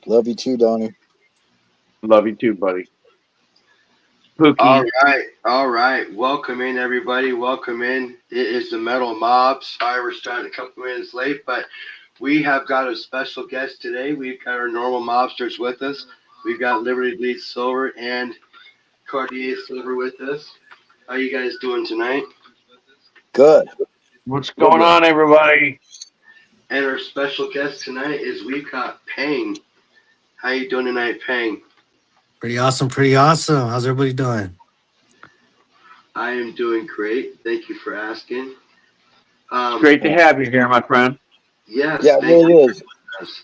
Love you too, Donnie. Love you too, buddy. All Pookie. right, all right. Welcome in, everybody. Welcome in. It is the Metal Mob. Sorry, we're starting a couple minutes late, but we have got a special guest today. We've got our normal mobsters with us. We've got Liberty Bleed Silver and Cartier Silver with us. How you guys doing tonight? Good. What's Good going one. on, everybody? And our special guest tonight is we've got Pang. How you doing tonight, Pang? Pretty awesome, pretty awesome. How's everybody doing? I am doing great. Thank you for asking. It's great to have you here, my friend. Yes, Yeah, it thank really you. is.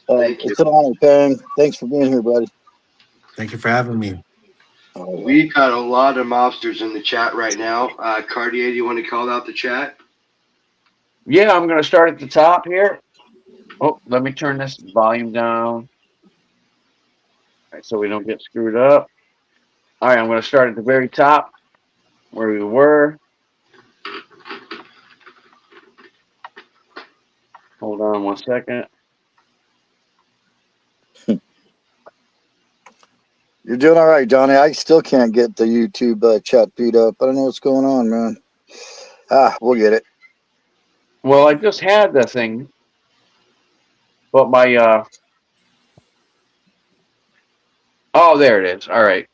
Thank you. It's an honor, Pang. Thanks for being here, buddy. Thank you for having me. We got a lot of mobsters in the chat right now. Cartier, do you want to call out the chat? Yeah, I'm going to start at the top here. Oh, let me turn this volume down. All right, so we don't get screwed up. All right, I'm going to start at the very top where we were. Hold on 1 second. You're doing all right, Donnie. I still can't get the YouTube chat feed up. I don't know what's going on, man. We'll get it. Well, I just had the thing, but my oh, there it is. All right,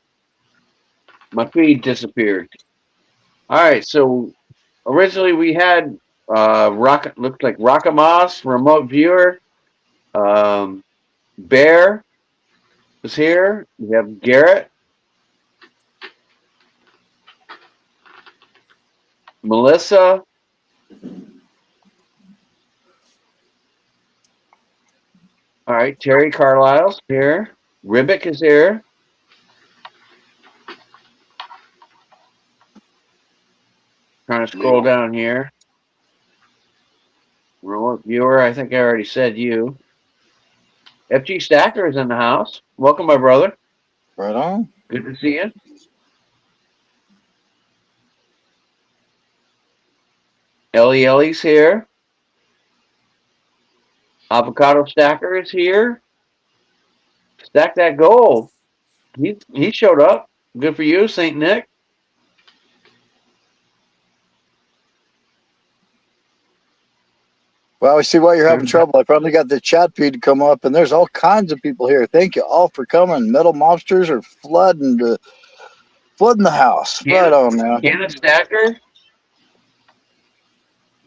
my feed disappeared. All right, so originally we had looked like Rockamoss, remote viewer. Bear was here. We have Garrett, Melissa. All right, Terry Carlisle's here. Ribic is here. Trying to scroll down here. Remote viewer, I think I already said you. FG Stacker is in the house. Welcome, my brother. Right on. Good to see you. Ellie's here. Avocado Stacker is here. Stack that gold. He showed up. Good for you, St. Nick. Well, I see why you're having trouble. I finally got the chat feed to come up, and there's all kinds of people here. Thank you all for coming. Metal Mobsters are flooding the house. Right on, man. Cannon Stacker.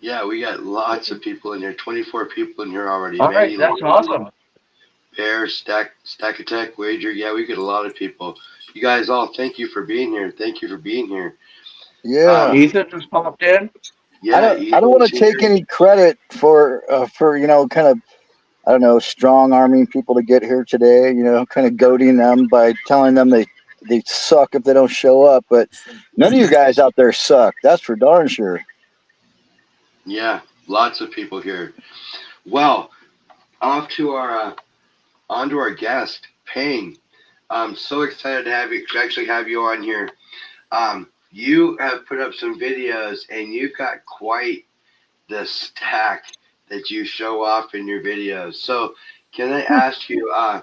Yeah, we got lots of people in here. 24 people in here already. All right, that's awesome. Bear, Stack Attack, Wager. Yeah, we get a lot of people. You guys all, thank you for being here. Thank you for being here. Yeah. Ethan just popped in. Yeah, I don't want to take any credit for kind of, I don't know, strong arming people to get here today, kind of goading them by telling them they suck if they don't show up. But none of you guys out there suck. That's for darn sure. Yeah, lots of people here. Well, on to our guest, Pang. I'm so excited to actually have you on here. You have put up some videos, and you've got quite the stack that you show off in your videos. So, can I ask you? I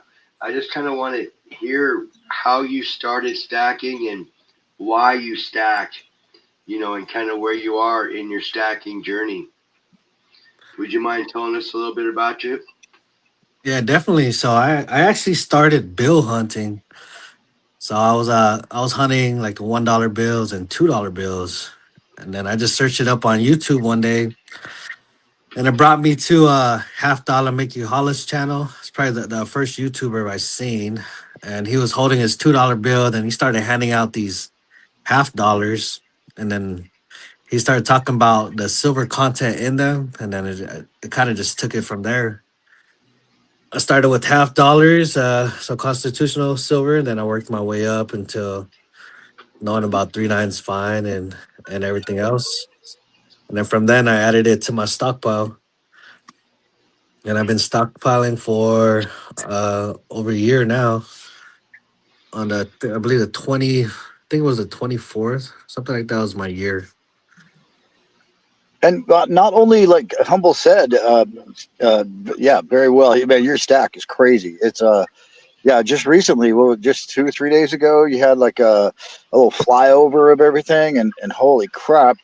just kind of want to hear how you started stacking and why you stack. And kind of where you are in your stacking journey. Would you mind telling us a little bit about you? Yeah, definitely. So I actually started bill hunting. So I was hunting like $1 bills and $2 bills. And then I just searched it up on YouTube one day. And it brought me to Half Dollar Mickey Hollis channel. It's probably the first YouTuber I've seen. And he was holding his $2 bill. Then he started handing out these half dollars. And then he started talking about the silver content in them. And then it kind of just took it from there. I started with half dollars, so constitutional silver. And then I worked my way up until knowing about 3/9 fine and everything else. And then from then I added it to my stockpile. And I've been stockpiling for over a year now. On I believe the 20, I think it was the 24th, something like that was my year. And not only, like Humble said, yeah, very well. Man, your stack is crazy. It's Yeah, just recently, well, just 2 or 3 days ago, you had like a little flyover of everything, and holy crap!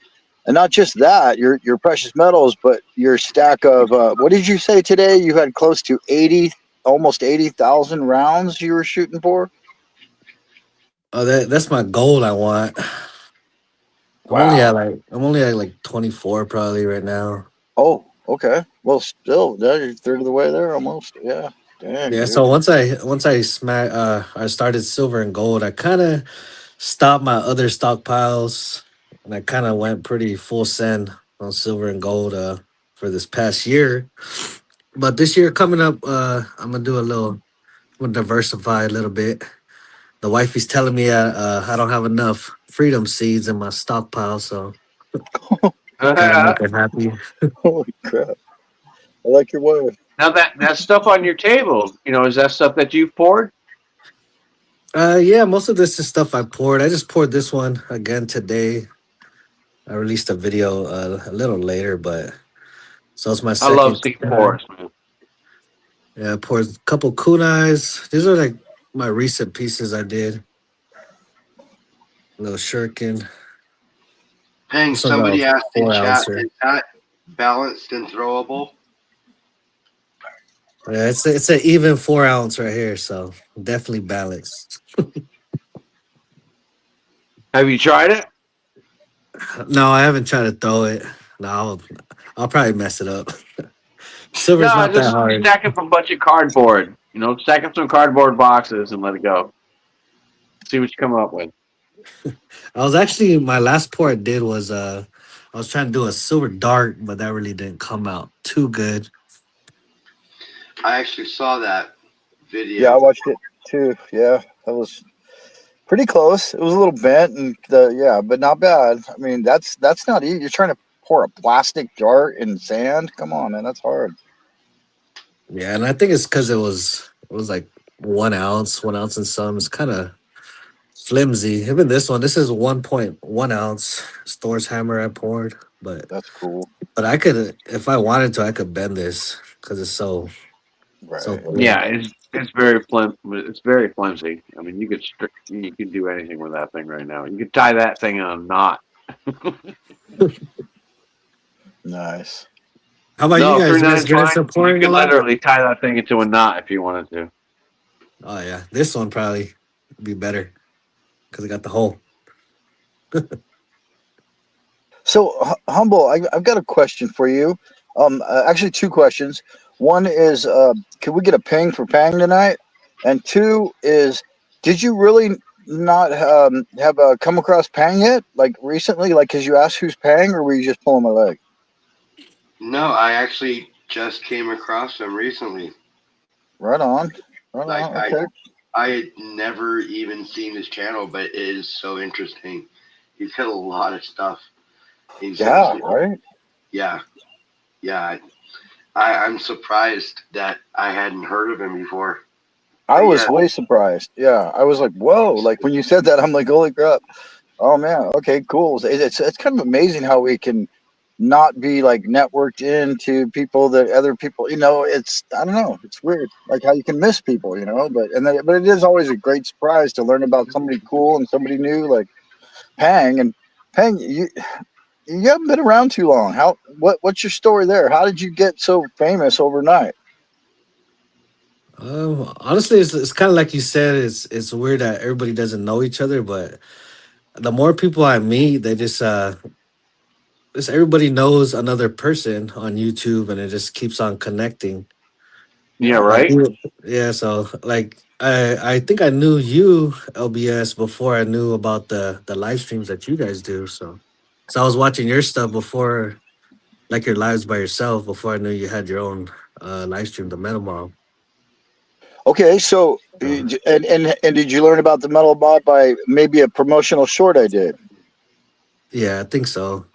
And not just that, your precious metals, but your stack of what did you say today? You had close to 80, almost 80,000 rounds you were shooting for. Oh, that's my goal. I want. Wow. I'm only at like 24 probably right now. Oh, okay. Well, still, yeah, you're a third of the way there almost. Yeah. Dang, Yeah. dude. So once I started silver and gold. I kind of stopped my other stockpiles, and I kind of went pretty full send on silver and gold for this past year. But this year coming up, I'm gonna do a little. I'm gonna diversify a little bit. The wifey's telling me I don't have enough freedom seeds in my stockpile, so gotta now make her happy. Holy crap! I like your wife. that stuff on your table, is that stuff that you've poured? Yeah, most of this is stuff I poured. I just poured this one again today. I released a video a little later, but so it's my I love second seeing kunai. pours, man. Yeah, I poured a couple kunais. These are like my recent pieces I did. A little shuriken. Peng, This one's a somebody asked in 4 chat, ouncer. is that balanced and throwable? Yeah, it's an even 4 ounce right here, so definitely balanced. Have you tried it? No, I haven't tried to throw it. No, I'll probably mess it up. Silver's No, not that just hard. stack up a bunch of cardboard. Stack up some cardboard boxes and let it go. See what you come up with. I was actually my last pour I did was I was trying to do a silver dart, but that really didn't come out too good. I actually saw that Yeah, I video. watched it too. Yeah, that was pretty close. It was a little bent, and yeah, but not bad. I mean, that's not easy. You're trying to pour a plastic dart in sand. Come on, man, that's hard. Yeah, and I think it's because it was like 1 ounce, 1 ounce and some. It's kind of flimsy. Even this one, this is 1.1 ounce Thor's hammer I poured, That's cool. but I could if I wanted to, I could bend this because it's so Right. thin. Yeah, it's very It's very flimsy. I mean, you could do anything with that thing right now. You could tie that thing in a knot. Nice. How about you No, guys? three You guys nine's get fine. into You pouring a could lot? literally tie that thing into a knot if you wanted to. Oh yeah, this one probably would be better because I got the hole. So, humble, I've got a question for you. Actually, two questions. One is, can we get a ping for Pang tonight? And two is, did you really not have come across Pang yet? Like recently, like because you asked who's Pang, or were you just pulling my leg? No, I actually just came across him recently. Right on. Right Like on. Okay. I had never even seen his channel, but it is so interesting. He's got a lot of stuff. Yeah. Right. Yeah, yeah. I'm surprised that I hadn't heard of him before. I was Yeah. way surprised. Yeah, I was like, "Whoa!" Like when you said that, I'm like, "Holy crap!" Oh man. Okay. Cool. It's kind of amazing how we can not be like networked into people that other people. It's I don't know. It's weird. Like how you can miss people. But it is always a great surprise to learn about somebody cool and somebody new like Pang and Pang. You haven't been around too long. What's your story there? How did you get so famous overnight? Honestly, it's kind of like you said. It's weird that everybody doesn't know each other, but the more people I meet, they just everybody knows another person on YouTube, and it just keeps on connecting. Yeah, Yeah. Like right. yeah, so like I think I knew you LBS before I knew about the live streams that you guys do. So I was watching your stuff before, like your lives by yourself, before I knew you had your own live stream, the Metal Mob. Okay, so So, and did you learn about the metal mod by maybe a promotional short I did, yeah, I think so.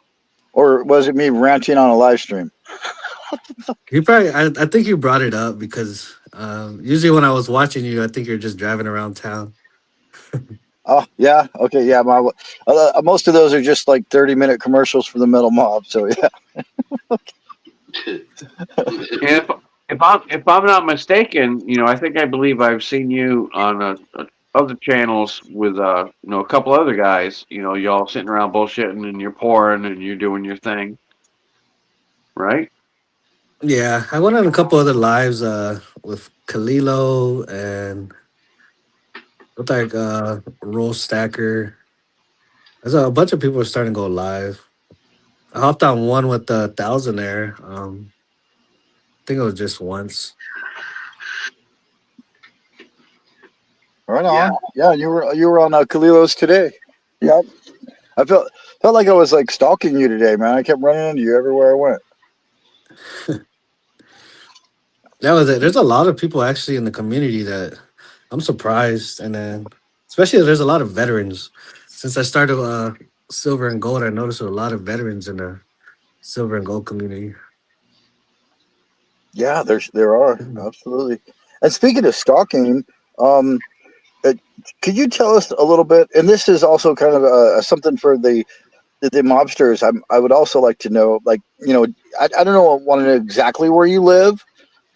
or was it me ranting on a live stream? You probably I think you brought it up because usually when I was watching you, I think you're just driving around town. Oh yeah, okay, yeah. Most of those are just like 30-minute commercials for the metal mob. So yeah, And if I'm not mistaken, I think I believe I've seen you on other channels with a couple other guys. Y'all sitting around bullshitting and you're pouring and you're doing your thing, right? Yeah, I went on a couple other lives with Kalilo and looked like Roll Stacker. There's a bunch of people are starting to go live. I hopped on one with the Thousandaire. I think it was just once. Right Yeah. on. Yeah, you were on Kalilos today. Yep. I felt like I was like stalking you today, man. I kept running into you everywhere I went. That was it. There's a lot of people actually in the community that I'm surprised, and then especially there's a lot of veterans. Since I started silver and gold, I noticed a lot of veterans in the silver and gold community. Yeah, there are absolutely. And speaking of stalking, um, uh, could you tell us a little bit? And this is also kind of something for the mobsters. I would also like to know, like, I don't know, want to know exactly where you live,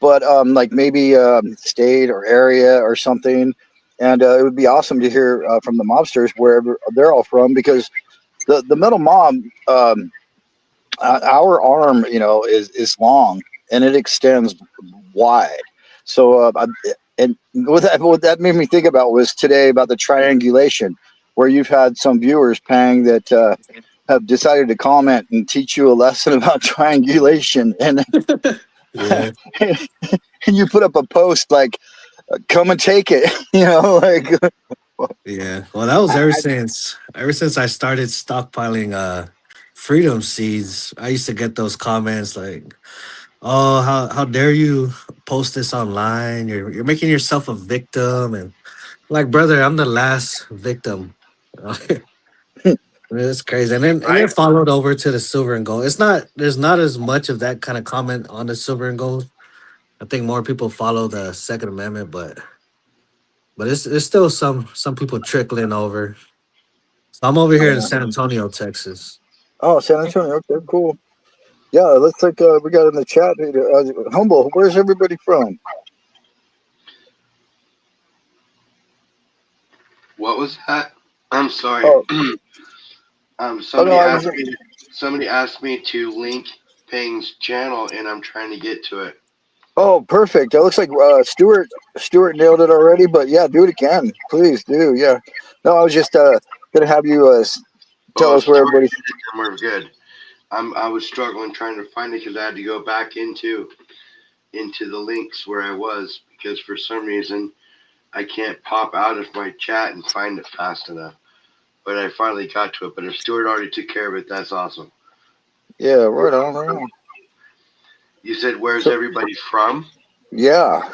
but like maybe state or area or something. And it would be awesome to hear from the mobsters wherever they're all from, because the metal mob, our arm, is long and it extends wide. So, and what that made me think about was today about the triangulation, where you've had some viewers, Pang, that have decided to comment and teach you a lesson about triangulation, and Yeah, and you put up a post like, "Come and take it," like. yeah. Well, that was ever since I started stockpiling freedom seeds. I used to get those comments like, "Oh, how dare you post this online? You're making yourself a victim." And like, brother, I'm the last victim. It's crazy. And then Right. followed over to the silver and gold. There's not as much of that kind of comment on the silver and gold. I think more people follow the Second Amendment, but it's still some people trickling over. So I'm over here in San Antonio, Texas. Oh, San Antonio. Okay, cool. Yeah, let's like we got in the chat. Humble. Where's everybody from? What was that? I'm sorry. Oh, oh no, Somebody I was. asked me to link Ping's channel, and I'm trying to get to it. Oh, perfect. It looks like Stuart nailed it already, but yeah, do it again, please do. Yeah. No, I was just gonna have you tell Oh, us where Stuart, everybody. we're good. I was struggling trying to find it because I had to go back into the links where I was, because for some reason I can't pop out of my chat and find it fast enough. But I finally got to it. But if Stuart already took care of it, that's awesome. Yeah, right on, right on. You said, where's So everybody from? yeah,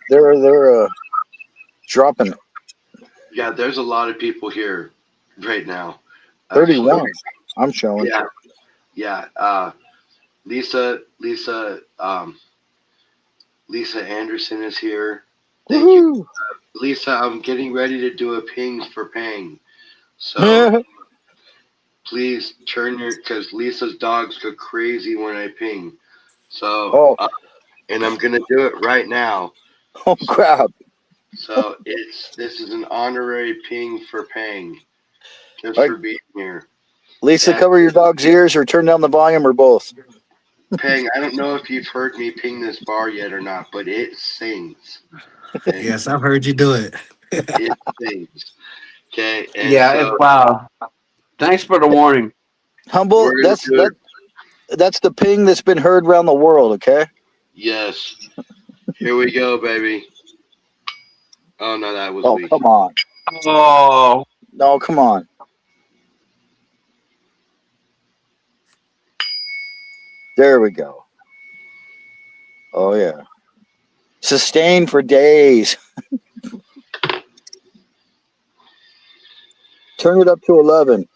they're dropping it. Yeah, there's a lot of people here right now, actually. 31. I'm showing. Yeah, yeah. Lisa, Lisa Anderson is here. Thank you, Woohoo! Lisa. I'm getting ready to do a pings for Pang, so please turn because Lisa's dogs go crazy when I ping. So, Oh, and I'm gonna do it right now. oh So, crap! so this is an honorary ping for Pang, just Like, for being here. Lisa, And cover your dog's ears or turn down the volume or both. Pang, I don't know if you've heard me ping this bar yet or not, but it sings. Okay, Yes, I've heard you do it. it sings. Okay, and Yeah, so it's wow. Thanks for the warning. Humble. we're gonna That's do it. that's the ping that's been heard around the world. Okay. Yes, here we go, baby. Oh no, that was Oh, Lee. come on. Oh, No, come on. There we go. Oh yeah. Sustained for days. Turn it up to 11.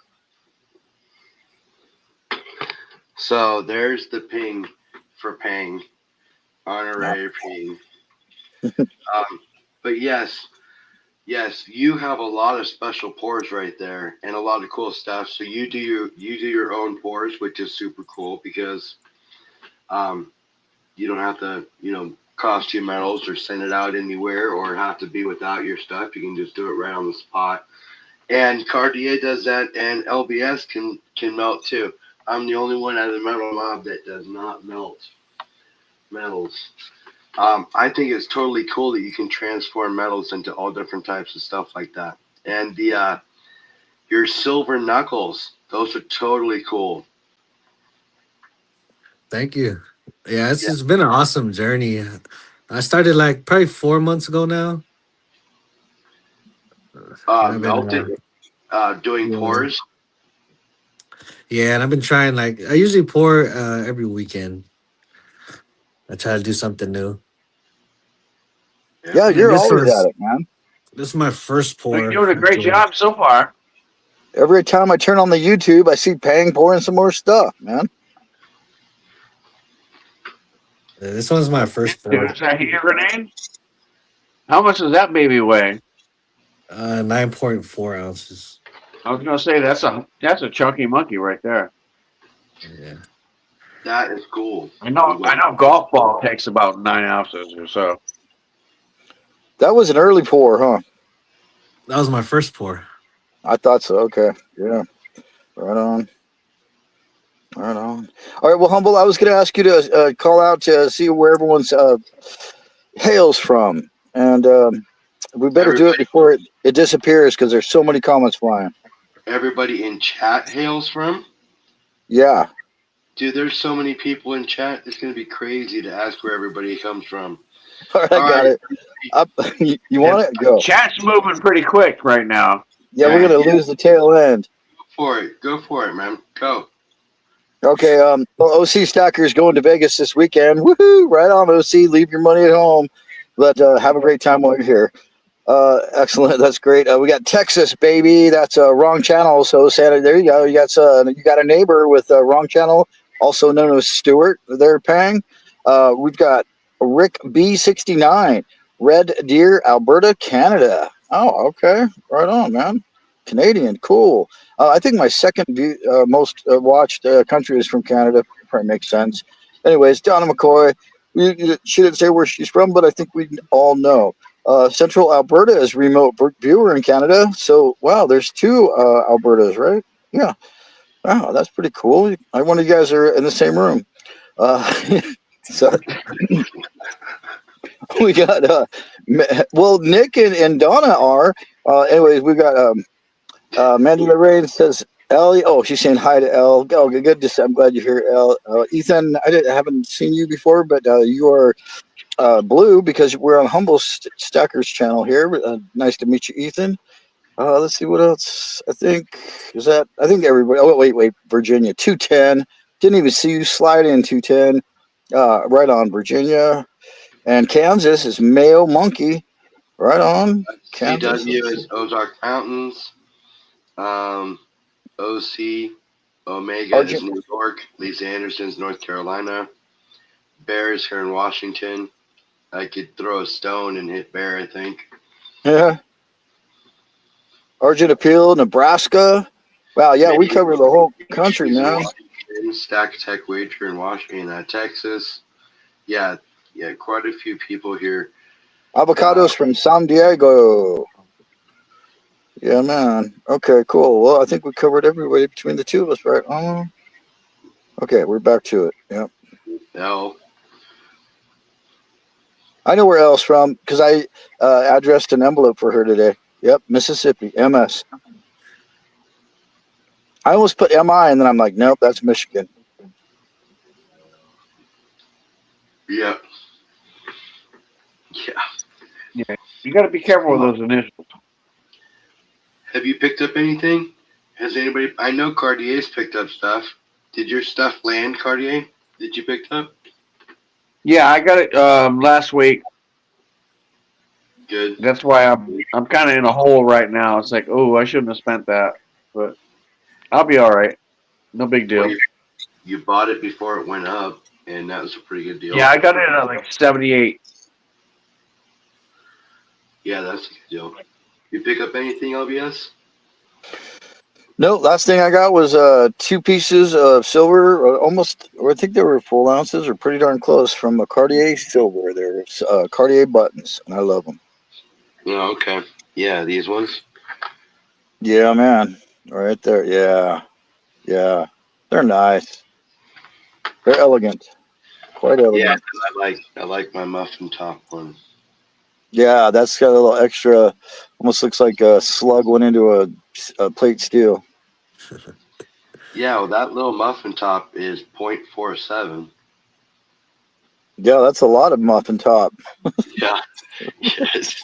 So there's the ping for Pang, No. honorary ping. But yes, you have a lot of special pours right there and a lot of cool stuff. So you do your own pours, which is super cool because um, you don't have to, cost you metals or send it out anywhere or have to be without your stuff. You can just do it right on the spot. And Cartier does that, and LBS can melt too. I'm the only one out of the metal mob that does not melt metals. I think it's totally cool that you can transform metals into all different types of stuff like that. And your silver knuckles, those are totally cool. Thank you. Yeah, Yeah. it's been an awesome journey. I started like probably 4 months ago now. And I've been, Melted, doing yeah. pours. Yeah, and I've been trying like I usually pour every weekend. I try to do something new. Yeah, And you're always at it, man. this is my first Well, pour. you're doing a great job so far. Every time I turn on the YouTube, I see Pang pouring some more stuff, man. Yeah, this one's my first pour. Dude, is that your grenade? How much does that baby weigh? 9.4 ounces. I was gonna say that's a chunky monkey right there. Yeah. That is cool. I know golf ball takes about 9 ounces or so. That was an early pour, huh? That was my first pour. I thought so. Okay. Yeah. Right on. Right on. All right. Well, Humble, I was going to ask you to call out to see where everyone's hails from. And we better do it before it disappears because there's so many comments flying. Everybody in chat hails from? Yeah. Dude, there's so many people in chat. It's going to be crazy to ask where everybody comes from. All right. I got it. You want it? Go. Chat's moving pretty quick right now. Yeah, we're going to lose the tail end. Go for it, man. Go. Okay. Well, OC Stackers going to Vegas this weekend. Woohoo! Right on, OC. Leave your money at home. But have a great time while you're here. Excellent. That's great. We got Texas, baby. That's wrong channel. So Santa, there you go. You got a neighbor with wrong channel, also known as Stuart. There, Pang. We've got Rick B69, Red Deer, Alberta, Canada. Oh, okay. Right on, man. Canadian, cool. I think my second most watched country is from Canada. Probably makes sense. Anyways, Donna McCoy. She didn't say where she's from, but I think we all know. Central Alberta is remote viewer in Canada. So, wow, there's two Albertas, right? Yeah. Wow, that's pretty cool. I wonder you guys are in the same room. So we got, Nick and Donna are. Anyways, we got Mandy Lorraine says, Ellie. Oh, she's saying hi to Elle. Oh, good. I'm glad you're here, Elle. Ethan, I haven't seen you before, but you are blue because we're on Humble Stackers channel here. Nice to meet you, Ethan. Let's see what else. I think everybody. Oh, wait. Virginia 210. Didn't even see you slide in 210. Right on, Virginia. And Kansas is Mayo Monkey. Right on. Kansas. CW is Ozark Mountains. OC Omega is New York. Lisa Anderson's North Carolina. Bear is here in Washington. I could throw a stone and hit Bear, I think. Yeah. Argent Appeal, Nebraska. Wow, yeah, we cover the whole country now. Stack Tech Wager in Washington, Texas. Yeah, quite a few people here. Avocados from San Diego. Yeah, man. Okay, cool. Well, I think we covered everybody between the two of us, right? Okay, we're back to it. Yep. No. I know where Elle's from because I addressed an envelope for her today. Yep, Mississippi, MS. I almost put MI, and then I'm like, nope, that's Michigan. Yeah. Yeah, you got to be careful with those initials. Have you picked up anything? Has anybody? I know Cartier's picked up stuff. Did your stuff land, Cartier? Did you pick up? Yeah, I got it last week. Good. That's why I'm kind of in a hole right now. It's like, oh, I shouldn't have spent that, but I'll be all right. No big deal. Well, you bought it before it went up, and that was a pretty good deal. Yeah, I got it at like 78. Yeah, that's a good deal. You pick up anything, LBS? No, last thing I got was 2 pieces of silver, almost, or I think they were full ounces, or pretty darn close, from a Cartier silver. They're Cartier buttons, and I love them. Oh, okay. Yeah, these ones. Yeah, man, right there. Yeah, yeah, they're nice. They're elegant, quite Yeah, elegant. 'cause I like my muffin top one. Yeah, that's got a little extra. Almost looks like a slug went into a plate steel. Yeah, well, that little muffin top is 0.47. Yeah, that's a lot of muffin top. Yeah. Yes.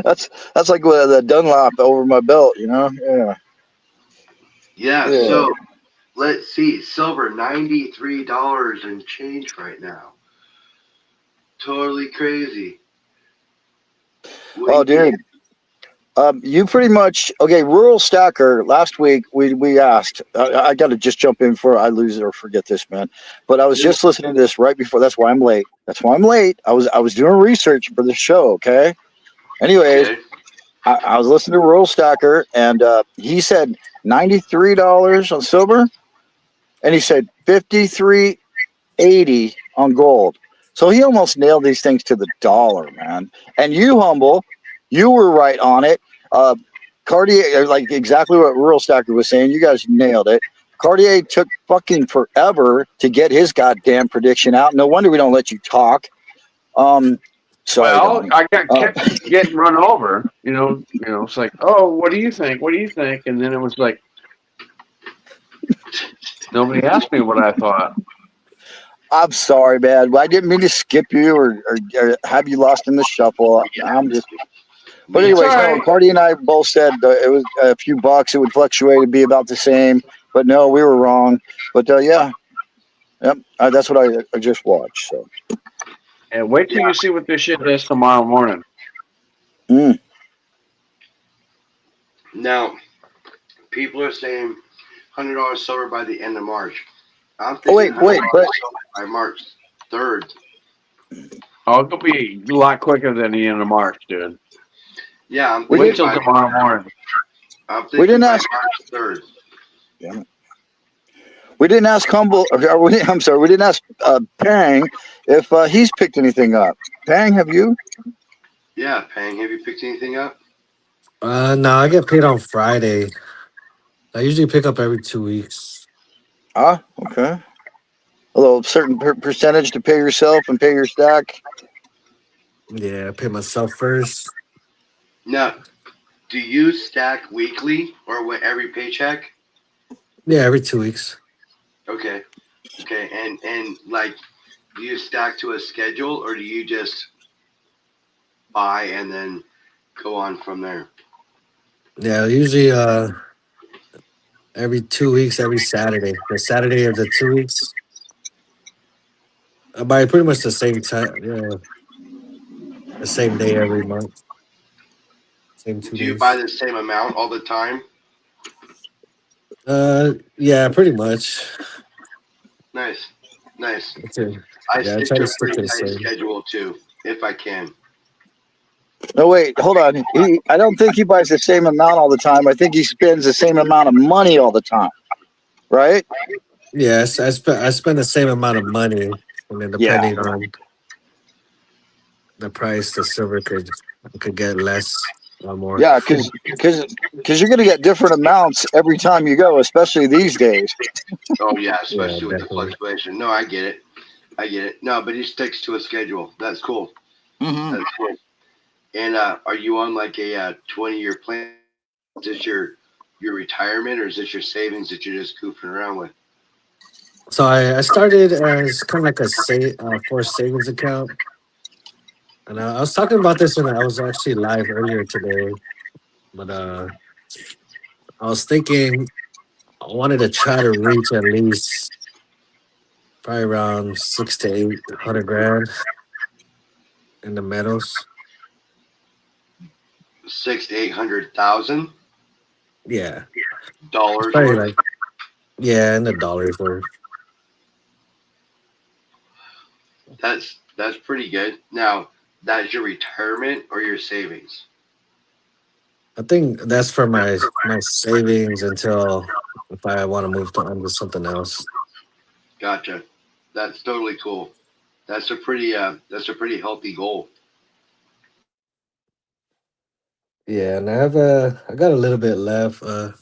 That's like with the Dunlop over my belt, you know. Yeah, Yeah. yeah. So let's see. Silver $93 and change right now. Totally crazy. What do Oh, you think? dude. You pretty much okay. Rural Stacker. Last week we asked. I got to just jump in before I lose it or forget this, man. But I was just listening to this right before. That's why I'm late. That's why I'm late. I was doing research for the show. Okay. Anyways, Okay. I was listening to Rural Stacker, and he said $93 on silver, and he said 53.80 on gold. So he almost nailed these things to the dollar, man. And you, Humble, you were right on it. Uh, Cartier, like exactly what Rural Stacker was saying. You guys nailed it. Cartier took fucking forever to get his goddamn prediction out. No wonder we don't let you talk. Sorry, Well, Donnie. I got Uh, kept getting run over. It's like, oh, what do you think? What do you think? And then it was like nobody asked me what I thought. I'm sorry, man. I didn't mean to skip you or have you lost in the shuffle. I'm just. But It's all anyways, no. right. Cardi and I both said it was a few bucks. It would fluctuate and be about the same. But no, we were wrong. But yeah, yep. That's what I just watched. So. And wait till you see what this shit does tomorrow morning. Mm. Now, people are saying $100 silver by the end of March. I'm Oh thinking wait, $100 but silver by March 3rd. Oh, it'll be a lot quicker than the end of March, dude. Yeah, I'm we Wait thinking did. till by tomorrow morning. I'm We thinking didn't by ask. March 3rd. Damn it. We didn't ask Humble. I'm sorry. We didn't ask Pang if he's picked anything up. Pang, have you? Yeah, Pang, have you picked anything up? No, I get paid on Friday. I usually pick up every 2 weeks. Ah, okay. A little certain percentage to pay yourself and pay your stack. Yeah, I pay myself first. Now, do you stack weekly or with every paycheck? Yeah, every 2 weeks. Okay. Okay. And like, do you stack to a schedule or do you just buy and then go on from there? Yeah, usually every 2 weeks, every Saturday. The Saturday of the 2 weeks. I buy pretty much the same time. Yeah, the same day every month. Same two Do you buy days. the same amount all the time? Yeah, pretty much. Nice. Nice. That's it. I Yeah, I stick try to to a stick pretty to the tight same. schedule too, if I can. No, wait, hold on. I don't think he buys the same amount all the time. I think he spends the same amount of money all the time. Right? Yes, I spend the same amount of money, and then Yeah. depending on the price, the silver could get less or more. Yeah, because you're gonna get different amounts every time you go, especially these days. Oh yeah, Yeah, especially with the definitely. fluctuation. No, I get it. I get it. No, but he sticks to a schedule. That's cool. Mm-hmm. That's cool. And are you on like a 20-year plan? Is this your retirement or is this your savings that you're just goofing around with? So I started as kind of like a forced savings account, and I was talking about this when I was actually live earlier today. But I was thinking I wanted to try to reach at least probably around 6 to 8 hundred grand in the metals. 600,000 to 800,000 Yeah, it's dollars probably worth. like yeah, in the dollars worth. That's pretty good. Now, that's your retirement or your savings? I think that's for my savings until if I want to move on to something else. Gotcha. That's totally cool. That's a pretty healthy goal. Yeah, and I got a little bit left. I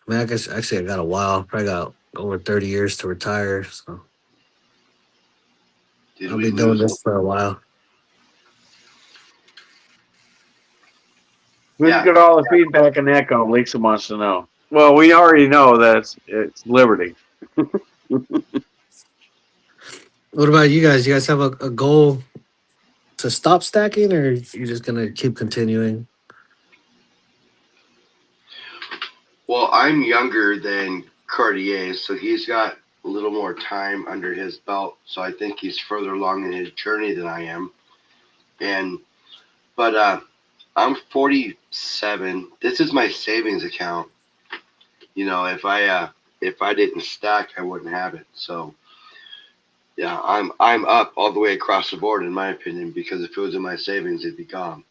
mean, I guess actually I got a while. Probably got over 30 years to retire, so Did I'll we be doing lose? this for a while. Who's Yeah. got all the feedback and echo? Lisa wants to know. Well, we already know that it's Liberty. What about you guys? You guys have a goal to stop stacking, or you just gonna keep continuing? Well, I'm younger than Cartier, so he's got a little more time under his belt. So I think he's further along in his journey than I am. And but I'm 47. This is my savings account. You know, if I didn't stack, I wouldn't have it. So yeah, I'm up all the way across the board in my opinion because if it was in my savings, it'd be gone.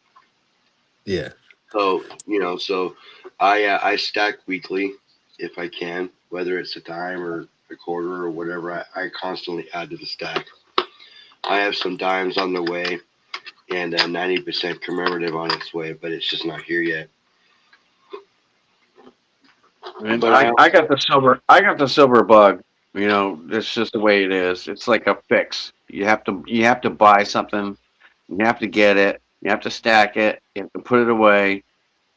Yeah. So you know, so I stack weekly if I can, whether it's a dime or a quarter or whatever. I constantly add to the stack. I have some dimes on the way and 90% commemorative on its way, but it's just not here yet. And But I got the silver. I got the silver bug. You know, it's just the way it is. It's like a fix. You have to buy something. You have to get it. You have to stack it. You have to put it away.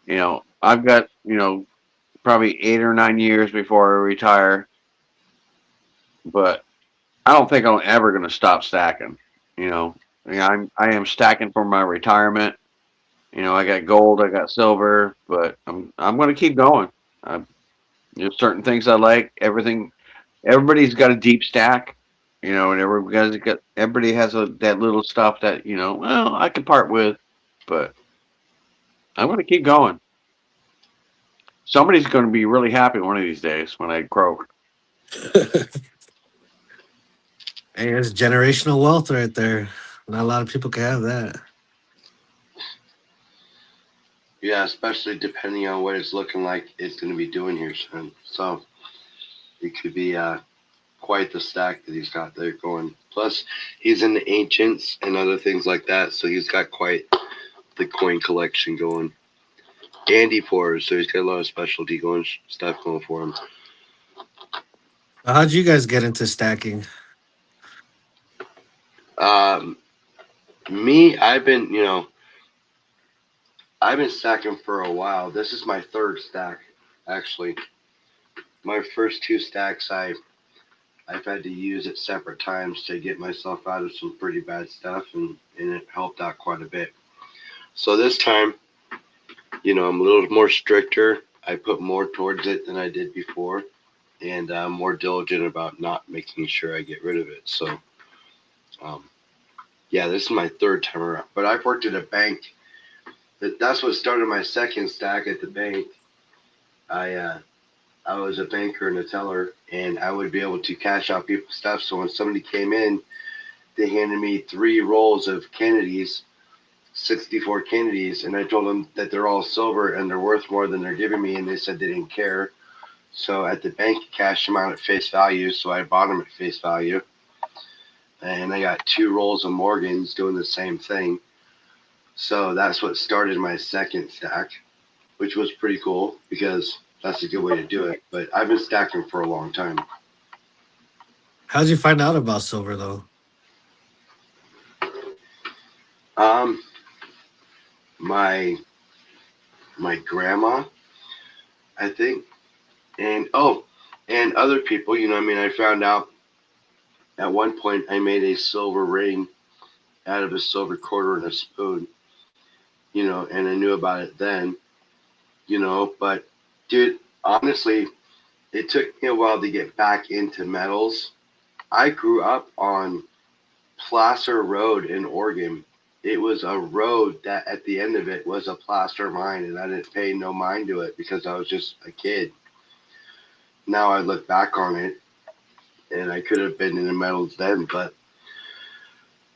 You know, I've got probably 8 or 9 years before I retire, but I don't think I'm ever going to stop stacking. You know, I am stacking for my retirement. You know, I got gold, I got silver, but I'm going to keep going. I, there's certain things I like. Everybody's got a deep stack. You know, and everybody has that little stuff that well, I can part with, but I'm going to keep going. Somebody's going to be really happy one of these days when I croak. Hey, it's generational wealth right there. Not a lot of people can have that. yeah, especially depending on what it's looking like it's going to be doing here soon. So it could be quite the stack that he's got there going. Plus, he's in the ancients and other things like that, so he's got quite the coin collection going. Andy pours, so he's got a lot of specialty stuff going for him. How'd you guys get into stacking? Um, Me, I've been stacking for a while. This is my third stack, actually. My first two stacks, I've had to use at separate times to get myself out of some pretty bad stuff, and it helped out quite a bit. So this time, I'm a little more stricter. I put more towards it than I did before, and I'm more diligent about not making sure I get rid of it. So, um, yeah, this is my third time around. But I've worked at a bank. That's what started my second stack at the bank. I I was a banker and a teller, and I would be able to cash out people's stuff. So when somebody came in, they handed me 3 rolls of Kennedys, 64 Kennedys, and I told them that they're all silver and they're worth more than they're giving me, and they said they didn't care. So at the bank, cashed them out at face value, so I bought them at face value. And I got 2 rolls of Morgans doing the same thing. So that's what started my second stack, which was pretty cool because that's a good way to do it. But I've been stacking for a long time. How'd you find out about silver though? Um, my my grandma, I think, and other people. I found out at one point I made a silver ring out of a silver quarter and a spoon. And I knew about it then. But dude, honestly, it took me a while to get back into metals. I grew up on Placer Road in Oregon. It was a road that at the end of it was a placer mine, and I didn't pay no mind to it because I was just a kid. Now I look back on it, and I could have been in the metals then, but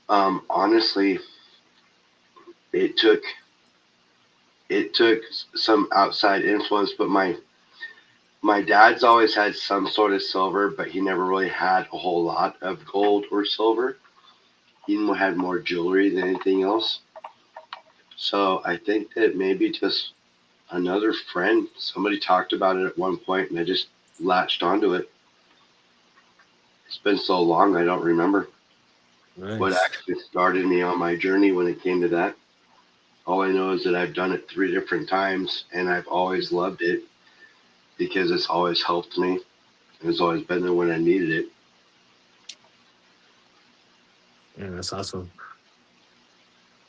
honestly, it took it took some outside influence, but my dad's always had some sort of silver, but he never really had a whole lot of gold or silver. He had more jewelry than anything else. So I think that maybe just another friend, somebody talked about it at one point, and I just latched onto it. It's been so long, I don't remember what Nice. actually started me on my journey when it came to that. All I know is that I've done it 3 different times, and I've always loved it because it's always helped me. It's always been there when I needed it. Yeah, that's awesome.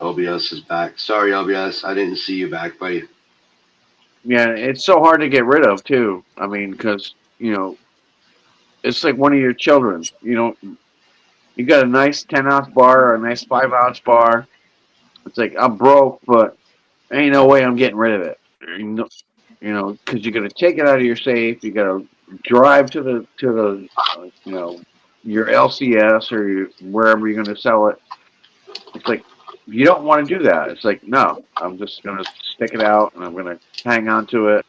LBS is back. Sorry, LBS, I didn't see you back, buddy. Yeah, it's so hard to get rid of too. I mean, because it's like one of your children. You got a nice 10-ounce bar or a nice 5-ounce bar. It's like I'm broke, but ain't no way I'm getting rid of it. Because you got to take it out of your safe. You got to drive to the your LCS or wherever you're going to sell it. It's like you don't want to do that. It's like no, I'm just going to stick it out and I'm going to hang on to it.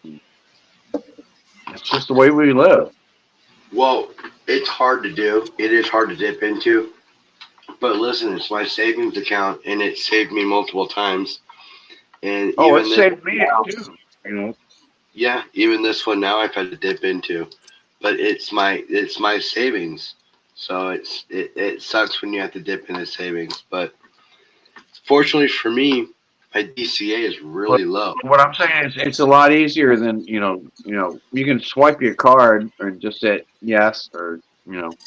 It's just the way we live. Well, it's hard to do. It is hard to dip into. But listen, it's my savings account, and it saved me multiple times. And Oh, even it this, saved me too. yeah, even this one now I've had to dip into. But it's my savings, so it sucks when you have to dip into savings. But fortunately for me, my DCA is But really low. what I'm saying is, it's a lot easier than you can swipe your card and just say yes or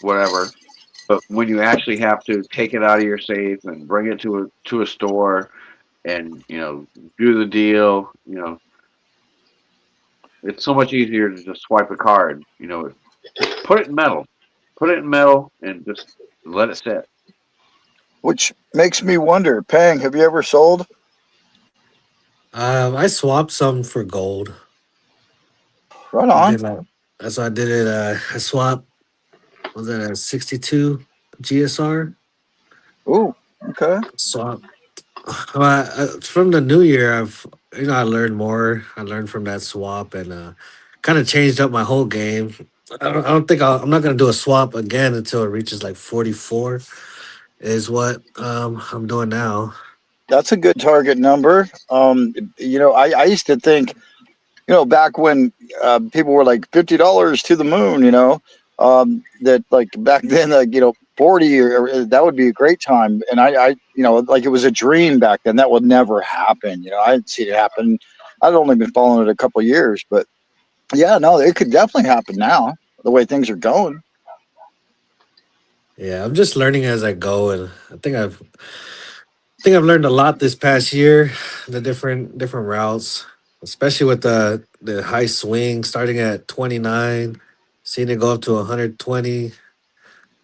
whatever. But when you actually have to take it out of your safe and bring it to a store and do the deal, it's so much easier to just swipe a card. Put it in metal, and just let it sit. Which makes me wonder, Pang, have you ever sold? I swapped some for gold. Right I on. did like that's why I did it. I swapped. Was that a 62 GSR Ooh, okay. swap? From the new year, I learned more. I learned from that swap and kind of changed up my whole game. I don't think I'm not gonna do a swap again until it reaches like 44. Is what I'm doing now. That's a good target number. I used to think, back when people were like $50 to the moon, that like back then, like, 40 or that would be a great time. And like it was a dream back then. That would never happen. I didn't see it happen. I'd only been following it a couple of years, but yeah, no, it could definitely happen now, the way things are going. Yeah, I'm just learning as I go, and I think I've learned a lot this past year, the different routes, especially with the high swing starting at 29, seeing it go up to 120.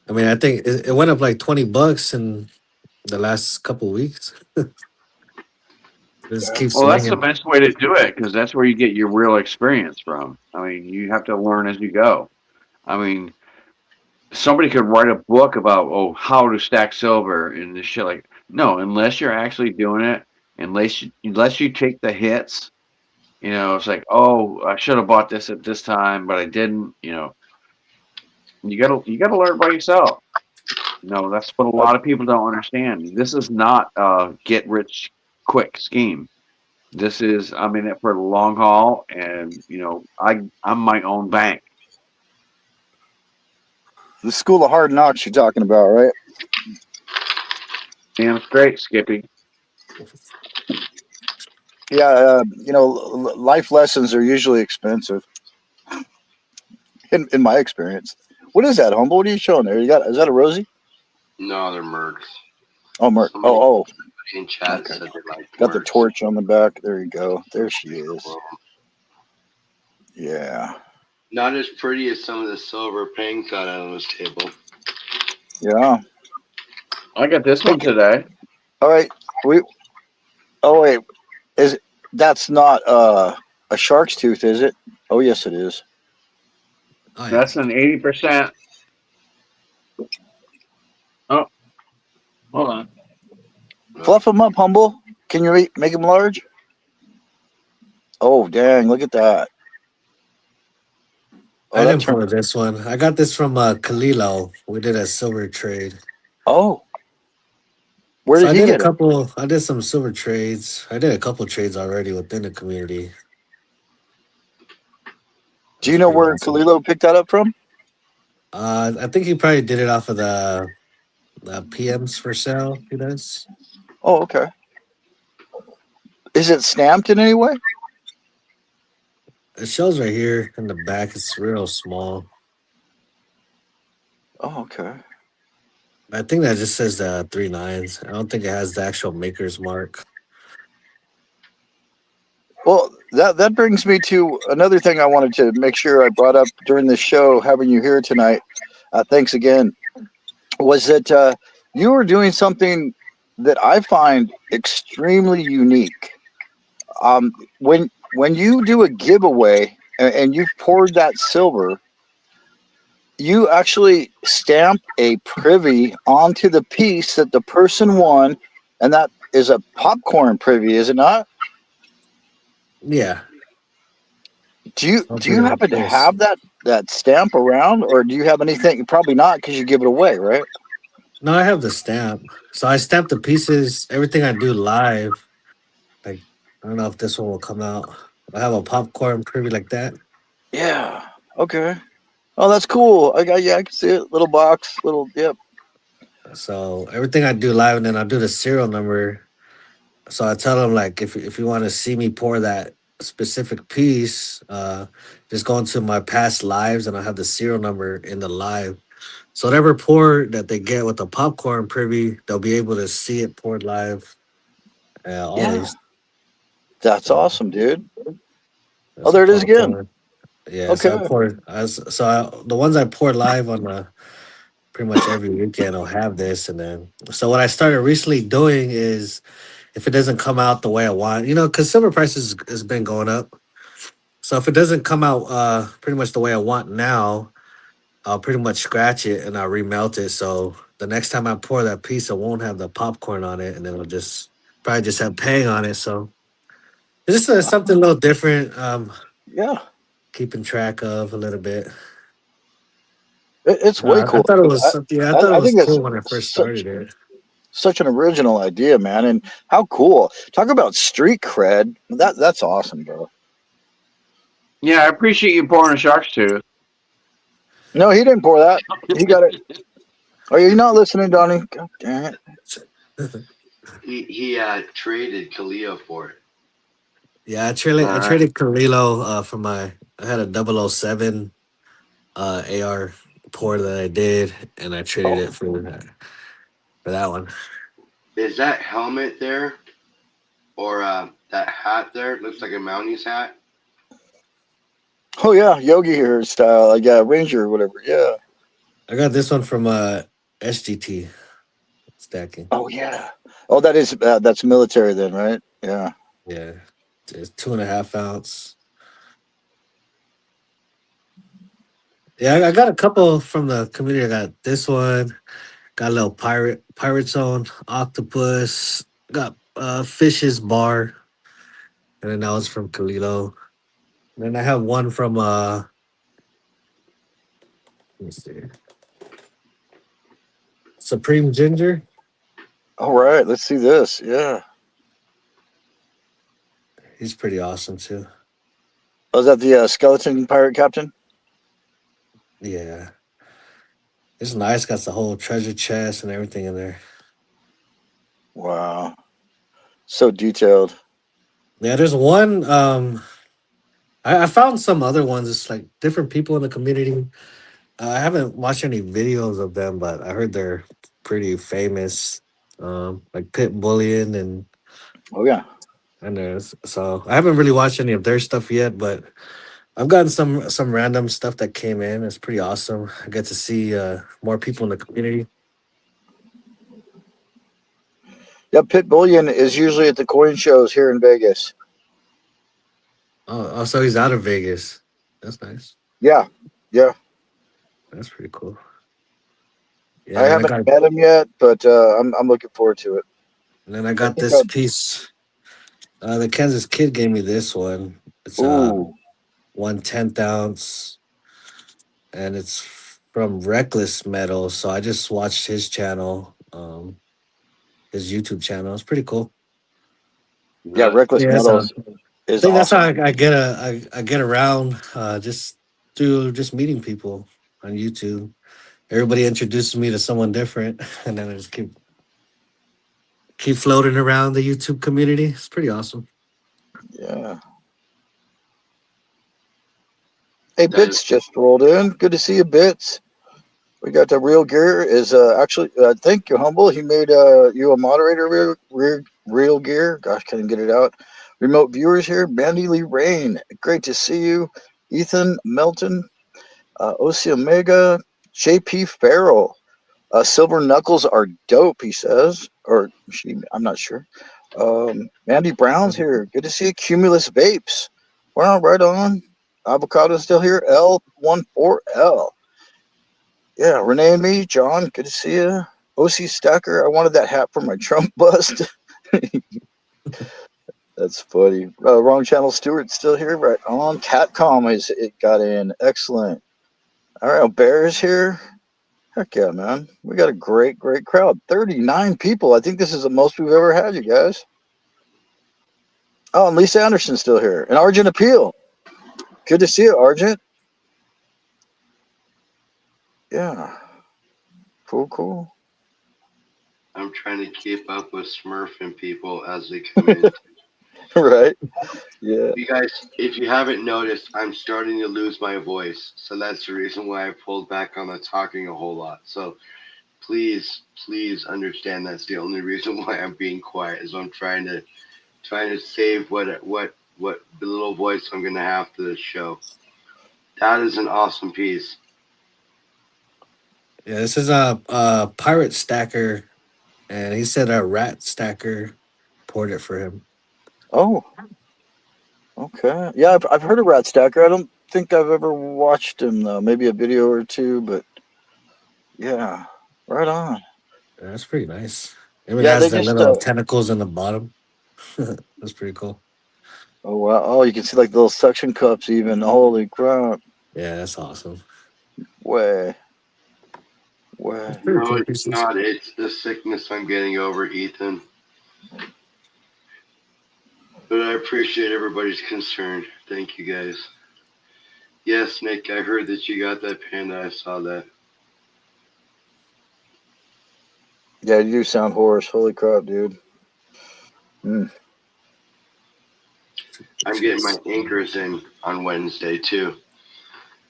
I mean, I think it went up like $20 in the last couple weeks. Just keep Well, that's the swinging. best way to do it because that's where you get your real experience from. I mean, you have to learn as you go. I mean, somebody could write a book about how to stack silver and this shit. Like, no, unless you're actually doing it, unless you take the hits. It's like, oh, I should have bought this at this time, but I didn't. You gotta learn by yourself. That's what a Uh, lot of people don't understand. This is not a get rich quick scheme. This is I'm in it for the long haul, and I'm my own bank. the school of hard knocks you're talking about, right? Damn straight, Skippy. Yeah, life lessons are usually expensive, in my experience. What is that, Humble? What are you showing there? Is that a Rosie? No, they're mercs. Oh, Merc. Somebody Oh, in chat okay. said they like Got the mercs. torch on the back. There you go. There she is. Yeah. Not as pretty as some of the silver Pang got out on his table. Yeah. I got this one today. All right. Oh wait. That's not a shark's tooth, is it? Oh yes, it is. Oh yeah. That's an 80%. Oh, hold on. Fluff them up, Humble. Can you make them large? Oh, dang! Look at that. Oh, I that didn't turned. pour this one. I got this from Kalilo. We did a silver trade. Oh, where So did I he did a get it? couple. I did some silver trades. I did a couple trades already within the community. Do you That's know pretty where awesome. Kalilo picked that up from? I think he probably did it off of the PMs for sale. He does. Oh, okay. Is it stamped in any way? It shows right here in the back. It's real small. Oh, okay. I think that just says the 3 9s. I don't think it has the actual maker's mark. Well, that brings me to another thing I wanted to make sure I brought up during the show. Having you here tonight, thanks again. Was that you were doing something that I find extremely unique? When you do a giveaway and you've poured that silver, you actually stamp a privy onto the piece that the person won, and that is a popcorn privy, is it not? Yeah. Do you I'll do bring you it up happen to close. have that stamp around, or do you have anything? Probably not, because you give it away, right? No, I have the stamp. So I stamp the pieces. Everything I do live. Like I don't know if this one will come out. I have a popcorn privy like that. Yeah. Okay. Oh, that's cool. I got, yeah, I can see it. Little box, little, yep. So everything I do live, and then I'll do the serial number. So I tell them like if you want to see me pour that specific piece, just go into my past lives and I have the serial number in the live. So whatever pour that they get with the popcorn privy, they'll be able to see it poured live. Yeah. Always. That's So awesome, dude. Oh, that's a there it is again. popcorn. Yeah. So I Okay. pour. The ones I pour live on the pretty much every weekend I'll have this, and then so what I started recently doing is if it doesn't come out the way I want, because silver prices has been going up. So if it doesn't come out pretty much the way I want now, I'll pretty much scratch it and I'll remelt it. So the next time I pour that piece, it won't have the popcorn on it, and then it'll just probably just have pang on it. So it's just something a little different. Yeah. Keeping track of a little bit. It's way I cool. thought it was yeah, I thought it I was think that's cool when I first such started it. such an original idea, man. And how cool. Talk about street cred. That's awesome, bro. Yeah, I appreciate you pouring a shark's tooth. No, he didn't pour that. He got it. Are you not listening, Donnie? God damn it. He traded Kalia for it. Yeah, All I right. traded Carlilo for I had a 007 AR pour that I did, and I traded Oh, it for that one. Is that helmet there or that hat there? It looks like a Mounties hat. oh yeah, Yogi here style, like Ranger or whatever. Yeah. I got this one from SGT stacking. Oh yeah. Oh, that's military then, right? Yeah. Yeah, it's 2.5 ounce. Yeah, I got a couple from the community. I got this one. Got a little pirate zone, octopus. Got fish's bar, and then that was from Kalilo. And then I have one from let me see, Supreme Ginger. All right. Let's see this. Yeah. He's pretty awesome too. Oh, is that the skeleton pirate captain? Yeah, it's nice. Got the whole treasure chest and everything in there. Wow. So detailed. Yeah, there's one. I found some other ones. It's like different people in the community. I haven't watched any videos of them, but I heard they're pretty famous. Like Pit Bullion Oh yeah. and there's so I haven't really watched any of their stuff yet, but I've gotten some random stuff that came in. It's pretty awesome. I get to see more people in the community. Yeah. Pit Bullion is usually at the coin shows here in Vegas. Oh, so he's out of Vegas. That's nice. Yeah. Yeah. That's pretty cool. I Yeah, and then haven't met him yet, but I'm looking forward to it. I I got think this piece The Kansas Kid gave me this one. It's Ooh, 1/10 ounce, and it's from Reckless Metal. So I just watched his channel, his YouTube channel. It's pretty cool. yeah, Reckless Yeah, so Metals I is think that's how awesome. I get around, just through just meeting people on YouTube. Everybody introduces me to someone different, and then I just keep floating around the YouTube community. It's pretty awesome. Yeah. Hey, That is Bits just rolled in. Good to see you, Bits. We got the Real Gear is actually thank you, Humble. He made you a moderator. Real Gear. Gosh, couldn't get it out. Remote viewers here. Mandy Lee Rain. Great to see you. Ethan Melton. OC Omega. JP Farrell. Silver Knuckles are dope, he says. Or she, I'm not sure. Mandy Brown's here. Good to see you. Cumulus Vapes. Well, right on. Avocado's still here. L14L. Yeah, Renee and me, John, good to see you. OC Stacker, I wanted that hat for my Trump bust. That's funny. Wrong channel, Stewart, still here. Right on. Catcom is it got in. Excellent. All right, Bear's here. Heck yeah, man. We got a great crowd. 39 people. I think this is the most we've ever had, you guys. Oh, and Lisa Anderson's still here. And Argent Appeal. Good to see you, Argent. Yeah. Cool. I'm trying to keep up with Smurfing people as they come in. Right? Yeah. You guys, if you haven't noticed, I'm starting to lose my voice. So that's the reason why I pulled back on the talking a whole lot. So please understand that's the only reason why I'm being quiet is I'm trying to save what the little voice I'm gonna have for this show. That is an awesome piece. Yeah, this is a pirate stacker, and he said a rat stacker poured it for him. Oh, okay. Yeah, I've heard of Rat Stacker. I don't think I've ever watched him though. Maybe a video or two, but yeah, right on. Yeah, that's pretty nice. It even Yeah, they has the just little tentacles in the bottom. That's pretty cool. oh wow, oh you can see like the little suction cups even. Holy crap! Yeah, that's awesome. Way. Pretty No, cool it's pieces. not. It's the sickness I'm getting over, Ethan. But I appreciate everybody's concern. Thank you guys. Yes, Nick, I heard that you got that panda. I saw that. Yeah, you do sound hoarse. Holy crap, dude. Mm. I'm getting my anchors in on Wednesday too,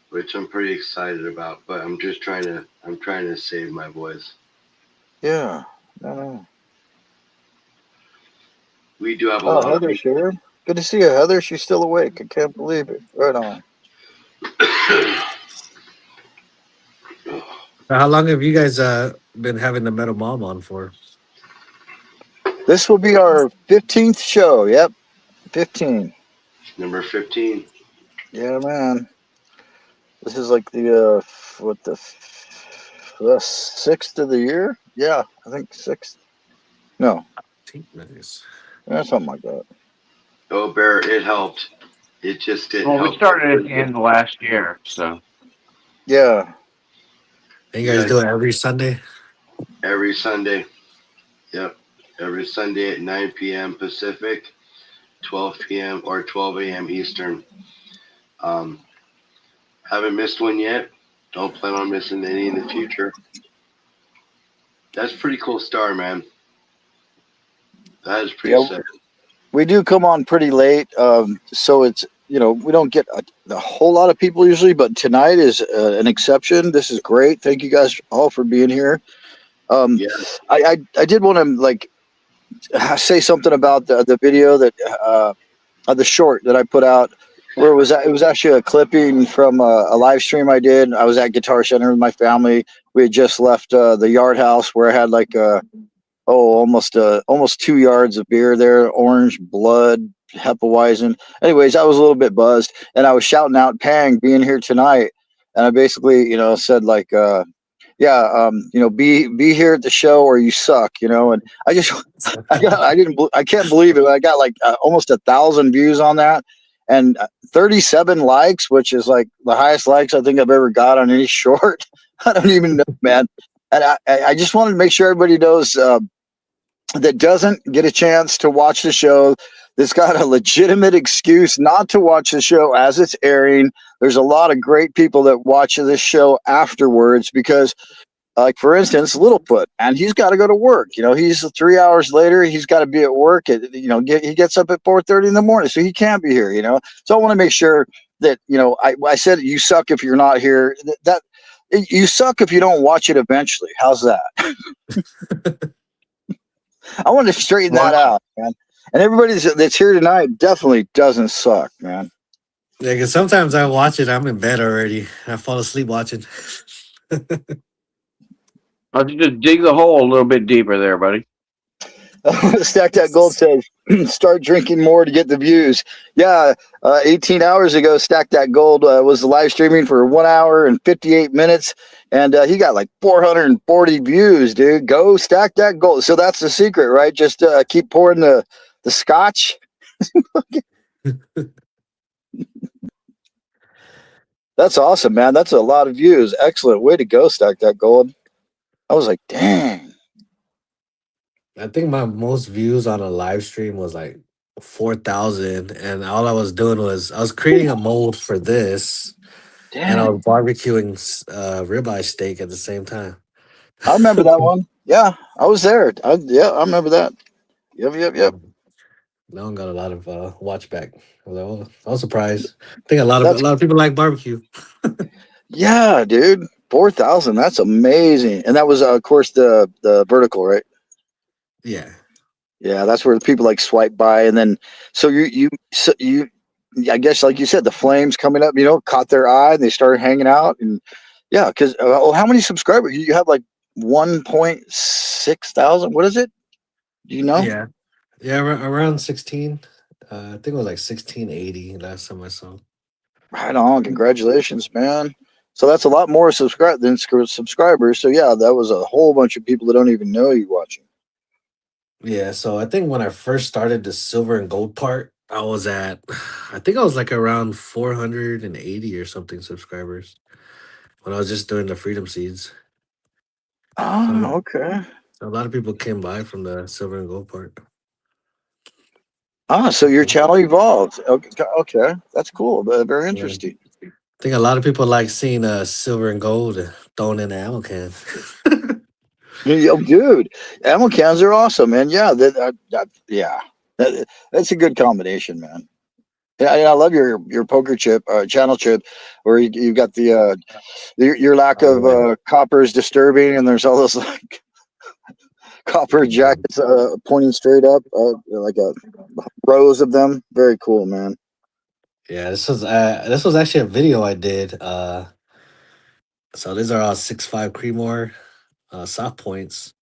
which I'm pretty excited about. But I'm trying to save my voice. Yeah. No. We do have a Oh, lot of Heather's here. Good to see you, Heather. She's still awake. I can't believe it. Right on. How long have you guys been having the Metal Mom on for? This will be our 15th show. Yep, 15. Number 15. Yeah, man. This is like the sixth of the year? Yeah, I think sixth. No, Nice. something like that. Oh, Bear, it helped. It just didn't Well, help. we started at the end of last year, so Yeah, And you guys Yeah. do it every Sunday? Every Sunday. Yep. Every Sunday at 9 p.m. Pacific, 12 p.m. or 12 a.m. Eastern. Haven't missed one yet. Don't plan on missing any in the future. That's a pretty cool star, man. That is pretty Yeah. sick. we do come on pretty late, so it's we don't get a whole lot of people usually, but tonight is an exception. This is great. Thank you guys all for being here. Yeah. I did want to like say something about the video that the short that I put out, where it was actually a clipping from a live stream I did. I was at Guitar Center with my family. We had just left the Yard House where I had like almost 2 yards of beer there, orange blood, Hefeweizen. Anyways, I was a little bit buzzed, and I was shouting out Pang being here tonight, and I basically said like be here at the show or you suck, and I can't believe it. I got like almost 1,000 views on that, and 37 likes, which is like the highest likes I think I've ever got on any short. I don't even know, man. And I just wanted to make sure everybody knows that doesn't get a chance to watch the show, that's got a legitimate excuse not to watch the show as it's airing. There's a lot of great people that watch this show afterwards because, like for instance, Littlefoot, and he's got to go to work. He's 3 hours later. He's got to be at work. He gets up at 4:30 in the morning, so he can't be here. So I want to make sure that I said you suck if you're not here. That you suck if you don't watch it eventually. How's that? I want to straighten that out, man. And everybody that's here tonight definitely doesn't suck, man. Yeah, because sometimes I watch it, I'm in bed already. I fall asleep watching. I'll just dig the hole a little bit deeper there, buddy. Stack That Gold says, start drinking more to get the views. Yeah, 18 hours ago, Stack That Gold was live streaming for 1 hour and 58 minutes, and he got like 440 views, dude. Go Stack That Gold. So that's the secret, right? Just keep pouring the scotch. That's awesome, man. That's a lot of views. Excellent. Way to go, Stack That Gold. I was like, dang. I think my most views on a live stream was like 4,000, and all I was doing was I was creating a mold for this, and I Damn. was barbecuing ribeye steak at the same time. I remember that one. Yeah, I was there. I remember that. Yep. That one got a lot of watch back. I was surprised. I think a lot of people like barbecue. Yeah, dude. 4,000. That's amazing. And that was, of course, the vertical, right? Yeah. Yeah, that's where people like swipe by, and then so you I guess like you said, the flames coming up, caught their eye, and they started hanging out, and yeah, because how many subscribers you have? Like 1.6 thousand. What is it? Do you know? Yeah, around 16. I think it was like 1680 last time I saw. Right on. Congratulations, man. So that's a lot more subscribers. So yeah, that was a whole bunch of people that don't even know you watching. Yeah, so I think when I first started the silver and gold part, I think I was like around 480 or something subscribers when I was just doing the Freedom Seeds. Oh, okay. So a lot of people came by from the silver and gold part. So your channel evolved. Okay. That's cool. Very interesting. I think a lot of people like seeing silver and gold thrown in the ammo can. Yo, dude, ammo cans are awesome, man. Yeah, that's a good combination, man. Yeah, I love your poker chip, channel chip, where you got the your lack of copper is disturbing, and there's all those like copper jackets pointing straight up, like a rows of them. Very cool, man. Yeah, this was actually a video I did. So these are all 6.5 Creedmoor soft points,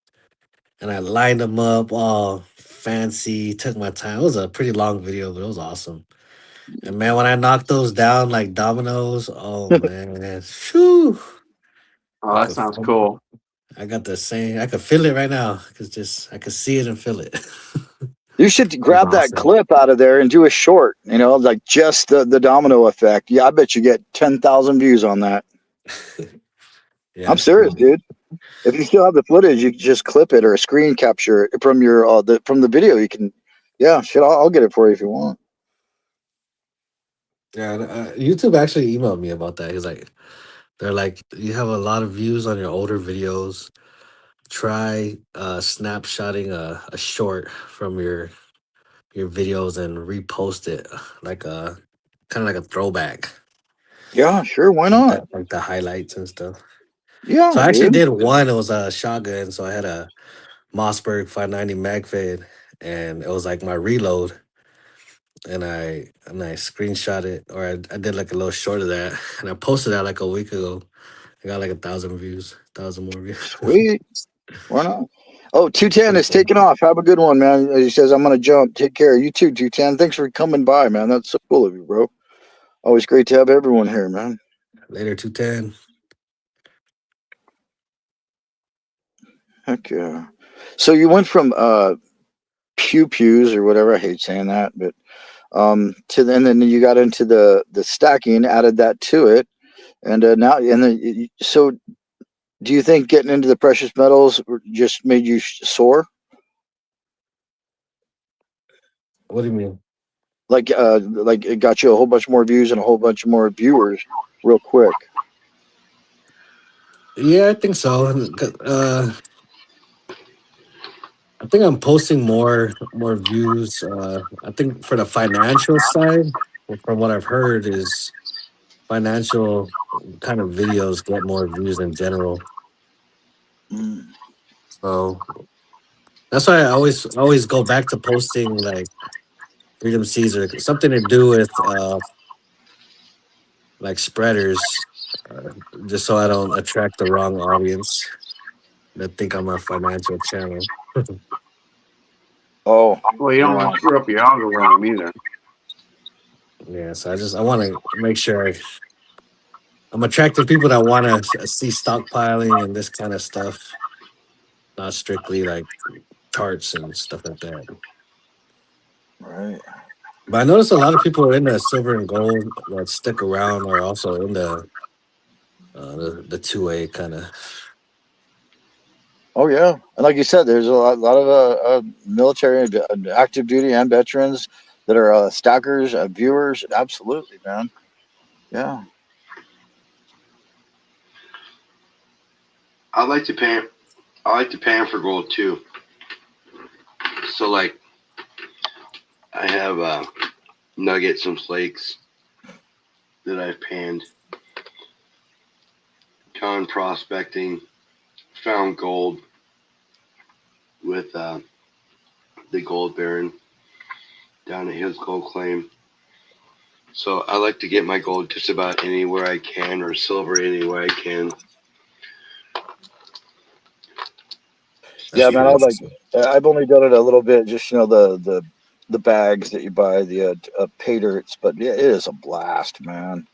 and I lined them up all fancy. Took my time. It was a pretty long video, but it was awesome. And man, when I knocked those down like dominoes, oh man, phew. Oh, that sounds cool. I got the same. I could feel it right now. I could see it and feel it. You should grab that clip out of there and do a short, like just the domino effect. Yeah, I bet you get 10,000 views on that. Yeah, I'm serious, dude. If you still have the footage, you can just clip it or a screen capture it from your from the video. You can, yeah, shit. I'll get it for you if you want. Yeah, YouTube actually emailed me about that. They're like, you have a lot of views on your older videos. Try snapshotting a short from your videos and repost it like a kind of like a throwback. Yeah, sure. Why not? Like the highlights and stuff. Yeah. So I actually did one. It was a shotgun. So I had a Mossberg 590 MagFed, and it was like my reload. And I screenshot it, or I did like a little short of that, and I posted that like a week ago. I got like 1,000 views, 1,000 more views. Sweet. Why not? Oh, 210 is taking off. Have a good one, man. He says, I'm going to jump. Take care. You too, 210. Thanks for coming by, man. That's so cool of you, bro. Always great to have everyone here, man. Later, 210. Heck yeah. So you went from pews or whatever. I hate saying that, but to then you got into the stacking, added that to it, and now and then so do you think getting into the precious metals just made you soar? What do you mean? Like it got you a whole bunch more views and a whole bunch more viewers real quick. Yeah, I think so. I think I'm posting more views. I think for the financial side, from what I've heard, is financial kind of videos get more views in general. Mm. So that's why I always go back to posting like Freedom Caesar, something to do with like spreaders, uh, just so I don't attract the wrong audience that think I'm a financial channel. Oh, Well, you don't want yeah. to screw up your algorithm either. Yeah, so I want to make sure I'm attracting people that want to see stockpiling and this kind of stuff, not strictly like charts and stuff like that. Right. But I noticed a lot of people in the silver and gold that stick around are also in the 2A kind of. Oh yeah, and like you said, there's a lot of military, active duty, and veterans that are stackers, viewers. Absolutely, man. Yeah. I like to pan. I like to pan for gold too. So like, I have nuggets and flakes that I've panned. Gone prospecting, found gold with the gold baron down at his gold claim. So I like to get my gold just about anywhere I can, or silver anywhere I can. Yeah, That's man. nice. I've only done it a little bit, just the bags that you buy, the pay dirts, but yeah, it is a blast, man.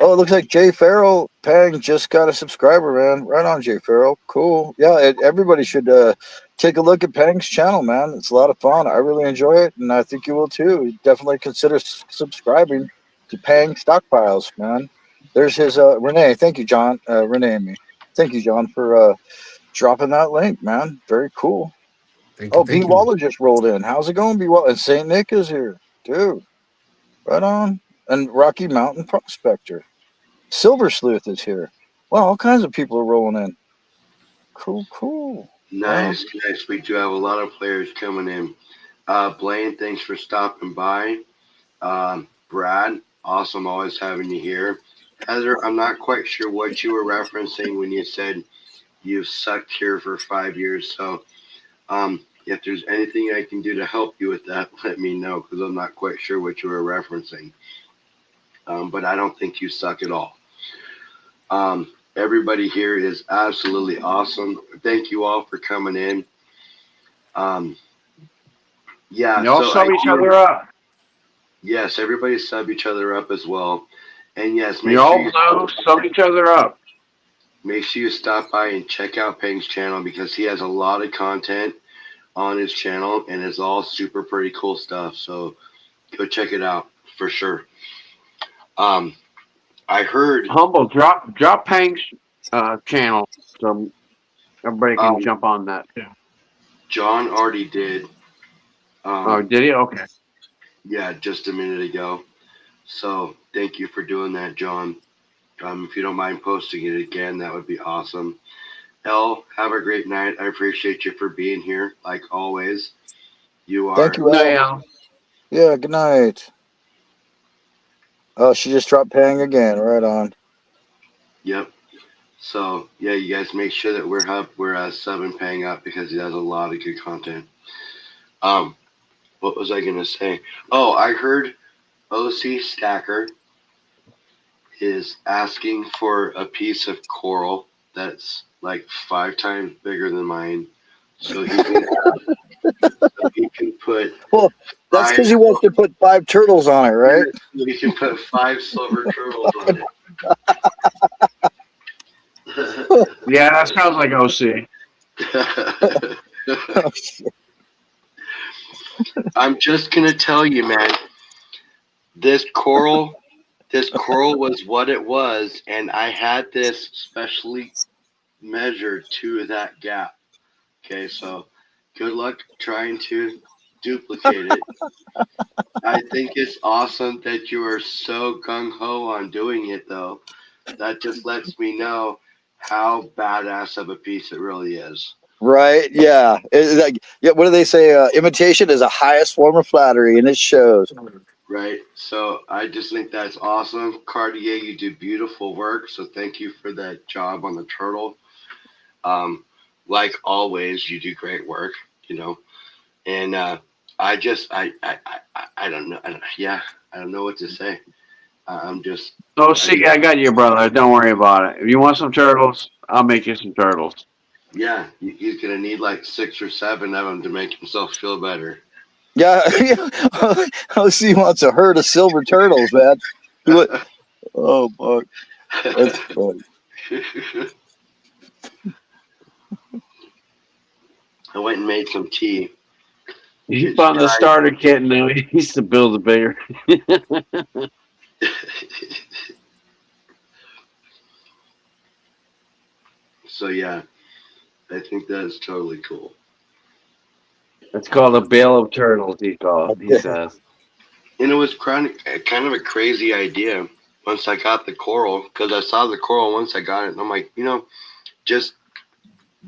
Oh, it looks like Jay Farrell Pang just got a subscriber, man. Right on, Jay Farrell. Cool. Yeah, everybody should take a look at Pang's channel, man. It's a lot of fun. I really enjoy it, and I think you will too. Definitely consider subscribing to Pang Stockpiles, man. There's his Renee. Thank you, John. Renee and me. Thank you, John, for dropping that link, man. Very cool. Thank you, Oh, B thank you. Waller just rolled in. How's it going, B Waller? And St. Nick is here, dude. Right on. And Rocky Mountain Prospector. Silver Sleuth is here. Wow, all kinds of people are rolling in. Cool, cool. Wow. Nice, nice. We do have a lot of players coming in. Blaine, thanks for stopping by. Brad, awesome always having you here. Heather, I'm not quite sure what you were referencing when you said you've sucked here for 5 years. So if there's anything I can do to help you with that, let me know, because I'm not quite sure what you were referencing. But I don't think you suck at all. Everybody here is absolutely awesome. Thank you all for coming in. Yeah, Y'all so sub each other up. Yes, everybody sub each other up as well. And yes, Y'all know sub each other up. make sure you stop by and check out Peng's channel, because he has a lot of content on his channel and it's all super pretty cool stuff. So go check it out for sure. I heard Humble, drop Pang's channel so everybody can jump on that too. John already did. Oh, did he? Okay. Yeah, just a minute ago. So thank you for doing that, John. If you don't mind posting it again, that would be awesome. Elle, have a great night. I appreciate you for being here, like always. You are. Thank you, Al. Yeah. Yeah, good night. Oh, she just dropped Pang again. Right on. Yep. So yeah, you guys make sure that we're subbing Pang up, because he has a lot of good content. What was I gonna say? Oh, I heard OC Stacker is asking for a piece of coral that's like 5 times bigger than mine, so he can put. Well, that's because he wants to put 5 turtles on it, right? You can put 5 silver turtles on it. Yeah, that sounds like OC. Oh, shit. I'm just gonna tell you, man. This coral, this coral was what it was, and I had this specially measured to that gap. Okay, so good luck trying to duplicate it. I think it's awesome that you are so gung ho on doing it, though. That just lets me know how badass of a piece it really is. Right? Yeah. Yeah. What do they say? Imitation is the highest form of flattery, and it shows. Right. So I just think that's awesome. Cartier, you do beautiful work. So thank you for that job on the turtle. Um, like always, you do great work, you know. And I just, I don't know. Yeah, I don't know what to say. I'm just, Oh, see, I got you, brother. Don't worry about it. If you want some turtles, I'll make you some turtles. yeah, he's going to need like 6 or 7 of them to make himself feel better. Yeah. OC wants a herd of silver turtles, man. Oh, fuck. That's funny. I went and made some tea. He It's found the dry. starter kit and now he needs to build a bigger. So yeah, I think that's totally cool. It's called a bale of turtles, he says. And it was kind of a crazy idea once I got the coral, because I saw the coral once I got it, and I'm like, just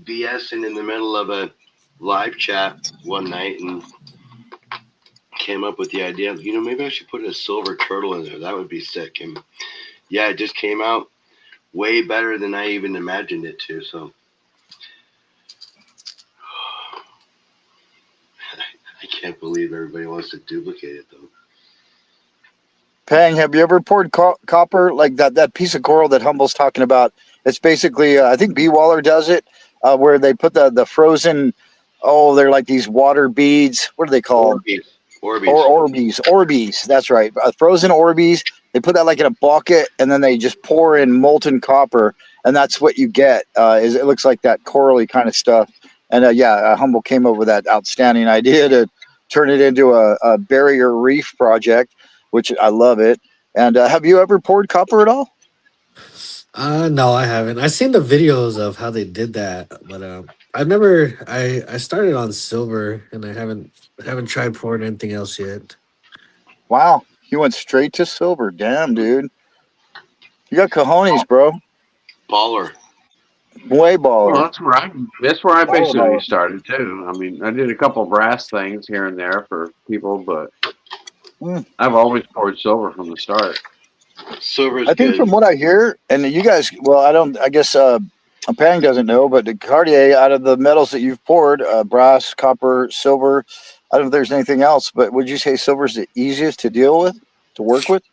BSing in the middle of a live chat one night and came up with the idea of, maybe I should put a silver turtle in there. That would be sick. And yeah, it just came out way better than I even imagined it to. So I can't believe everybody wants to duplicate it, though. Pang, have you ever poured copper like that piece of coral that Humble's talking about? It's basically, I think B Waller does it, where they put the frozen. Oh, they're like these water beads. What are they called? Orbeez. Orbeez. That's right. Frozen Orbeez. They put that like in a bucket, and then they just pour in molten copper, and that's what you get. It looks like that corally kind of stuff. And Humble came up with that outstanding idea to turn it into a barrier reef project, which I love it. And have you ever poured copper at all? No, I haven't. I've seen the videos of how they did that, but I've never. I started on silver, and I haven't tried pouring anything else yet. Wow, you went straight to silver. Damn, dude, you got cojones, bro. Baller. Way Well, baller. that's where I basically started too. I mean, I did a couple brass things here and there for people, but I've always poured silver from the start. Silver's I think good. from what I hear, and you guys, well, I don't. I guess Pang doesn't know, but the Cartier, out of the metals that you've poured, brass, copper, silver. I don't know if there's anything else, but would you say silver is the easiest to deal with, to work with?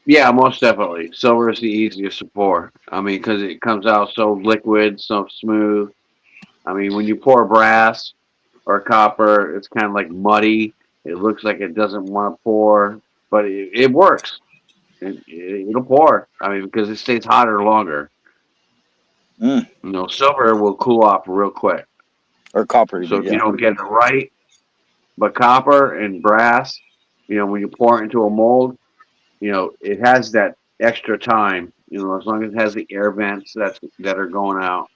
Yeah, most definitely. Silver is the easiest to pour. I mean, because it comes out so liquid, so smooth. I mean, when you pour brass or copper, it's kind of like muddy. It looks like it doesn't want to pour, but it works. It'll pour. I mean, because it stays hotter longer. Silver will cool off real quick. Or copper. So if you don't get it right, but copper and brass, when you pour it into a mold, it has that extra time. As long as it has the air vents that are going out,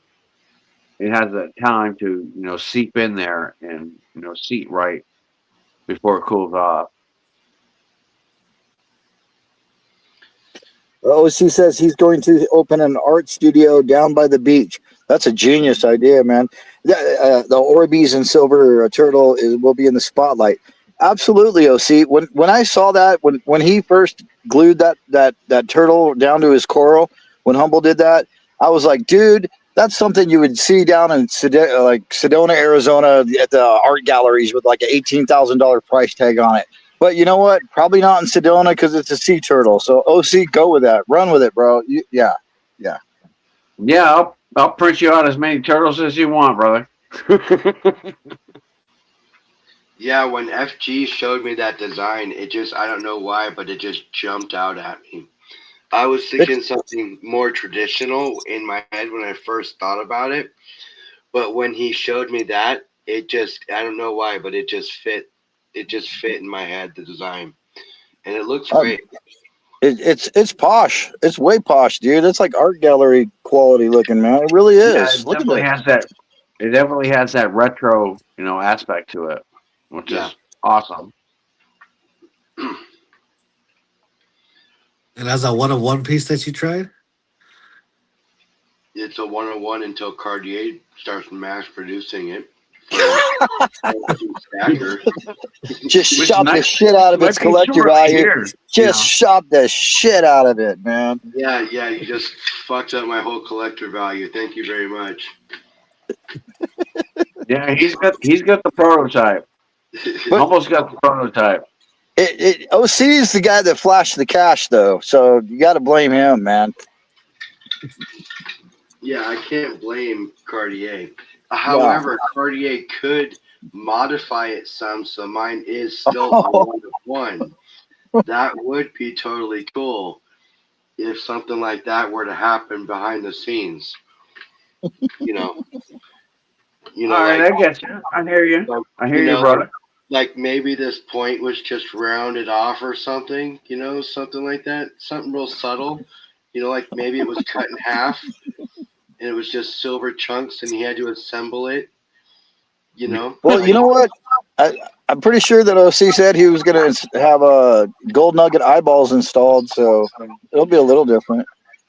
it has that time to seep in there and seat right before it cools off. OC says he's going to open an art studio down by the beach. That's a genius idea, man. The Orbeez and silver turtle will be in the spotlight. Absolutely, OC. When I saw that, when he first glued that turtle down to his coral, when Humble did that, I was like, dude, that's something you would see down in Sedona, Arizona, at the art galleries with like an $18,000 price tag on it. But you know what? Probably not in Sedona because it's a sea turtle. So OC, go with that. Run with it, bro. Yeah. Yeah, I'll print you out as many turtles as you want, brother. Yeah, when FG showed me that design, I don't know why, but it just jumped out at me. I was thinking something more traditional in my head when I first thought about it. But when he showed me that, it just, I don't know why, but it just fit. It just fit in my head, the design. And it looks Um, great. it's posh. It's way posh, dude. It's like art gallery quality looking, man. It really Yeah, is. it Look at definitely that. has that. It definitely has that retro, aspect to it, which Yeah. is awesome. And as a one piece that you tried? It's a 101 until Cartier starts mass producing it for Stacker. Just Which shop the might shit out of its might be too collector early value. here. Just shop the shit out of it, man. Yeah, you just fucked up my whole collector value. Thank you very much. Yeah, he's got the prototype. But Almost got the prototype. OC is the guy that flashed the cash, though. So you got to blame him, man. Yeah, I can't blame Cartier. However, Cartier could modify it some, so mine is still a 1-of-1. That would be totally cool if something like that were to happen behind the scenes. You know, All right, like, I get you. I hear you. like, I hear you, brother. like maybe this point was just rounded off or something. Something like that. Something real subtle. Like maybe it was cut in half and it was just silver chunks and he had to assemble it. Well, you know what? I'm pretty sure that OC said he was going to have gold nugget eyeballs installed, so it'll be a little different.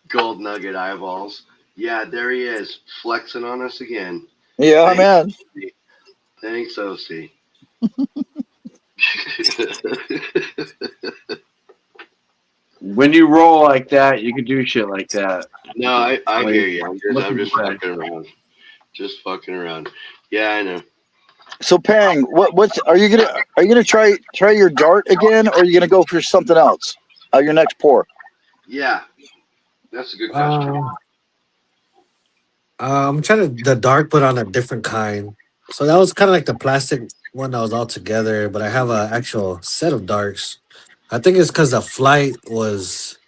Gold nugget eyeballs. Yeah, there he is, flexing on us again. Yeah, man. Thanks, OC. When you roll like that, you can do shit like that. No, I hear you. I'm Looking just back. fucking around. Just fucking around. Yeah, I know. So Pang, what's are you gonna try your dart again, or are you gonna go for something else? Your next pour. Yeah, that's a good question. I'm trying the dark, but on a different kind. So that was kind of like the plastic one that was all together, but I have an actual set of darks. I think it's because the flight was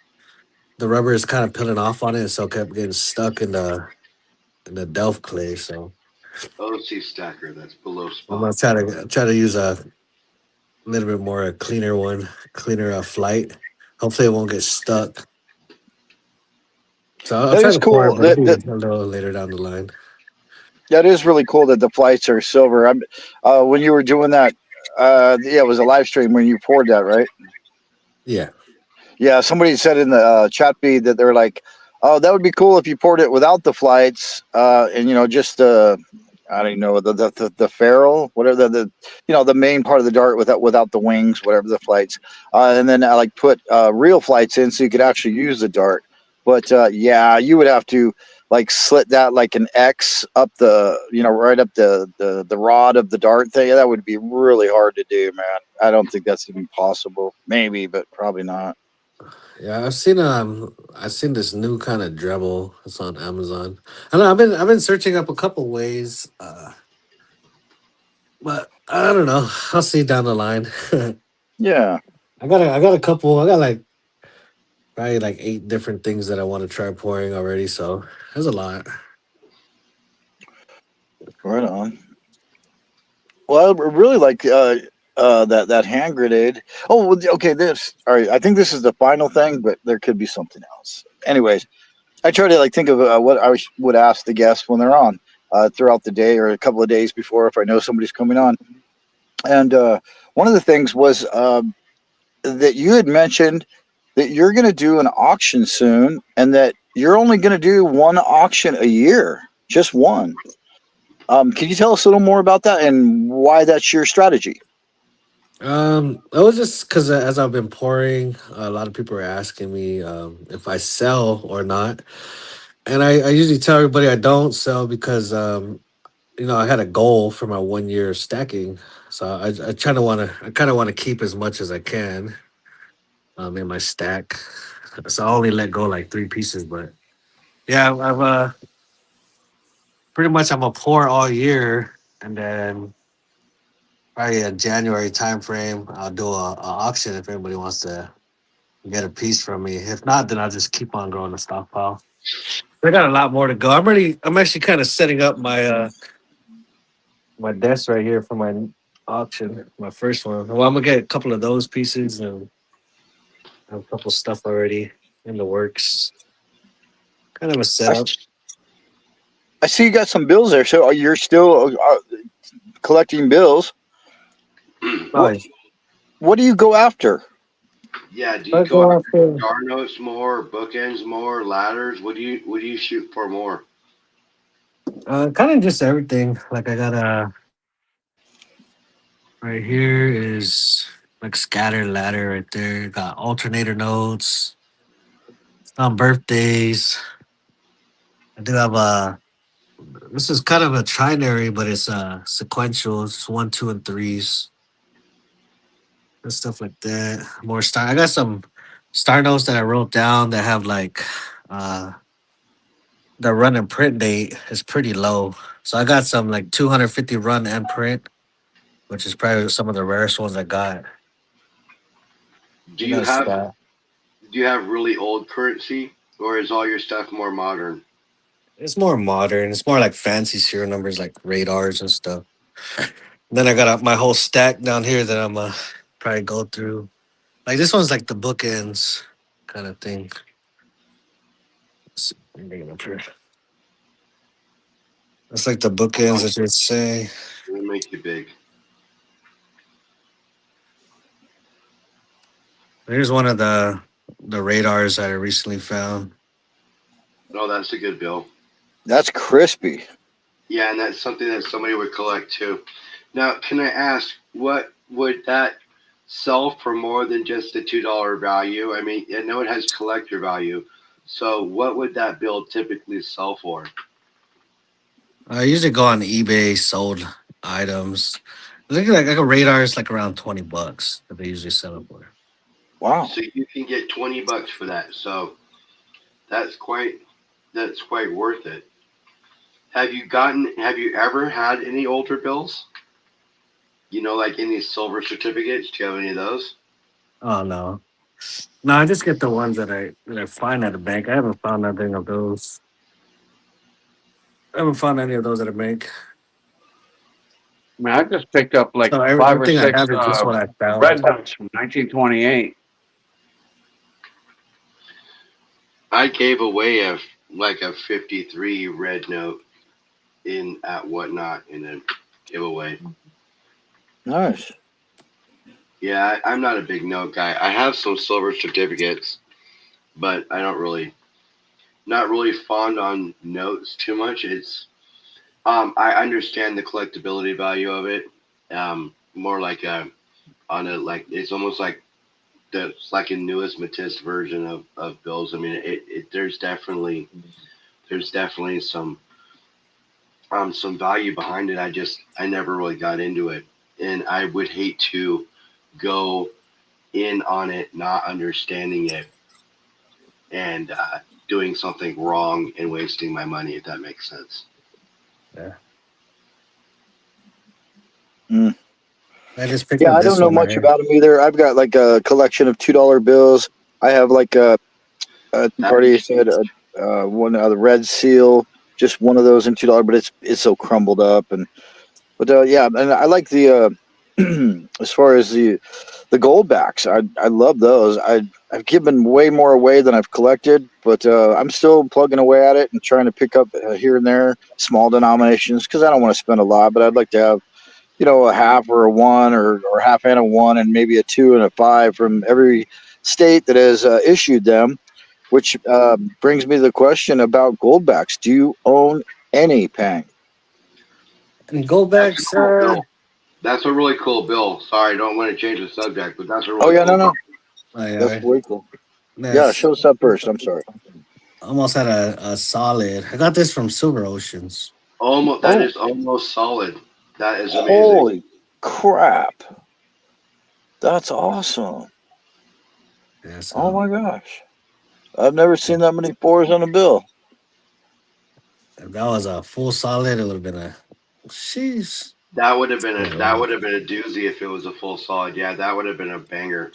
the rubber is kind of peeling off on it, so it kept getting stuck in the Delft clay. So OC Stacker, that's below I'm gonna spot. try to use a little bit more a cleaner one, cleaner flight. Hopefully, it won't get stuck. So I'll That try is to pour it, cool. but it'll be a little later down the line. That is really cool that the flights are silver. When you were doing that, yeah, it was a live stream when you poured that, right? Yeah. Yeah, somebody said in the chat feed that they're like, "Oh, that would be cool if you poured it without the flights, and just I don't know the ferrule, whatever the main part of the dart without the wings, whatever the flights, and then I like put real flights in so you could actually use the dart. But yeah, you would have to like slit that like an X up the right up the rod of the dart thing. That would be really hard to do, man. I don't think that's even possible. Maybe, but probably not. Yeah, I've seen this new kind of Dremel. It's on Amazon. I know I've been searching up a couple ways, but I don't know. I'll see down the line. Yeah. I got a couple. I got like probably like 8 different things that I want to try pouring already. So there's a lot. Right on. Well, I really like that hand grenade. Oh, well, okay. This. All right. I think this is the final thing, but there could be something else. Anyways, I try to like think of what I would ask the guests when they're on throughout the day or a couple of days before if I know somebody's coming on. And one of the things was that you had mentioned that you're going to do an auction soon, and that you're only going to do one auction a year, just one. Can you tell us a little more about that and why that's your strategy? It was just because as I've been pouring, a lot of people are asking me if I sell or not, and I usually tell everybody I don't sell because I had a goal for my 1 year stacking, so I kind of want to keep as much as I can in my stack. So I only let go like 3 pieces, but yeah, I've pretty much I'm a pour all year, and then probably a January time frame I'll do a auction if anybody wants to get a piece from me. If not, then I'll just keep on growing the stockpile. I got a lot more to go. I'm actually kind of setting up my desk right here for my auction, my first one. Well, I'm gonna get a couple of those pieces and have a couple stuff already in the works. Kind of a I, setup. I see you got some bills there. So you're still collecting bills. Mm. Oh, What do you go after? Yeah, do I you go go after after star notes more, bookends more, ladders? What do you shoot for more? kind of just everything. Like I got right here is like scatter ladder right there. Got alternator notes on birthdays. I do have a. This is kind of a trinary, but it's sequential. It's one, two, and threes and stuff like that. More star. I got some star notes that I wrote down that have like uh the run and print date is pretty low. So I got some like 250 run and print, which is probably some of the rarest ones I got. Do And you that's have that. do you have really old currency, or is all your stuff more modern? It's more modern. It's more like fancy serial numbers, like radars and stuff. Then I got my whole stack down here that I'm probably go through. Like this one's like the bookends kind of thing. Let me bring it up here. It's like the bookends, Oh, as you say. it'll make you big. Here's one of the radars that I recently found. Oh, that's a good bill. That's crispy. Yeah, and that's something that somebody would collect too. Now, can I ask, what would that sell for more than just the $2 value? I mean, I know it has collector value. So, what would that bill typically sell for? I usually go on eBay, sold items. I think like a radar is like around $20 that they usually sell it for. Wow. So you can get $20 for that. So that's quite worth it. Have you ever had any older bills? You know, like any silver certificates? Do you have any of those? Oh no. No, I just get the ones that I find at a bank. I haven't found nothing of those. I haven't found any of those at a bank. I mean, I just picked up like So five or everything I six have is just what I found. red nuts from 1928. I gave away a 53 red note in at Whatnot in a giveaway. Nice. Yeah, I'm not a big note guy. I have some silver certificates, but I don't really, not really fond on notes too much. It's I understand the collectability value of it. More like like it's almost like it's like a numismatist version of bills. I mean, there's definitely some value behind it. I never really got into it, and I would hate to go in on it not understanding it and doing something wrong and wasting my money, if that makes sense. Yeah. Mm. I just picked Yeah, up I this don't know one right much here. about them either. I've got like a collection of $2 bills. I have like I already said one the Red Seal, just one of those in $2, but it's so crumbled up but yeah, and I like the as far as the gold backs. I love those. I've given way more away than I've collected, but I'm still plugging away at it and trying to pick up here and there small denominations because I don't want to spend a lot, but I'd like to have a half or a one or half and a one and maybe a two and a five from every state that has issued them, which brings me to the question about goldbacks. Do you own any, Pang? And go back, That's a cool sir. bill. That's a really cool bill. Sorry, I don't want to change the subject, but that's a Oh really yeah, cool no, bill. that's way cool. Yeah, That's show us up first. I'm sorry. almost had a solid. I got this from Silver Oceans. Almost, that Oh, is almost solid. That is amazing. holy crap! That's awesome. Yeah, Oh so my gosh, I've never seen that many fours on a bill. if that was a full solid, it would have been a sheesh. That would have been a doozy if it was a full solid. Yeah, that would have been a banger.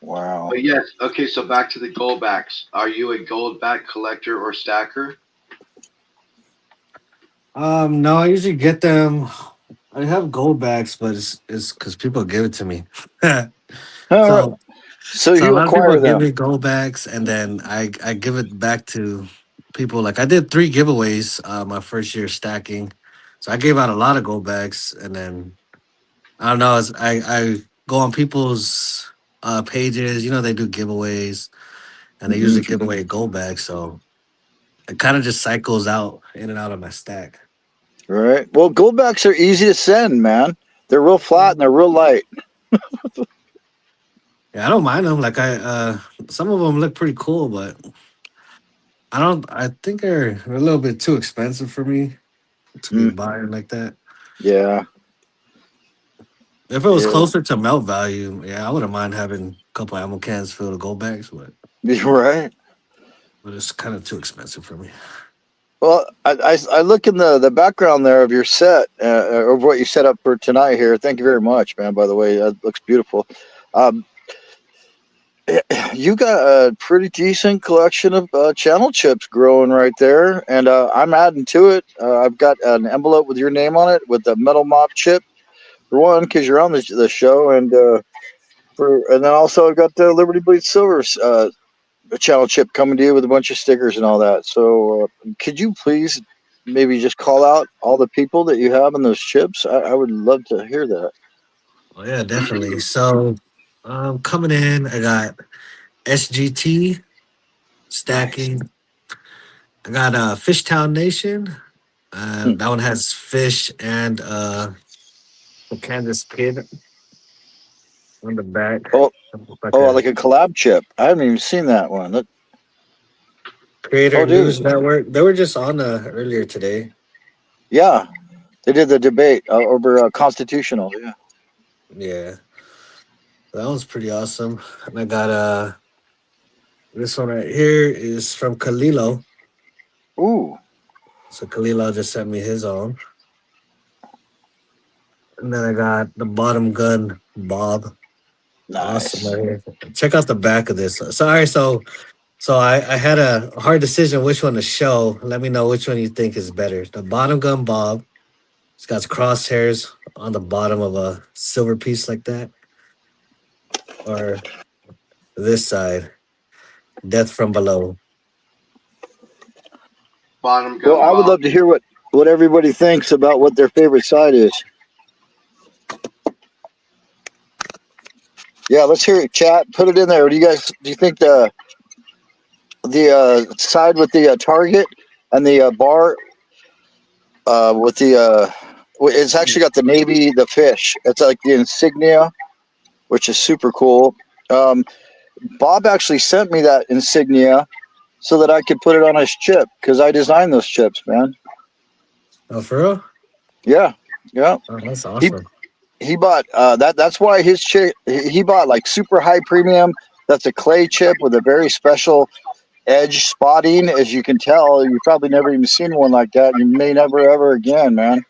Wow. But yes, okay. So back to the goldbacks. Are you a goldback collector or stacker? No, I usually get them. I have gold backs, but it's because people give it to me. All right. so So so a you lot of people acquire give them. me gold backs, and then I give it back to people. Like I did 3 giveaways my first year stacking, so I gave out a lot of gold backs, and then I don't know. I go on people's pages. You know they do giveaways, and they Mhm. usually give away gold backs, so it kind of just cycles out in and out of my stack. Right. Well, goldbacks are easy to send, man. They're real flat and they're real light. Yeah, I don't mind them. Like some of them look pretty cool, but I don't. I think they're a little bit too expensive for me to be Mm, buying like that. yeah. If it was Yeah. closer to melt value, yeah, I wouldn't mind having a couple ammo cans filled with gold bags, You're right. but it's kind of too expensive for me. Well, I look in the background there of your set, of what you set up for tonight here. Thank you very much, man. By the way, that looks beautiful. Um, you got a pretty decent collection of channel chips growing right there, and I'm adding to it. I've got an envelope with your name on it with the metal mop chip for one, because you're on the show, and and then also I've got the Liberty Bleed Silver channel chip coming to you with a bunch of stickers and all that. So could you please maybe just call out all the people that you have in those chips? I would love to hear that. Oh yeah, definitely. So coming in, I got SGT Nice. stacking. I got Fishtown Nation. Hmm. That one has fish and the Kansas Kid on the back. Oh, Like oh, a like a collab chip. I haven't even seen that one. Creator Oh, dude. News Network. They were just on earlier today. Yeah, they did the debate over constitutional. Yeah. Yeah, that one's pretty awesome. And I got this one right here is from Kalilo. Ooh, So Kalilo just sent me his own. And then I got the bottom gun Bob. Awesome nice. right here. Check out the back of this. Sorry, so I had a hard decision which one to show. Let me know which one you think is better. The bottom gun Bob. It's got crosshairs on the bottom of a silver piece like that. Or this side. Death from below. Bottom Well, gun I would Bob. love to hear what everybody thinks about what their favorite side is. Yeah, let's hear it, chat. Put it in there. Do you think the side with the target and the bar with the it's actually got the navy, the fish. It's like the insignia, which is super cool. Um, Bob actually sent me that insignia so that I could put it on his chip because I designed those chips, man. Oh, for real? Yeah, yeah. Oh, that's He awesome. he bought that. That's why his chip. He bought like super high premium. That's a clay chip with a very special edge spotting. As you can tell, you've probably never even seen one like that. You may never ever again, man.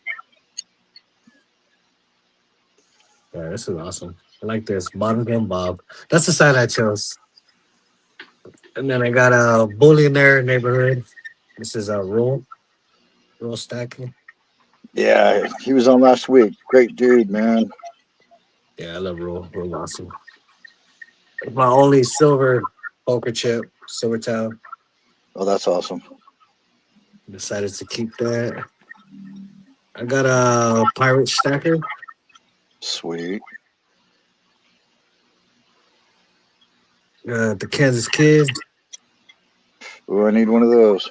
Yeah, this is awesome. I like this. Bottom gun Bob. That's the side I chose. And then I got a Billionaire Neighborhood. This is a roll stacking. Yeah, he was on last week. Great dude, man. Yeah, I love roll awesome. My only silver poker chip, Silver Town. Oh, that's awesome. Decided to keep that. I got a pirate stacker. Sweet. The Kansas Kid. Oh, I need one of those.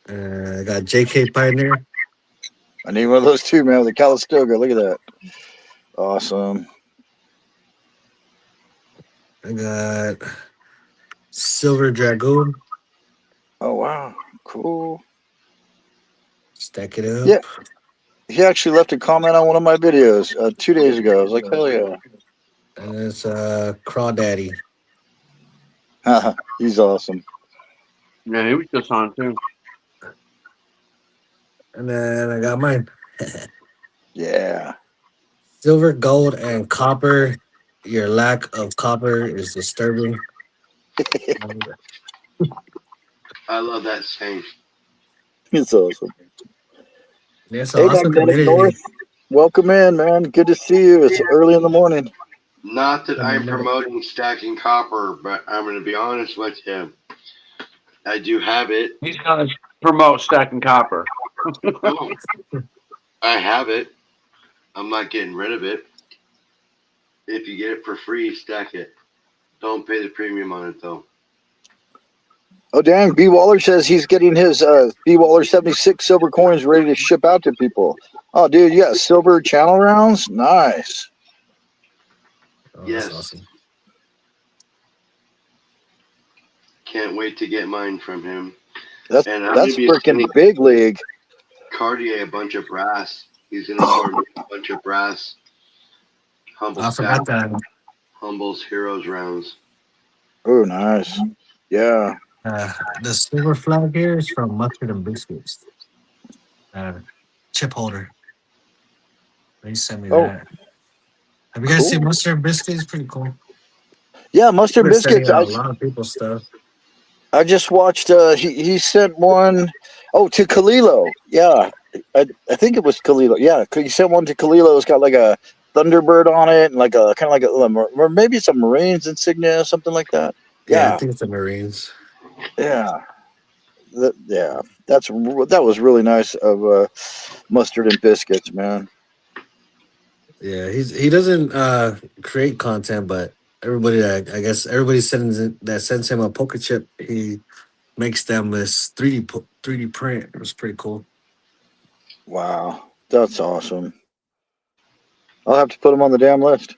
I got JK Pioneer. I need one of those too, man. With the Calistoga. Look at that. Awesome. I got Silver Dragoon. Oh wow, cool. Stack it up. Yeah, he actually left a comment on one of my videos 2 days ago. I was like, hell yeah. And it's Crawdaddy. He's awesome. Yeah, he was just on too. And then I got mine. Yeah. Silver, gold, and copper. Your lack of copper is disturbing. I love that saying. It's awesome. There's an Hey, awesome Magnetic community. North, welcome in, man. Good to see you. It's early in the morning. Not that I'm promoting stacking copper, but I'm going to be honest with you. I do have it. He's gonna promote stacking copper. Oh, I have it. I'm not getting rid of it. If you get it for free, stack it. Don't pay the premium on it though. Oh, dang. B. Waller says he's getting his B. Waller 76 silver coins ready to ship out to people. Oh, dude, you got silver channel rounds? Nice. Oh, Yes. that's awesome. Can't wait to get mine from him. That's And I'm that's gonna be freaking sending big league. Cartier a bunch of brass. He's gonna sort me a bunch of brass. Humble I stack, forgot that. Humble's Heroes rounds. Oh, nice. Yeah. The silver flag here is from Mustard and Biscuits. Chip holder. They sent me Oh, that. Have you guys seen cool. Mustard and Biscuits? Pretty cool. Yeah, Mustard We're sending Biscuits. out a lot of people's stuff. I just watched. He sent one. Oh, to Kalilo. Yeah, I think it was Kalilo. Yeah, he sent one to Kalilo. It's got like a Thunderbird on it, and like a kind of like a, or maybe it's a Marines insignia, something like that. Yeah, I Yeah, think it's the Marines. yeah, yeah. That was really nice of Mustard and Biscuits, man. Yeah, he doesn't create content, but everybody that I guess everybody sends him a poker chip, he makes them this 3D print. It was pretty cool. Wow, that's awesome. I'll have to put him on the damn list.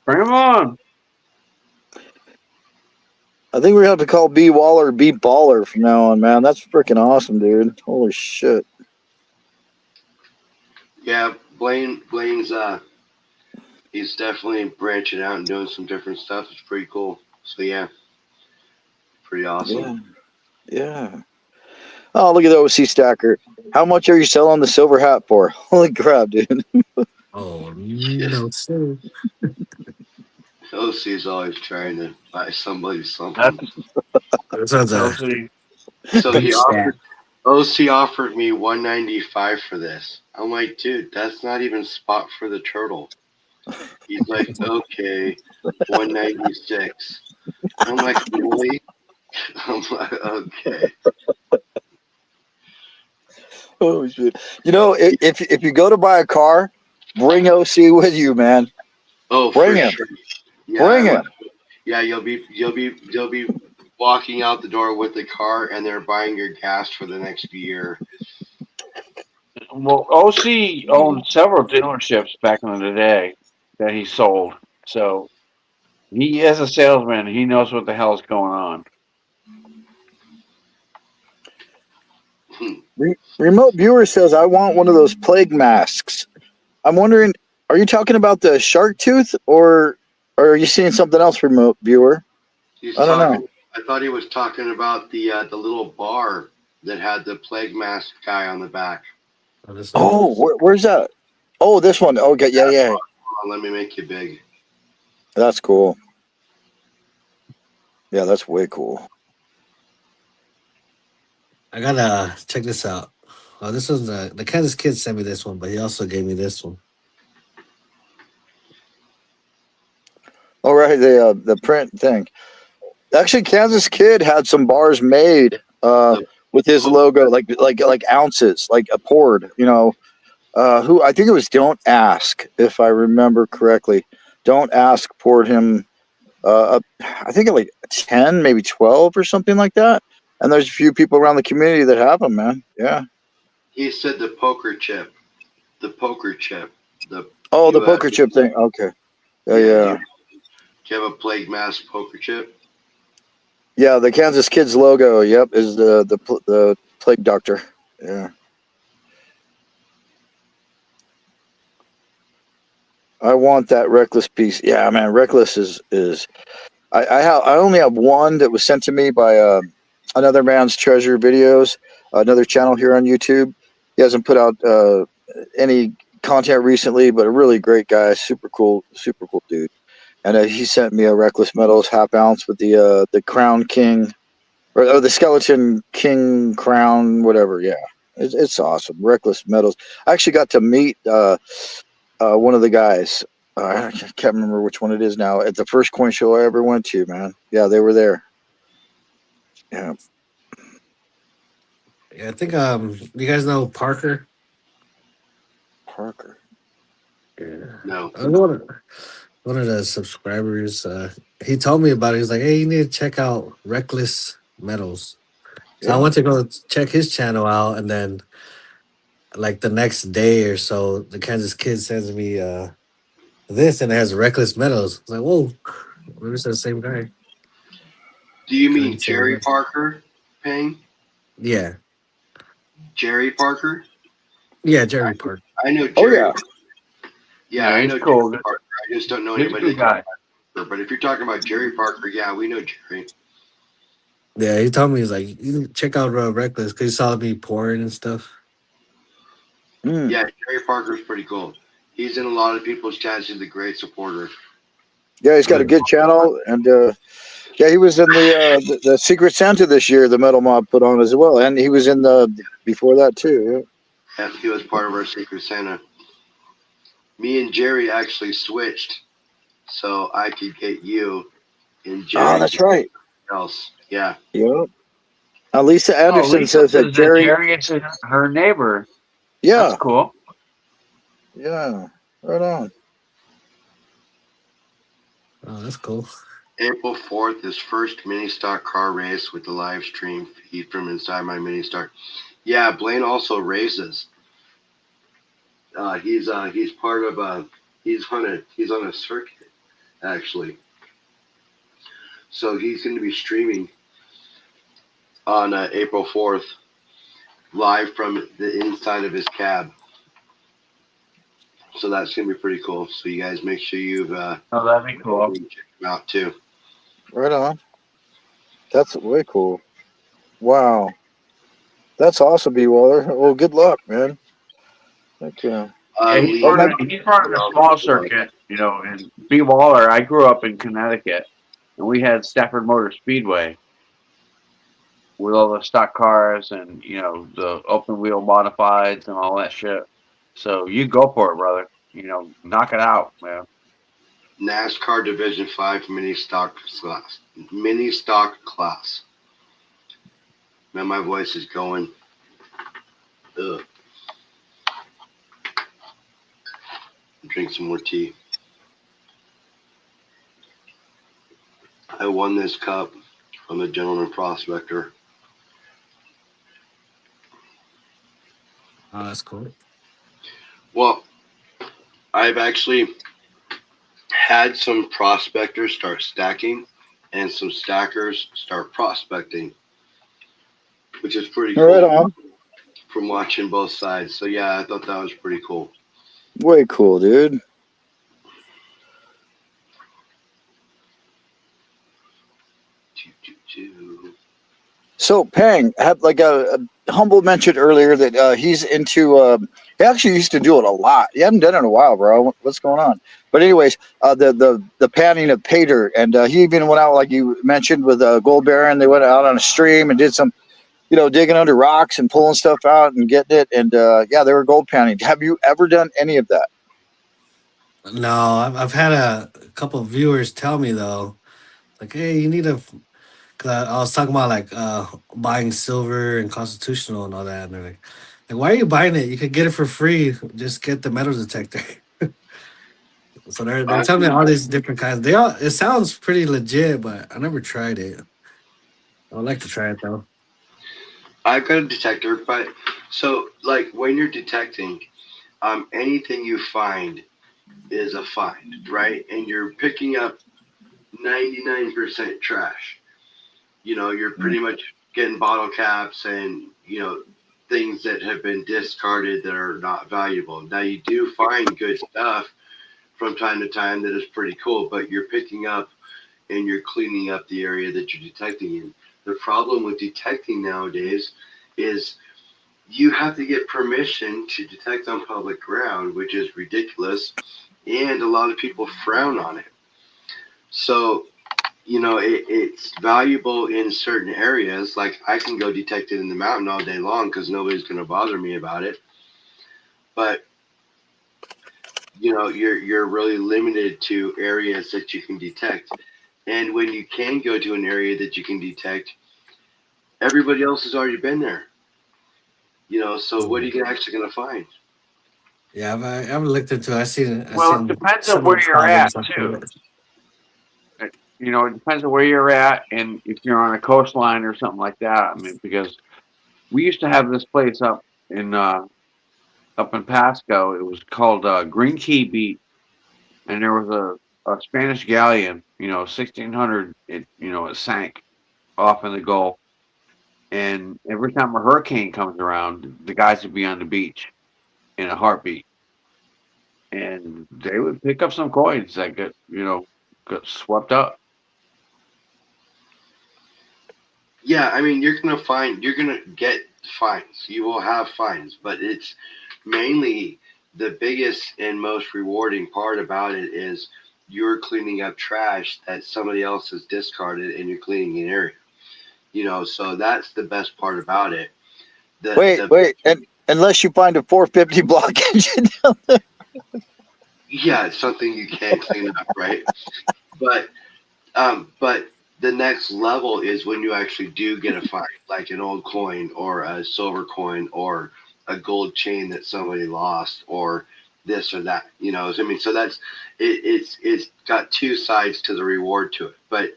Bring him on. I think we have to call B Waller B Baller from now on, man. That's freaking awesome, dude. Holy shit. Yeah, Blaine's he's definitely branching out and doing some different stuff. It's pretty cool. So yeah. Pretty awesome. Yeah. Oh, look at the OC stacker. How much are you selling the silver hat for? Holy crap, dude. Oh no, sir. OC's always trying to buy somebody something. That sounds Chelsea. So he offered OC offered me $195 for this. I'm like, dude, that's not even spot for the turtle. He's like, okay, $196. I'm like, really? I'm like, okay. Oh shit. You know, if you go to buy a car, bring OC with you, man. Oh, Bring for him. sure. Yeah, Bring him. Yeah, you'll be walking out the door with the car, and they're buying your gas for the next year. Well, OC owned several dealerships back in the day that he sold. So he, as a salesman, he knows what the hell's going on. Remote viewer says, I want one of those plague masks. I'm wondering, are you talking about the shark tooth or are you seeing something else, remote viewer? He's I don't talking, know. I thought he was talking about the little bar that had the plague mask guy on the back. Oh, where's that? Oh, this one. Okay, yeah. Hold on, let me make you big. That's cool. Yeah, that's way cool. I gotta check this out. Oh, this was the Kansas Kid sent me this one, but he also gave me this one. All right, the print thing. Actually, Kansas Kid had some bars made with his logo, like ounces, like a poured. You know, who I think it was Don't Ask, if I remember correctly. Don't Ask poured him. I think like 10, maybe 12 or something like that. And there's a few people around the community that have them, man. Yeah. He said the poker chip. The poker chip. The poker chip thing. Okay. Yeah. Do you have a plague mask poker chip? Yeah, the Kansas Kids logo. Yep, is the plague doctor. Yeah. I want that Reckless piece. Yeah, man, Reckless is. I only have one that was sent to me by another man's treasure videos, another channel here on YouTube. He hasn't put out any content recently, but a really great guy, super cool dude. And he sent me a Reckless Metals half ounce with the Crown King or the Skeleton King crown, whatever. Yeah, it's awesome. Reckless Metals. I actually got to meet one of the guys. I can't remember which one it is now. At the first coin show I ever went to, man. Yeah, they were there. Yeah. Yeah, I think you guys know Parker. Parker. Yeah. No. One of the subscribers, he told me about it. He's like, "Hey, you need to check out Reckless Metals." So I Yeah. went to go check his channel out, and then like the next day or so, the Kansas Kid sends me this, and it has Reckless Metals. I was like, "Whoa, maybe it's the same guy." Do you mean Couldn't say Jerry what. Parker, Payne? Yeah, Jerry Parker? yeah, Jerry Park. I know Oh Jerry. yeah. Yeah, Yeah, I he's know cool. Jerry Parker. I just don't know He's a anybody good guy. Parker. But if you're talking about Jerry Parker, yeah, we know Jerry. Yeah, he told me he's like, "You need to check out Reckless," because he saw me pouring and stuff. Mm. Yeah, Jerry Parker's pretty cool. He's in a lot of people's chats. He's a great supporter. Yeah, he's got a good channel, and yeah, he was in the Secret Santa this year. The Metal Mob put on as well, and he was in the before that too. Yeah, he was part of our Secret Santa. Me and Jerry actually switched so I could get you and Yeah. Oh, Jerry that's right. else. Yeah. Yeah. Lisa Oh, Anderson Lisa says that says that Jerry. Jerry is her neighbor. Yeah. That's cool. Yeah. Right on. Oh, that's cool. April 4th is first mini stock car race with the live stream feed from inside my mini stock. Yeah, Blaine also races. He's part of he's on a circuit actually. So he's going to be streaming on April 4th live from the inside of his cab. So that's going to be pretty cool. So you guys make sure you've Oh, that'd be cool. check him out too. Right on. That's way cool. Wow. That's awesome, B Waller. Well, good luck, man. Heck yeah. Yeah, he's part of the small circuit, you know. And B. Waller, I grew up in Connecticut, and we had Stafford Motor Speedway with all the stock cars and you know the open wheel modifieds and all that shit. So you go for it, brother. You know, knock it out, man. NASCAR Division 5 mini stock class. Mini stock class. Man, my voice is going. Ugh. Drink some more tea. I won this cup from the Gentleman Prospector. Oh, that's cool. Well, I've actually had some prospectors start stacking and some stackers start prospecting, which is pretty cool. Right on. From watching both sides. So yeah, I thought that was pretty cool. Way cool, dude. So Pang had like a Humble mentioned earlier that he's into. He actually used to do it a lot. He hadn't done it in a while, bro. What's going on? But anyways, the panning of Pater, and he even went out like you mentioned with Gold Baron. They went out on a stream and did some, you know, digging under rocks and pulling stuff out and getting it. And yeah, they were gold panning. Have you ever done any of that? No, I've had a couple of viewers tell me though, like, "Hey, you need to." Cause I was talking about like buying silver and constitutional and all that, and they're like, why are you buying it? You could get it for free. Just get the metal detector. So they're telling me all these different kinds. It sounds pretty legit, but I never tried it. I would like to try it though. I've got a detector, but so like when you're detecting, anything you find is a find, right? And you're picking up 99% trash. You know, you're pretty much getting bottle caps and, you know, things that have been discarded that are not valuable. Now, you do find good stuff from time to time that is pretty cool, but you're picking up and you're cleaning up the area that you're detecting in. The problem with detecting nowadays is you have to get permission to detect on public ground, which is ridiculous, and a lot of people frown on it. So, it's valuable in certain areas. Like I can go detect it in the mountain all day long because nobody's going to bother me about it. But you're really limited to areas that you can detect. And when you can go to an area that you can detect, everybody else has already been there. So what are you actually going to find? Yeah, I haven't looked into it. I Well, it seen depends on some of where the you're at comments on too. it. It depends on where you're at, and if you're on a coastline or something like that. I mean, because we used to have this place up in Pasco. It was called Green Key Beach, and there was a Spanish galleon. 1600. It sank off in the Gulf, and every time a hurricane comes around, the guys would be on the beach in a heartbeat, and they would pick up some coins that got swept up. Yeah, I mean, you're gonna get fines. You will have fines, but it's mainly the biggest and most rewarding part about it is you're cleaning up trash that somebody else has discarded and you're cleaning an area. So that's the best part about it. The Wait, and unless you find a 450 block engine. Yeah, it's something you can't clean up, right? But but the next level is when you actually do get a find, like an old coin or a silver coin or a gold chain that somebody lost or this or that. I mean, so that's it's got two sides to the reward to it. But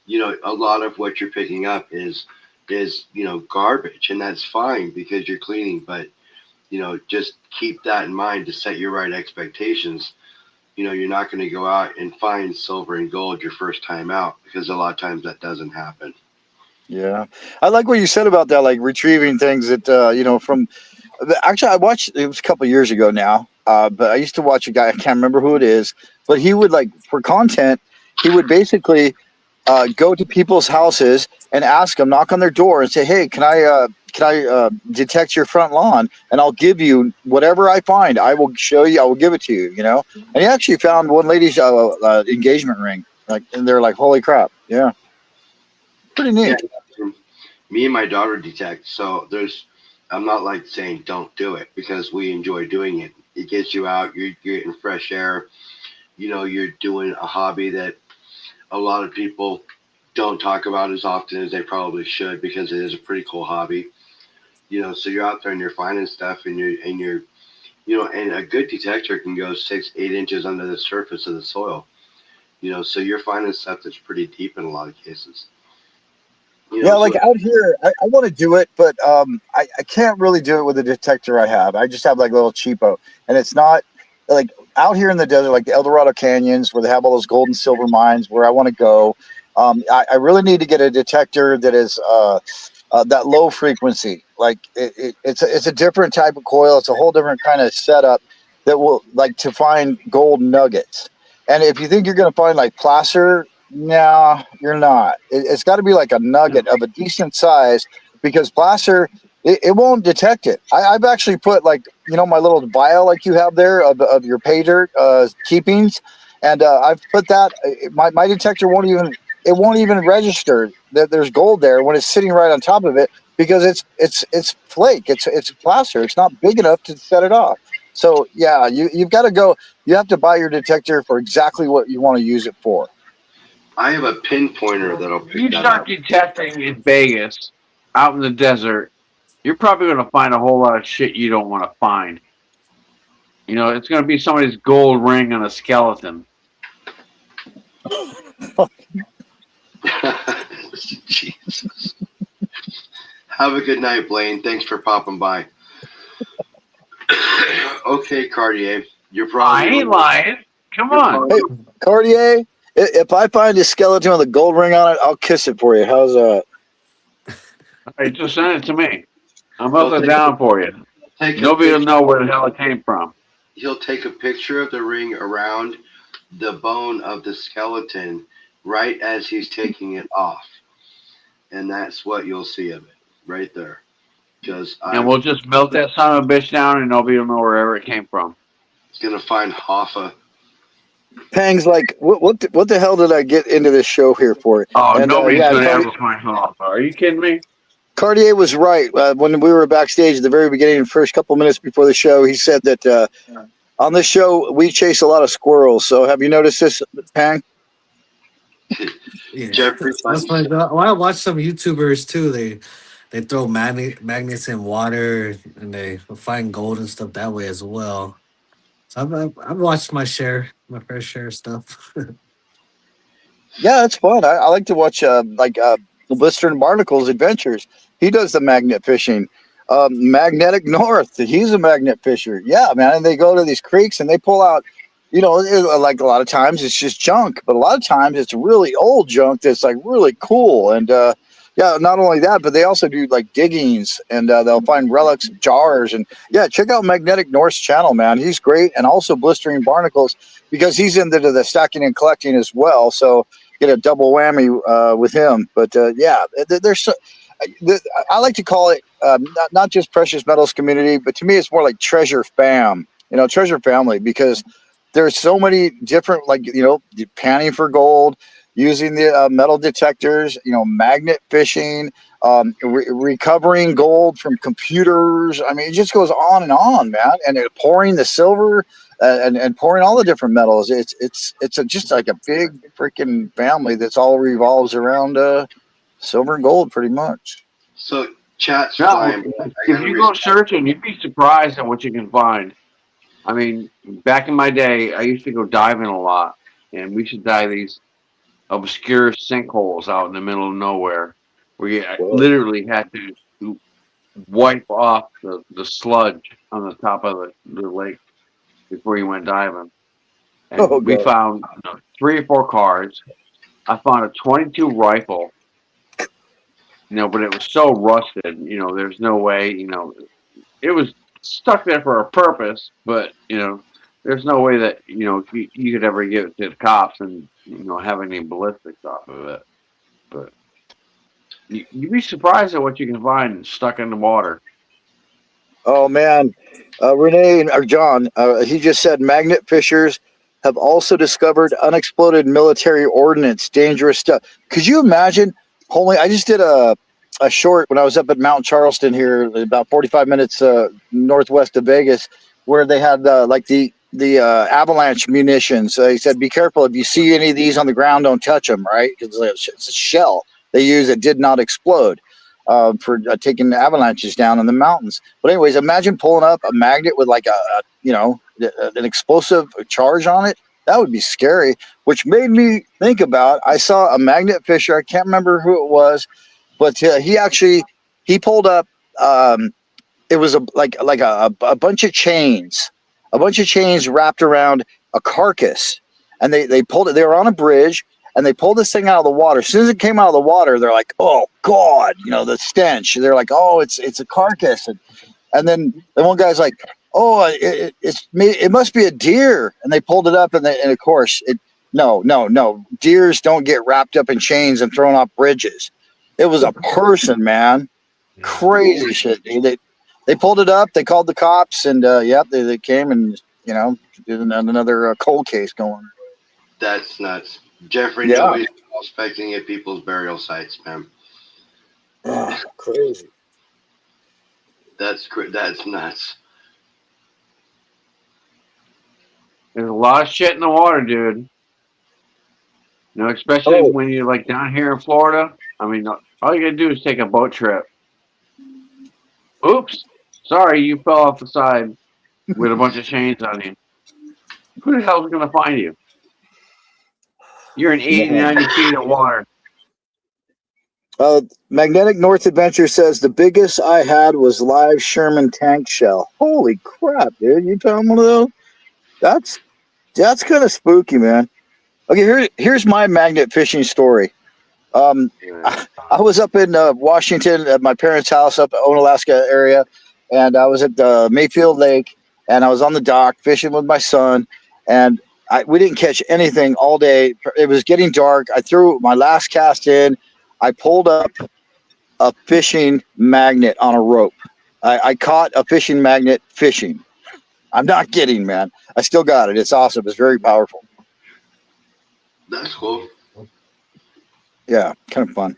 a lot of what you're picking up is garbage, and that's fine because you're cleaning. But just keep that in mind to set your right expectations. You're not going to go out and find silver and gold your first time out because a lot of times that doesn't happen. Yeah, I like what you said about that, like retrieving things that from. Actually, I watched it was a couple of years ago now, but I used to watch a guy. I can't remember who it is, but he would like for content. He would basically go to people's houses and ask them, knock on their door, and say, "Hey, can I detect your front lawn? And I'll give you whatever I find. I will show you. I will give it to you. You know." And he actually found one lady's engagement ring. Like, and they're like, "Holy crap! Yeah, pretty Yeah, neat." me and my daughter detect. So I'm not like saying don't do it because we enjoy doing it. It gets you out. You're getting fresh air. You're doing a hobby that a lot of people don't talk about as often as they probably should because it is a pretty cool hobby. So you're out there and you're finding stuff and you're and a good detector can go 6, 8 inches under the surface of the soil. So you're finding stuff that's pretty deep in a lot of cases. Yeah, like So out here, I want to do it, but I can't really do it with the detector I have. I just have like a little cheapo, and it's not like out here in the desert, like the El Dorado canyons, where they have all those gold and silver mines. Where I want to go, I really need to get a detector that is that low frequency. Like it's a different type of coil. It's a whole different kind of setup that will like to find gold nuggets. And if you think you're going to find like placer, no, you're not. It's got to be like a nugget of a decent size because placer it won't detect it. I've actually put like my little vial like you have there of your pay dirt keepings, and I've put that. My detector won't even register that there's gold there when it's sitting right on top of it because it's flake. It's plaster. It's not big enough to set it off. So yeah, you've got to go. You have to buy your detector for exactly what you want to use it for. I have a pinpointer Well, that'll if pick you that start up. detecting in Vegas, out in the desert, you're probably going to find a whole lot of shit you don't want to find. It's going to be somebody's gold ring on a skeleton. Jesus. Have a good night, Blaine. Thanks for popping by. Okay, Cartier, you're I probably ain't lying. Come you're on. Hey, probably Cartier, if I find a skeleton with a gold ring on it, I'll kiss it for you. How's that? Hey, just send it to me. I'm up he'll and take down for you. take a Nobody will picture. know where the hell it came from. He'll take a picture of the ring around the bone of the skeleton right as he's taking it off, and that's what you'll see of it right there. because And I'm we'll just melt that son of a bitch down, and nobody will know wherever it came from. gonna find Hoffa. Pang's like, what the hell did I get into this show here for? Oh, And nobody's yeah, gonna ever find Hoffa. Are you kidding me? Cartier was right. When we were backstage at the very beginning, first couple minutes before the show, he said that on this show we chase a lot of squirrels. So have you noticed this, Pang? Yeah, Jeffrey that's like well, I watch some YouTubers too. They throw magnets in water and they find gold and stuff that way as well. So I've watched my fair share of stuff. Yeah, it's fun. I like to watch Blister and Barnacle's adventures. He does the magnet fishing. Magnetic North, he's a magnet fisher. Yeah, man. And they go to these creeks and they pull out, like a lot of times it's just junk, but a lot of times it's really old junk that's like really cool. And yeah, not only that, but they also do like diggings and they'll find relics, jars, and yeah, check out Magnetic North's channel, man. He's great, and also Blistering Barnacles because he's into the stacking and collecting as well. So get a double whammy with him. But yeah, there's so, I like to call it not just precious metals community, but to me it's more like treasure fam. Treasure family, because there's so many different, like, panning for gold, using the metal detectors, magnet fishing, recovering gold from computers. I mean, it just goes on, man. And pouring the silver and pouring all the different metals. It's just like a big freaking family that's all revolves around silver and gold, pretty much. So chat's No, fine. if you go searching, you'd be surprised at what you can find. I mean, back in my day, I used to go diving a lot, and we should dive these obscure sinkholes out in the middle of nowhere, where you literally had to wipe off the sludge on the top of the lake before you went diving. And we found 3 or 4 cars. I found a 22 rifle, but it was so rusted, there's no way, it was stuck there for a purpose, but, there's no way that, you could ever give it to the cops and, have any ballistics off of it. But you'd be surprised at what you can find stuck in the water. Oh, man. Renee, or John, he just said magnet fishers have also discovered unexploded military ordnance, dangerous stuff. Could you imagine? I just did a short when I was up at Mount Charleston here, about 45 minutes northwest of Vegas, where they had the avalanche munitions. He said, be careful. If you see any of these on the ground, don't touch them, right? Because it's a shell they use that did not explode for taking the avalanches down in the mountains. But anyways, imagine pulling up a magnet with like an explosive charge on it. That would be scary, which made me think about, I saw a magnet fisher. I can't remember who it was, but he pulled up, it was a bunch of chains. A bunch of chains wrapped around a carcass, and they pulled it. They were on a bridge, and they pulled this thing out of the water. As soon as it came out of the water, they're like, "Oh God!" The stench. They're like, "Oh, it's a carcass," and then the one guy's like, "Oh, it must be a deer," and they pulled it up, and of course, no, deers don't get wrapped up in chains and thrown off bridges. It was a person, man. Crazy shit. They pulled it up. They called the cops, and they came and did another cold case going. That's nuts, Jeffrey. Yeah. Nobody's suspecting at people's burial sites, man. Crazy. That's nuts. There's a lot of shit in the water, dude. Especially when you're like down here in Florida. I mean, all you gotta do is take a boat trip. Oops. Sorry, you fell off the side with a bunch of chains on you. Who the hell's going to find you? You're in 80, 90 feet of water. Magnetic North Adventure says the biggest I had was live Sherman tank shell. Holy crap, dude! You found one of those? That's kind of spooky, man. Okay, here's my magnet fishing story. I was up in Washington at my parents' house up in Onalaska area, and I was at the Mayfield Lake, and I was on the dock fishing with my son, and we didn't catch anything all day. It was getting dark. I threw my last cast in. I pulled up a fishing magnet on a rope. I caught a fishing magnet fishing. I'm not kidding, man. I still got it. It's awesome. It's very powerful. That's cool. Yeah, kind of fun.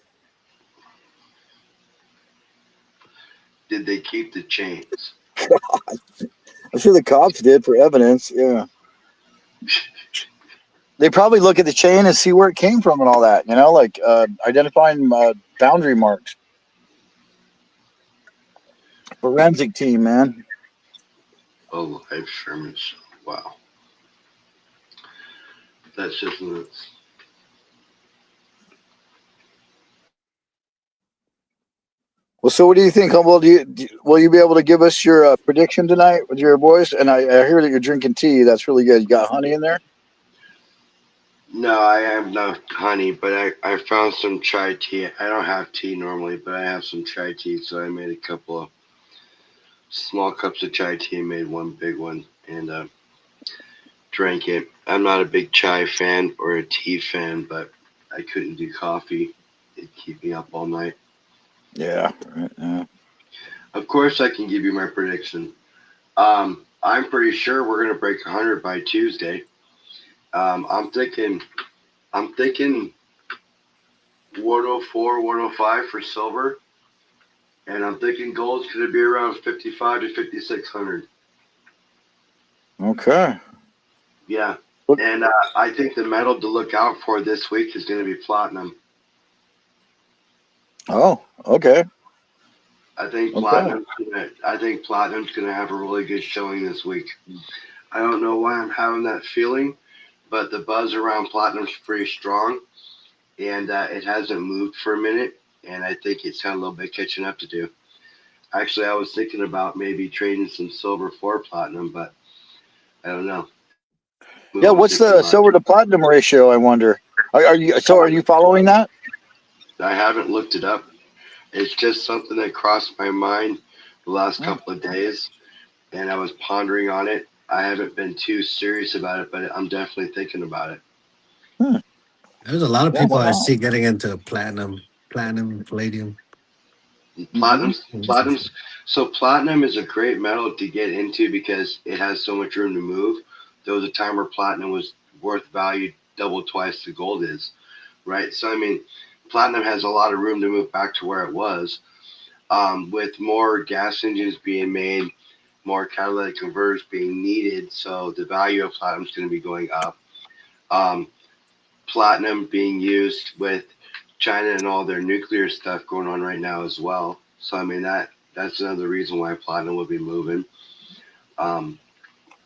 Did they keep the chains? I'm sure the cops did for evidence. Yeah. They probably look at the chain and see where it came from and all that, you know, like identifying boundary marks. Forensic team, man. Oh, live Sherman's. Wow. That's just nuts. Well, so what do you think, Humble? Will you be able to give us your prediction tonight with your boys? And I hear that you're drinking tea. That's really good. You got honey in there? No, I have no honey, but I found some chai tea. I don't have tea normally, but I have some chai tea, so I made a couple of small cups of chai tea and made one big one and drank it. I'm not a big chai fan or a tea fan, but I couldn't do coffee. It'd keep me up all night. Yeah. Right. Of course, I can give you my prediction. I'm pretty sure we're gonna break 100 by Tuesday. I'm thinking 104, 105 for silver, and I'm thinking gold's gonna be around 55 to 5600. Okay. Yeah, What- and I think the metal to look out for this week is gonna be platinum. Oh, okay. I think Okay. platinum's gonna have a really good showing this week. I don't know why I'm having that feeling, but the buzz around platinum's pretty strong, and it hasn't moved for a minute, and I think it's had a little bit catching up to do. Actually, I was thinking about maybe trading some silver for platinum, but I don't know. Yeah. What's the silver to platinum ratio? I wonder. Are you following that? I haven't looked it up. It's just something that crossed my mind the last couple of days, and I was pondering on it. I haven't been too serious about it, but I'm definitely thinking about it. There's a lot of Yeah, people why I not? see getting into platinum, palladium. Platinum's so platinum is a great metal to get into because it has so much room to move. There was a time where platinum was worth value double twice the gold is, right? So I mean, platinum has a lot of room to move back to where it was. With more gas engines being made, more catalytic converters being needed, so the value of platinum is going to be going up. Um, Platinum being used with China and all their nuclear stuff going on right now as well. So I mean that's another reason why platinum will be moving. Um,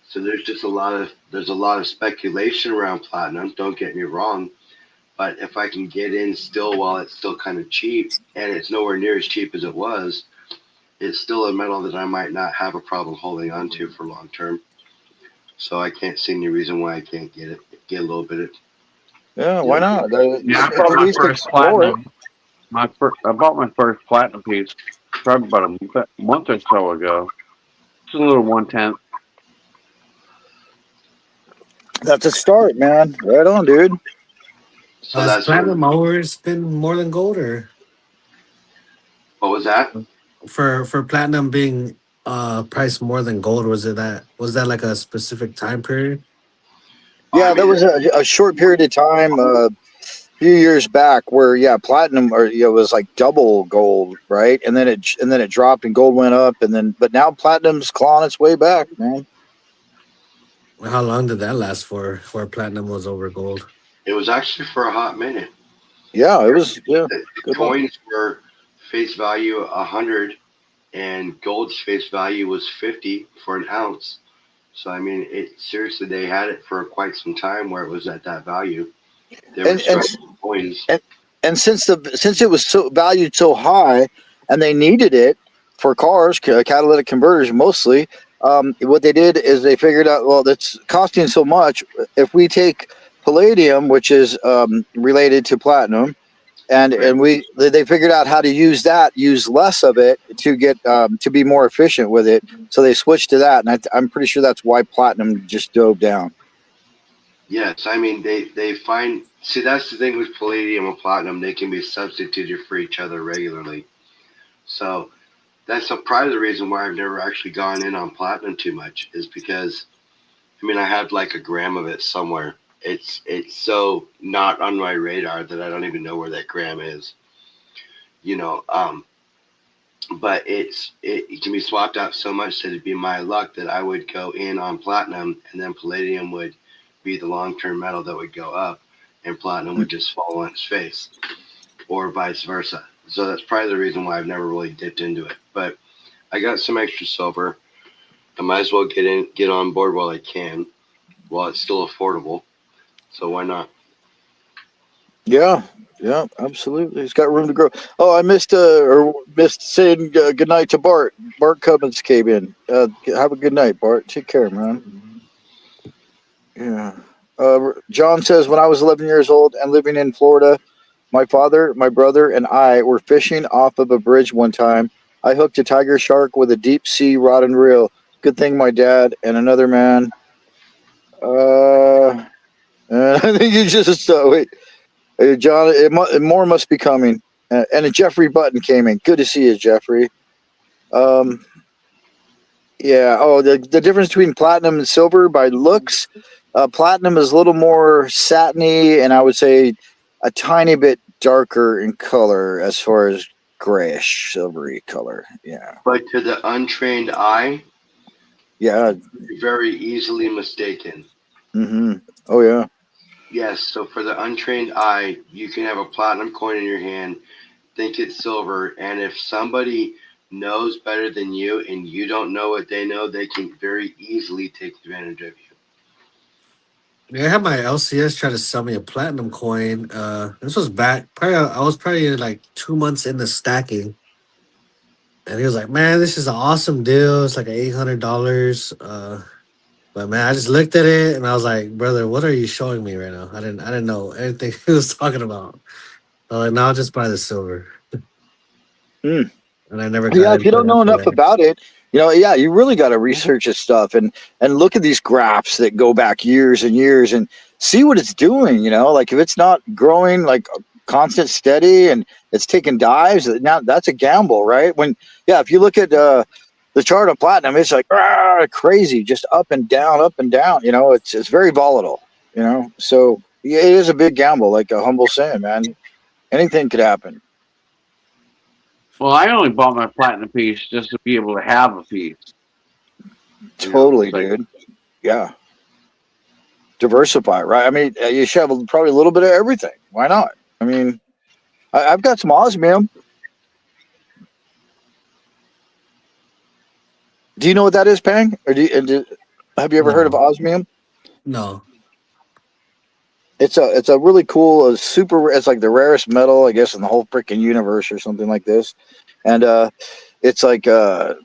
so there's a lot of speculation around platinum. Don't get me wrong, but if I can get in still while it's still kind of cheap, and it's nowhere near as cheap as it was, it's still a metal that I might not have a problem holding on to for long term. So I can't see any reason why I can't get a little bit of. Yeah. Why not? Yeah, I At bought my least first explore it. platinum. I bought my first platinum piece probably about a month or so ago. It's a little 1/10. That's a start, man. Right on, dude. So Has that's what. platinum always been more than gold, or What was that? for platinum being priced more than gold? Was that like a specific time period? Yeah, I there mean, was a short period of time, a few years back, where platinum was like double gold, right? And then it dropped, and gold went up, but now platinum's clawing its way back, man. How long did that last for? Where platinum was over gold? it was actually for a hot minute. Yeah, it was. Yeah, The good luck. coins were face value 100, and gold's face value was 50 for an ounce. So I mean, they had it for quite some time where it was at that value. They were And stretching coins. and since it was so valued so high, and they needed it for cars, catalytic converters mostly. What they did is they figured out, well, that's costing so much. If we take palladium, which is related to platinum, and Right. they figured out how to use less of it to get to be more efficient with it. So they switched to that, and I'm pretty sure that's why platinum just dove down. Yes, I mean they find. See, that's the thing with palladium and platinum; they can be substituted for each other regularly. So that's a part of the reason why I've never actually gone in on platinum too much is because, I mean, I have like a gram of it somewhere. It's so not on my radar that I don't even know where that gram is. You know, but it can be swapped out so much that it'd be my luck that I would go in on platinum and then palladium would be the long-term metal that would go up and platinum would just fall on its face or vice versa. So that's probably the reason why I've never really dipped into it. But I got some extra silver. I might as well get on board while I can, while it's still affordable. So why not? Yeah, yeah, absolutely. It's got room to grow. Oh, I missed saying good night to Bart. Bart Cummins came in. Have a good night, Bart. Take care, man. Yeah. John says, when I was 11 years old and living in Florida, my father, my brother, and I were fishing off of a bridge one time. I hooked a tiger shark with a deep sea rod and reel. Good thing my dad and another man. I think you just wait. John, more must be coming. And Jeffrey Button came in. Good to see you, Jeffrey. Yeah. Oh, the difference between platinum and silver by looks. Platinum is a little more satiny, and I would say a tiny bit darker in color as far as grayish, silvery color. Yeah. But to the untrained eye, Yeah. very easily mistaken. Mm-hmm. Oh, yeah. Yes, so for the untrained eye, you can have a platinum coin in your hand, think it's silver, and if somebody knows better than you and you don't know what they know, they can very easily take advantage of you. Yeah, I had my LCS try to sell me a platinum coin. This was back. I was probably like 2 months into stacking, and he was like, "Man, this is an awesome deal. It's like $800." But man, I just looked at it and I was like, "Brother, what are you showing me right now?" I didn't know anything he was talking about. I was like, "No, I'll just buy the silver." Mm. And I never got Yeah, if you into don't it know after enough that. about it, yeah, you really got to research this stuff and look at these graphs that go back years and years and see what it's doing. Like if it's not growing like constant, steady, and it's taking dives, now that's a gamble, right? If you look at the chart of platinum, it's like crazy, just up and down, up and down. It's very volatile. So yeah, it is a big gamble, like a humble saying, man. Anything could happen. Well, I only bought my platinum piece just to be able to have a piece. Totally, It's like, dude. Yeah. Diversify, right? I mean, you should have probably a little bit of everything. Why not? I mean, I've got some osmium. Do you know what that is, Pang? Or have you ever heard of No, osmium? no. It's a really cool, super. It's like the rarest metal, I guess, in the whole freaking universe, or something like this. And it's like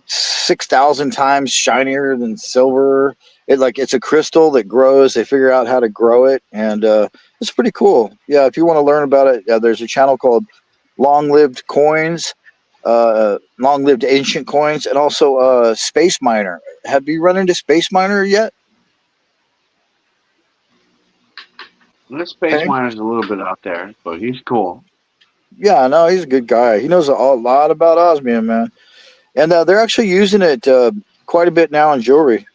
6,000 times shinier than silver. It's a crystal that grows. They figure out how to grow it, and it's pretty cool. Yeah, if you want to learn about it, there's a channel called Long Lived Coins, Long Lived Ancient Coins, and also Space Miner. Have you run into Space Miner yet? this space Okay. miner's a little bit out there, but he's cool. Yeah, no, he's a good guy. He knows a lot about osmium, man. And they're actually using it quite a bit now in jewelry.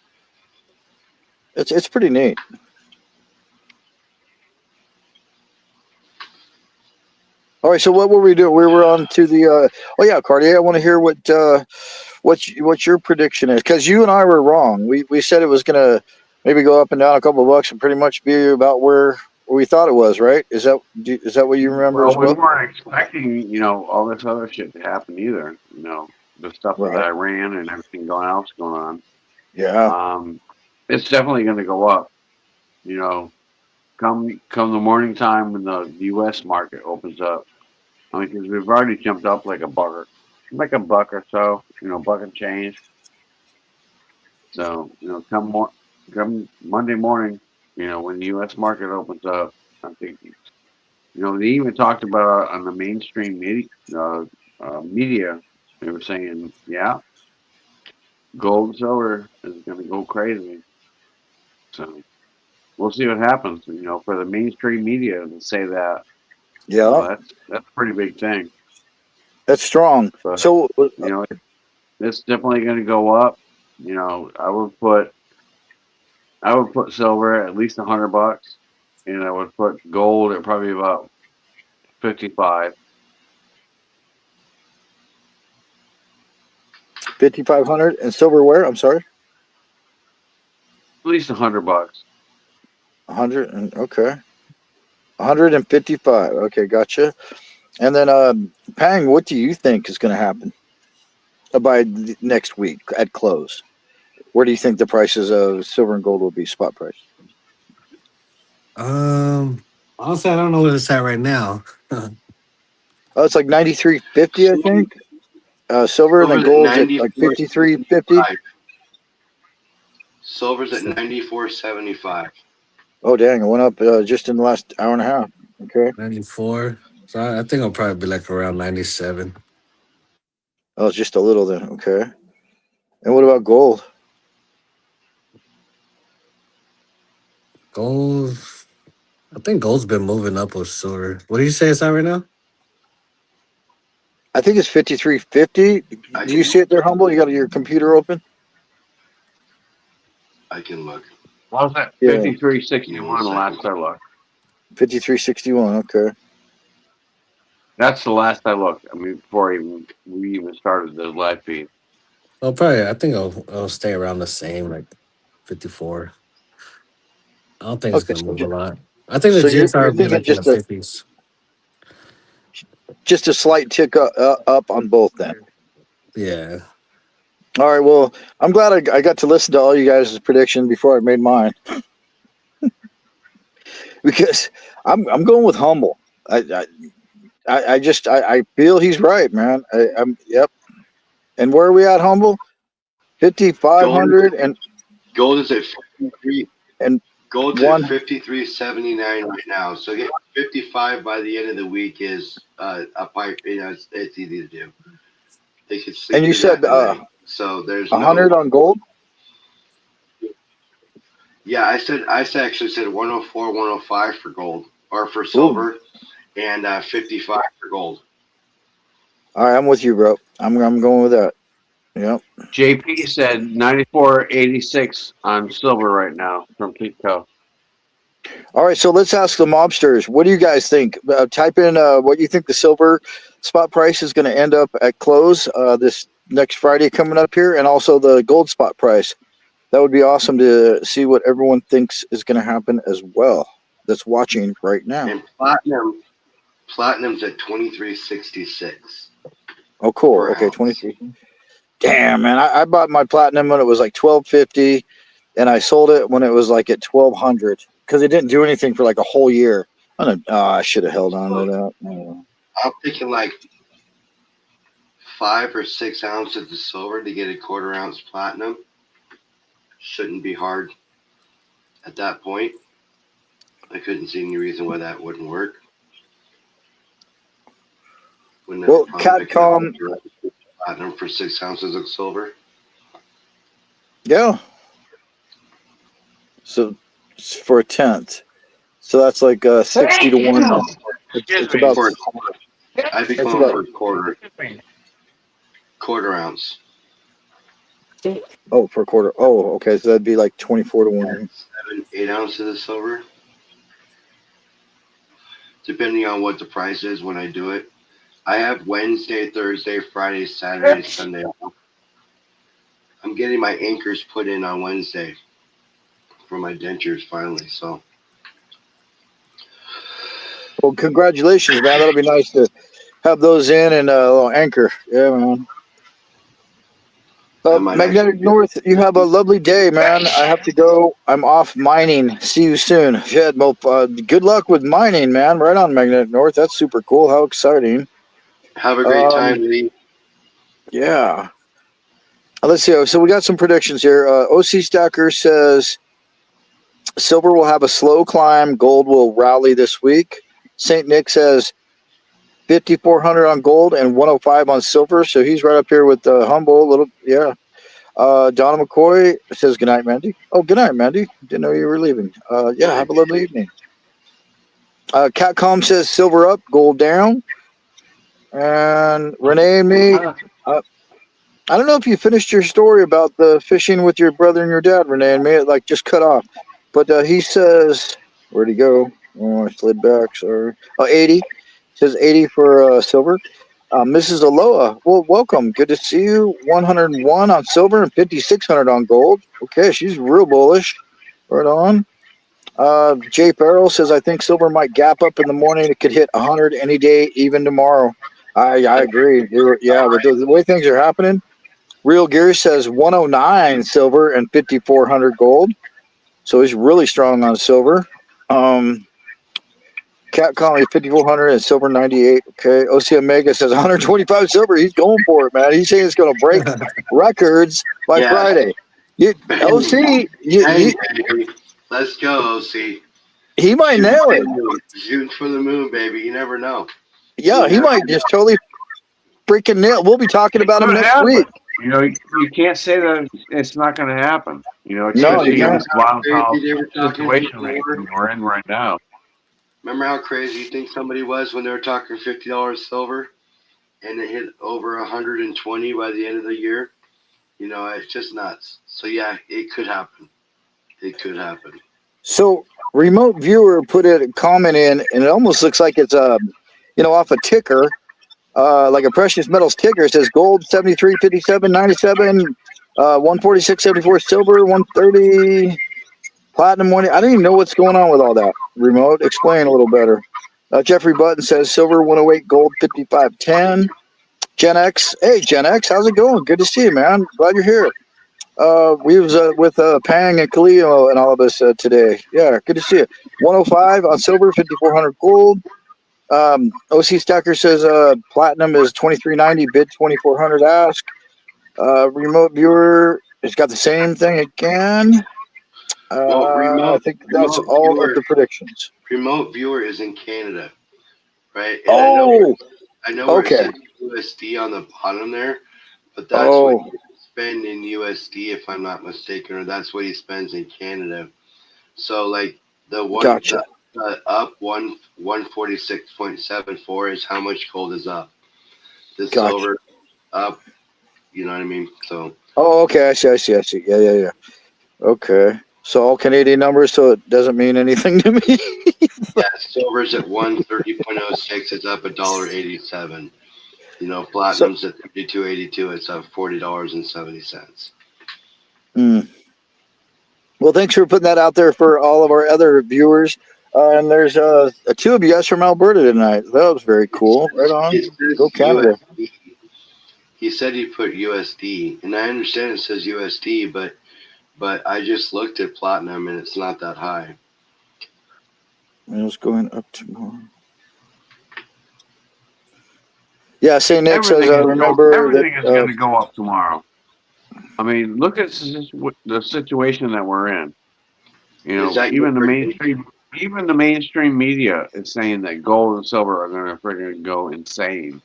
It's pretty neat. All right, so what were we doing? We were on to the. Oh yeah, Cartier. I want to hear what your prediction is, because you and I were wrong. We said it was gonna maybe go up and down a couple of bucks and pretty much be about where we thought it was. Right? Is that what you remember Well, as we well? weren't expecting, all this other shit to happen either. The stuff with Right. Iran and everything else going on. Yeah. It's definitely going to go up. Come the morning time when the U.S. market opens up. I mean, because we've already jumped up like a buck or so. Buck and change. So come Monday morning, when the U.S. market opens up, I think, they even talked about on the mainstream media. They were saying, yeah, gold and silver is going to go crazy. So we'll see what happens. For the mainstream media to say that, Yeah. that's a pretty big thing. That's strong. But So you know, it's definitely going to go up. You know, I would put silver at least $100, and I would put gold at probably about 55. 5,500 and silverware. I'm sorry. At least $100. 100 and okay. 155. Okay, gotcha. And then, Pang, what do you think is going to happen by next week at close? Where do you think the prices of silver and gold will be spot price? Honestly, I don't know where it's at right now. Oh, it's like 93.50, I think. Silver and then gold's at like 53.50. Silver's at 94.75. Oh, dang! It went up just in the last hour and a half. Okay. 94. So I think I'll probably be like around 97. Oh, it's just a little then. Okay. And what about gold? Gold. I think gold's been moving up with silver. What do you say it's at right now? I think it's 53.50. Do you see it there, Humble? You got your computer open? I can look. What was that? Yeah. 53.61 the last I looked. 53.61. Okay. That's the last I looked. I mean, before we even started the live feed. Well, probably. I think it'll stay around the same, like 54. I don't think it's Okay, gonna so move a lot. I think the so you're GSR will be thinking like in the just a 50s. just a slight tick up on both then. Yeah. All right. Well, I'm glad I got to listen to all you guys' prediction before I made mine, because I'm going with Humble. I feel he's right, man. I'm yep. And where are we at, Humble? 5,500 and Gold is at 53. And gold's one- at 53.79 right now. So getting 55 by the end of the week is a pipe. You know, it's easy to do. They could sleep. And you through said, that tonight. So there's 100 on gold. Yeah, I actually said 104, 105 for gold or for silver, and 55 for gold. All right, I'm with you, bro. I'm going with that. Yep. JP said 94.86 on silver right now from Kitco. All right, so let's ask the mobsters. What do you guys think? Type in what you think the silver spot price is going to end up at close this next Friday coming up here, and also the gold spot price. That would be awesome to see what everyone thinks is going to happen as well. That's watching right now. And platinum's at 23.66. Oh, cool. per Okay, ounce. 23. Damn, man, I bought my platinum when it was like $12.50, and I sold it when it was like at $1,200 because it didn't do anything for like a whole year. I should have held on to that. Oh. I'm thinking like 5 or 6 ounces of silver to get a quarter ounce platinum. Shouldn't be hard at that point. I couldn't see any reason why that wouldn't work. Wouldn't have Well, a problem picking up Catcom, platinum for 6 ounces of silver. yeah. So it's for a tenth. So that's like 60 to 1. It's about For a quarter. I'd be It's going about- for a quarter ounce. for a quarter. Oh, okay. So that'd be like 24 to 1. 7, 8 ounces of silver. Depending on what the price is when I do it. I have Wednesday, Thursday, Friday, Saturday, Sunday off. I'm getting my anchors put in on Wednesday for my dentures finally. So Well, congratulations, man. That'll be nice to have those in and a little anchor. Yeah, man. I might Magnetic actually- North, you have a lovely day, man. I have to go. I'm off mining. See you soon. Yeah, well, good luck with mining, man. Right on, Magnetic North. That's super cool. How exciting. have a great time, Lee. Yeah. Let's see. So we got some predictions here. OC Stacker says silver will have a slow climb. Gold will rally this week. St. Nick says 5,400 on gold and 105 on silver. So he's right up here with Humble. Yeah. Donna McCoy says good night, Mandy. Oh, good night, Mandy. Didn't know you were leaving. Yeah, have a lovely evening. Catcom says silver up, gold down. And Renee and me, I don't know if you finished your story about the fishing with your brother and your dad, Renee, and may it like just cut off. But he says, where'd he go? Oh, I slid back. Sorry. Oh, 80. Says 80 for silver. Mrs. Aloha, well, welcome. Good to see you. 101 on silver and 5,600 on gold. Okay, she's real bullish. Right on. Jay Farrell says, I think silver might gap up in the morning. It could hit 100 any day, even tomorrow. I agree. Yeah, with the way things are happening. Real Gear says 109 silver and 5,400 gold. So he's really strong on silver. Cat Colony 5,400 and silver 98. Okay. OC Omega says 125 silver. He's going for it, man. He's saying it's going to break records by Yeah. Friday. OC, Hey, let's go, OC. he might nail it. Shooting for the moon, baby. You never know. Yeah, he might just totally freaking nail. We'll be talking about him Could next happen. week. You know, you can't say that it's not going to happen. You know, No, especially you in can't. this volatile They were talking situation before. we're in right now. Remember how crazy you think somebody was when they were talking $50 silver, and it hit over 120 by the end of the year? You know, it's just nuts. So yeah, it could happen. It could happen. So remote viewer put a comment in, and it almost looks like it's off a ticker, like a precious metals ticker. It says gold 73.57.97, 146.74 silver, 130 platinum 1. I don't even know what's going on with all that. Remote, explain a little better. Jeffrey Button says silver 108, gold 55.10. Gen X, hey Gen X, how's it going? Good to see you, man. Glad you're here. We was with Pang and Khalil and all of us today. Yeah, good to see you. 105 on silver, 5,400 gold. OC Stacker says platinum is 2390, bid 2,400. Ask. Remote viewer has got the same thing again. I think that's all of the predictions. Remote viewer is in Canada, right? And Oh, I know where okay. it says USD on the bottom there, but that's Oh. what you spend in USD, if I'm not mistaken, or that's what he spends in Canada. So like the one Gotcha. up 146.74 is how much gold is up. The Gotcha. silver up, you know what I mean? So Oh, okay. I see. Yeah. Okay. So all Canadian numbers, so it doesn't mean anything to me. yeah, silver's at 130.06, it's up $1.87. You know, platinum's at 52.82, it's up $40.70. Well, thanks for putting that out there for all of our other viewers. And there's two of you guys from Alberta tonight. That was very cool. Right on. It says Go Canada. USD. He said he put USD, and I understand it says USD, but I just looked at platinum and it's not that high. And it's going up tomorrow. Yeah, St. Nick says, remember everything is that. going to go up tomorrow. I mean, look at the situation that we're in. You know, Is that even the your mainstream media is saying that gold and silver are going to freaking go insane.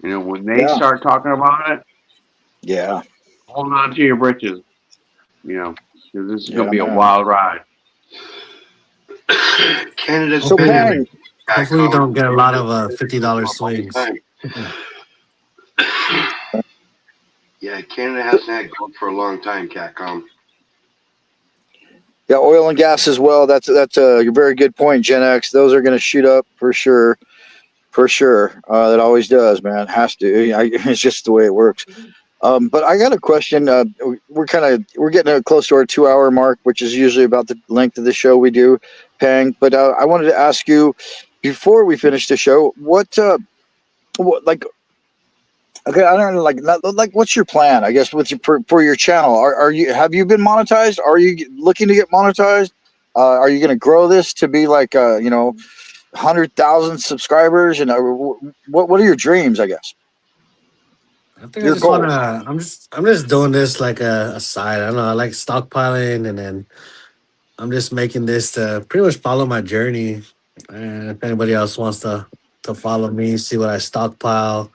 You know, when they Yeah. start talking about it, Yeah. hold on to your britches. You know, 'cause this is going to be a man. wild ride. Canada's So, been Pang, Hopefully, you don't get a lot of $50 swings. Yeah, Canada hasn't had gold for a long time, Catcom. yeah, oil and gas as well. That's a very good point, Gen X. Those are going to shoot up for sure. For sure. That always does, man. Has to. It's just the way it works. But I got a question. We're getting close to our 2-hour mark, which is usually about the length of the show we do, Pang. But I wanted to ask you before we finish the show, what like. Okay, I don't know, like what's your plan? I guess with for your channel, have you been monetized? Are you looking to get monetized? Are you going to grow this to be like 100,000 subscribers? And what are your dreams? I guess. I think I Your just goal. wanna. I'm just doing this like a side. I don't know. I like stockpiling, and then I'm just making this to pretty much follow my journey. And if anybody else wants to follow me, see what I stockpile,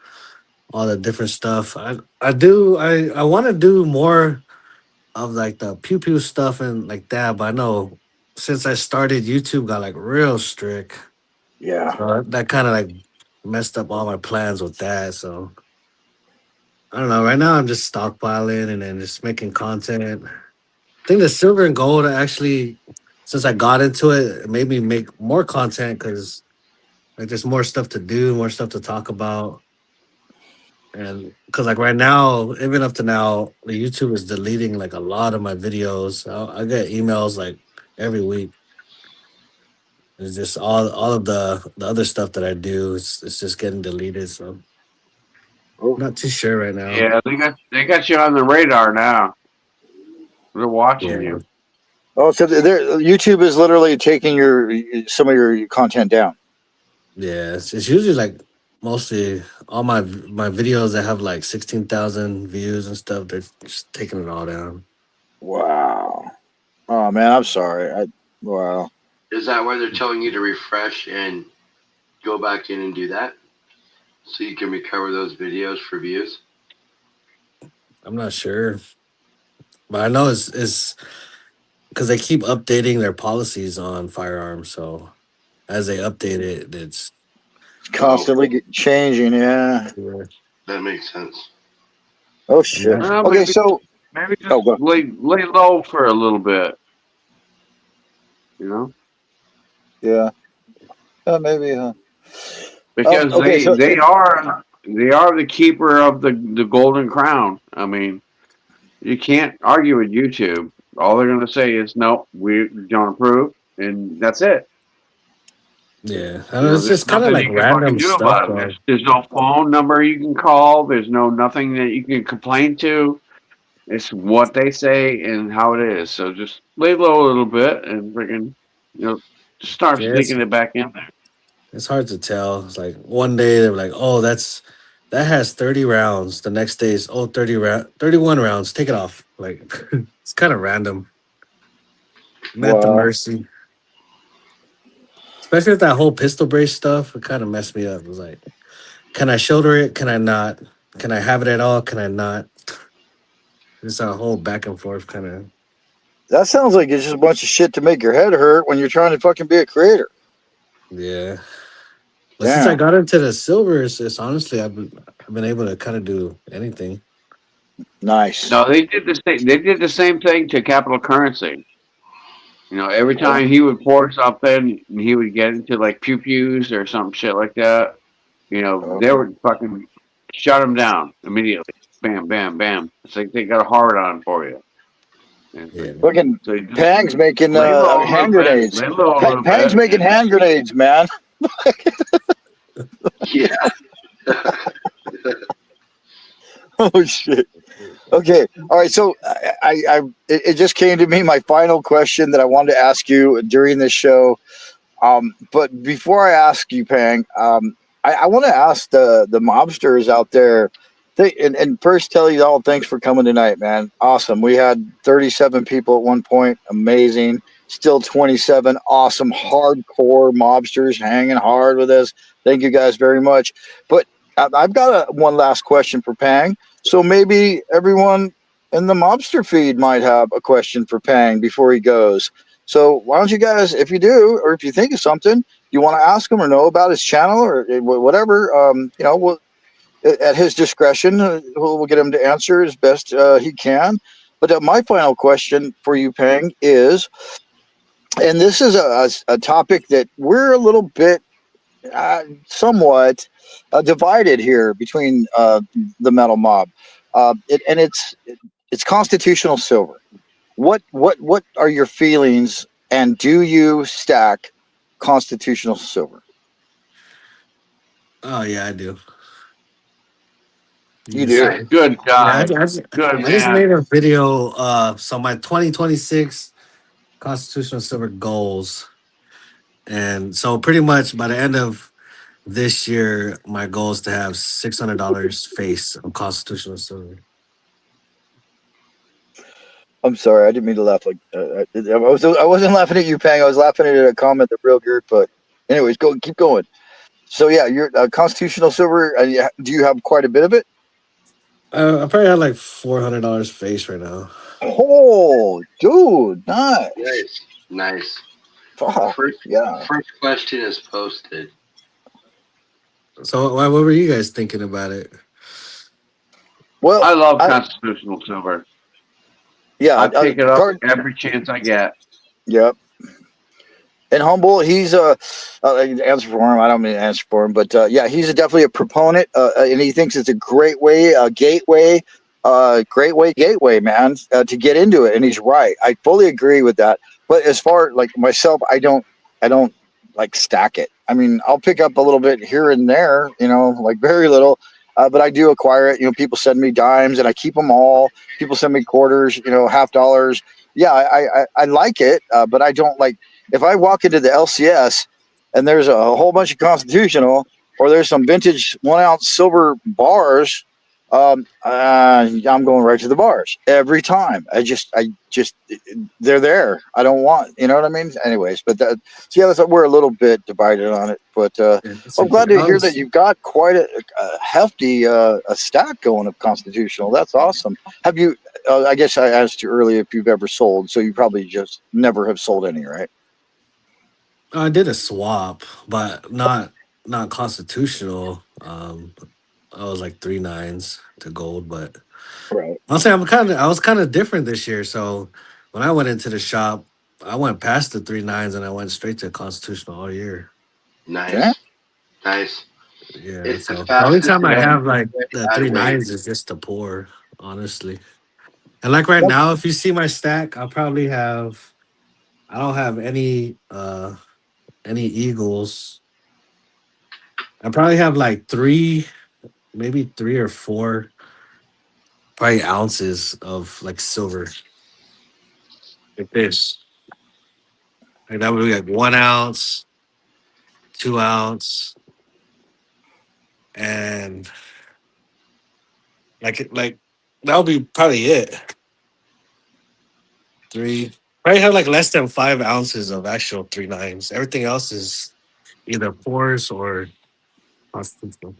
all the different stuff. I want to do more of like the pew pew stuff and like that. But I know since I started, YouTube got like real strict. Yeah. So that kind of like messed up all my plans with that. So I don't know. Right now, I'm just stockpiling and then just making content. I think the silver and gold actually, since I got into it, it made me make more content because like there's more stuff to do, more stuff to talk about. And because like right now, even up to now, the YouTube is deleting like a lot of my videos. I get emails like every week. It's just all of the other stuff that I do. It's just getting deleted. So I'm Oh, not too sure right now. Yeah, they got you on the radar now. They're watching Yeah, you. oh, so YouTube is literally taking some of your content down. yeah. It's usually like mostly all my videos that have like 16,000 views and stuff. They're just taking it all down. Wow. Oh man, I'm sorry. Wow. Is that why they're telling you to refresh and go back in and do that? So you can recover those videos for views? I'm not sure, but I know it's because they keep updating their policies on firearms. So as they update it, it's It's constantly changing. Yeah. yeah. That makes sense. Oh shit. Well, Okay, maybe so maybe oh, just go. lay low for a little bit. You know, Yeah. Maybe. because Okay, so they are the keeper of the golden crown. I mean, you can't argue with YouTube. All they're going to say is no, we don't approve, and that's it. Yeah, I know it's There's just kind of nothing like you can fucking random do stuff about it. though. There's no phone number you can call. There's nothing that you can complain to. It's what they say and how it is. So just lay low a little bit and freaking, just start Yeah, sneaking it back in there. it's hard to tell. It's like one day they're like, "Oh, that has 30 rounds." The next day is 31 rounds. Take it off. Like it's kind of random. I'm at the wow. mercy. Especially with that whole pistol brace stuff, it kind of messed me up. It was like, can I shoulder it? Can I not? Can I have it at all? Can I not? It's a whole back and forth kind of. That sounds like it's just a bunch of shit to make your head hurt when you're trying to fucking be a creator. Yeah. But since I Damn. got into the silver, it's honestly I've been able to kind of do anything. Nice. No, they did the same. They did the same thing to Capital Currency. Every Oh, time he would pour something, he would get into like pew pews or some shit like that. They okay. would fucking shut him down immediately. Bam, bam, bam. It's like they got a hard on for you. And Yeah. Fucking so you just Pang's making lay low a little hand bit, grenades. lay low a little Pang's bit, making and hand grenades, man. Yeah. Oh shit. Okay. All right. So it just came to me. My final question that I wanted to ask you during this show. But before I ask you, Pang, I want to ask the mobsters out there. And first tell you all thanks for coming tonight, man. Awesome. We had 37 people at one point. Amazing. Still 27 awesome hardcore mobsters hanging hard with us. Thank you guys very much. But I've got one last question for Pang. So maybe everyone in the mobster feed might have a question for Pang before he goes. So why don't you guys, if you do, or if you think of something you want to ask him or know about his channel or whatever, at his discretion, we'll get him to answer as best he can. But my final question for you, Pang, is, and this is a topic that we're a little bit, somewhat divided here between the metal mob, it's constitutional silver. What are your feelings, and do you stack constitutional silver? Oh yeah, I do. You Yes, do. yeah, sir. good Yeah, guy, good I just man. made a video. So my 2026 constitutional silver goals, and so pretty much by the end of this year, my goal is to have $600 face of constitutional silver. I'm sorry, I didn't mean to laugh. Like I wasn't laughing at you, Pang. I was laughing at a comment that real good. But anyways, keep going. So yeah, you're constitutional silver. Do you have quite a bit of it? I probably have like $400 face right now. Oh, dude, nice. Nice. Nice. Fuck, First, yeah. first question is posted. So what were you guys thinking about it? Well, I love I- constitutional silver. yeah, I pick it up Card- every chance I get. Yep. And Humble, he's answer for him. I don't mean to answer for him, but yeah, he's definitely a proponent, and he thinks it's a great way, gateway, man, to get into it. And he's right. I fully agree with that. But as far like myself, I don't like stack it. I mean, I'll pick up a little bit here and there, like very little. But I do acquire it. People send me dimes, and I keep them all. People send me quarters, half dollars. Yeah, I like it, but I don't like. If I walk into the LCS and there's a whole bunch of constitutional, or there's some vintage 1 ounce silver bars, I'm going right to the bars every time. I just, they're there. I don't want, you know what I mean? Anyways, but so yeah, we're a little bit divided on it. But I'm glad to hear that you've got quite a hefty a stack going of constitutional. That's awesome. Have you? I guess I asked you earlier if you've ever sold, so you probably just never have sold any, right? I did a swap, but not constitutional. I was like 3 9s to gold, but Right. I'll say I was kind of different this year. So when I went into the shop, I went past the 3 9s and I went straight to constitutional all year. Nice. Yeah. Nice. Yeah. It's So the the only fastest time I way have like the add 3 9s is just to pour, honestly. And like right now, if you see my stack, I don't have any eagles. I probably have like maybe 3 or 4 probably ounces of like silver. Like this. Like that would be like 1 ounce, 2 ounce, and like that would be probably it. Three. Probably have like less than 5 ounces of actual 3 9s. Everything else is either fours or constitutional.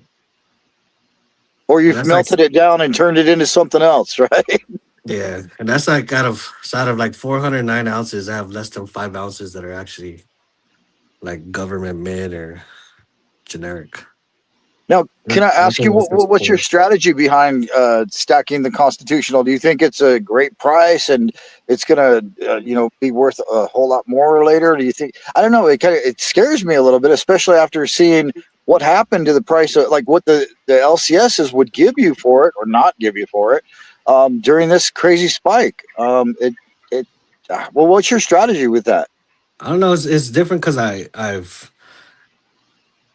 Or And you've that's like melted it down and turned it into something else, right? yeah, and that's like out of like 409 ounces, I have less than 5 ounces that are actually like government mid or generic. Now, can I ask you Everything else is what's your poor. strategy behind stacking the constitutional? Do you think it's a great price and it's gonna, be worth a whole lot more later? Do you think? I don't know. It scares me a little bit, especially after seeing what happened to the price of like what the LCSs would give you for it or not give you for it during this crazy spike. Well, what's your strategy with that? I don't know. It's different because I've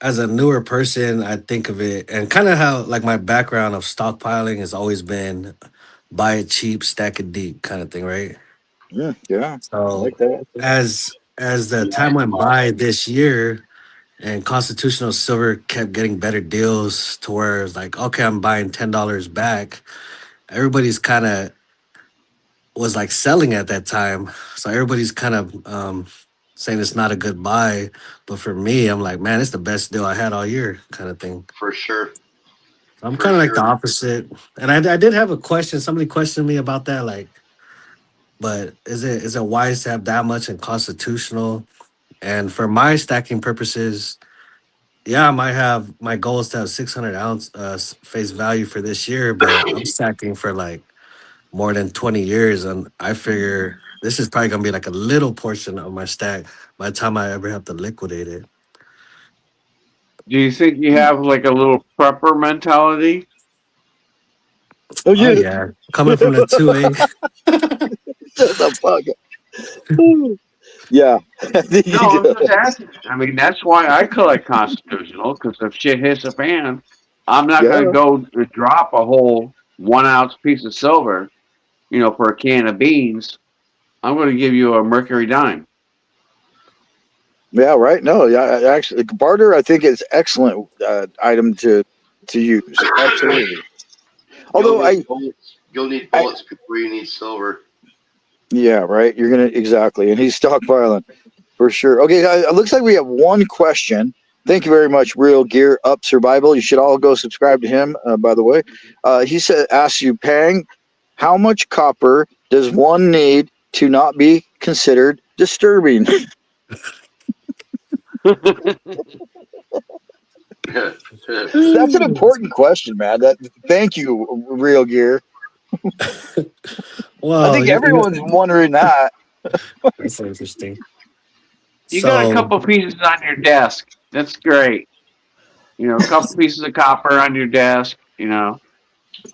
as a newer person, I think of it and kind of how like my background of stockpiling has always been buy it cheap, stack it deep kind of thing, right? Yeah, I So like that. as the time went by this year and constitutional silver kept getting better deals to where it's like, okay, I'm buying $10 back. Everybody's kind of was like selling at that time. So everybody's kind of saying it's not a good buy. But for me, I'm like, man, it's the best deal I had all year kind of thing. for sure. I'm For kind of like sure. the opposite. And I did have a question. Somebody questioned me about that. Like, but is it wise to have that much in constitutional? And for my stacking purposes, yeah, I might have my goal is to have 600 ounce face value for this year, but I'm stacking for like more than 20 years. And I figure this is probably gonna be like a little portion of my stack by the time I ever have to liquidate it. Do you think you have like a little prepper mentality? Oh Oh yeah, yeah. Coming from the 2A. shut the fuck up. Yeah. No, I'm just asking. I mean, that's why I collect constitutional because if shit hits the fan, I'm not going to Yeah. go drop a whole 1 ounce piece of silver, for a can of beans. I'm going to give you a mercury dime. Yeah, right. No, yeah, actually, barter I think is excellent item to use. Absolutely. Although You'll need bullets before you need silver. yeah, right. You're gonna exactly, and he's stockpiling for sure. Okay, it looks like we have one question. Thank you very much, Real Gear Up Survival. You should all go subscribe to him. By the way, he said, asks you, Pang, how much copper does one need to not be considered disturbing? That's an important question, man. Thank you, Real Gear. I Well, think everyone's wondering that. that's interesting. You got a So, couple pieces on your desk. That's great. You know, a couple pieces of copper on your desk. You know,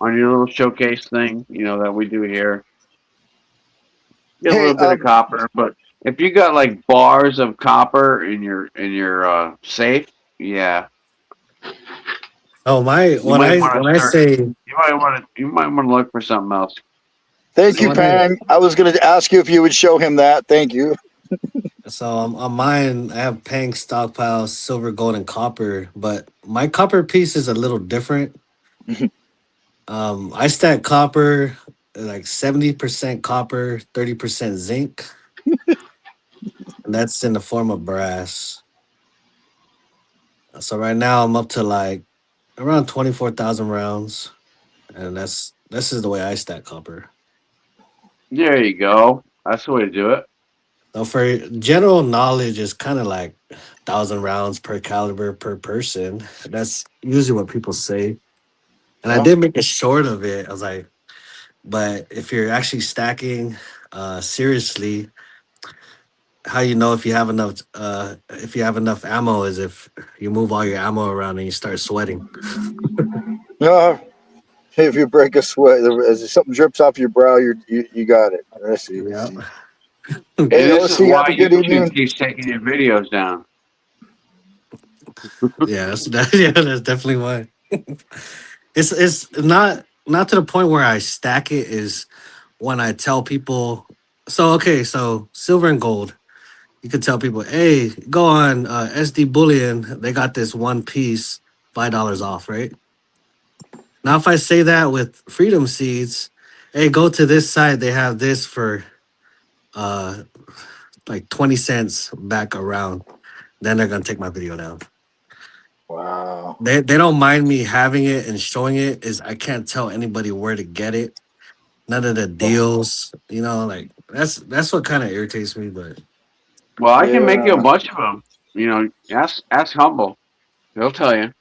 on your little showcase thing. You know that we do here. Get a Hey, little bit of copper, but if you got like bars of copper in your safe, yeah, oh my, you might want when to I start. say, You might want to look for something else. thank you, when I Pang. I was going to ask you if you would show him that. Thank you. so on mine, I have Pang stockpile, silver, gold, and copper. But my copper piece is a little different. I stack copper like 70% copper, 30% zinc, and that's in the form of brass. So right now I'm up to like around 24,000 rounds, and this is the way I stack copper. There you go. That's the way to do it. So for general knowledge, is kind of like 1,000 rounds per caliber per person. That's usually what people say. And I Yeah. did make a short of it. I was like, but if you're actually stacking seriously, how you know if you have enough ammo is if you move all your ammo around and you start sweating. No, if you break a sweat, as something drips off your brow, you got it. I see. Yeah. And Hey, this is OC, have why a good YouTube evening. keeps taking your videos down. Yeah, yeah, that's definitely why. It's not to the point where I stack it is when I tell people. So okay, so silver and gold. You could tell people, hey, go on SD Bullion. They got this one piece, $5 off, right? Now, if I say that with Freedom Seeds, hey, go to this site. They have this for uh like 20 cents back around. Then they're gonna take my video down. Wow. They don't mind me having it and showing it. Is I can't tell anybody where to get it. None of the deals, like that's what kind of irritates me. But Well, I can make you a Yeah. bunch of them. You know, ask Humble. He'll tell you.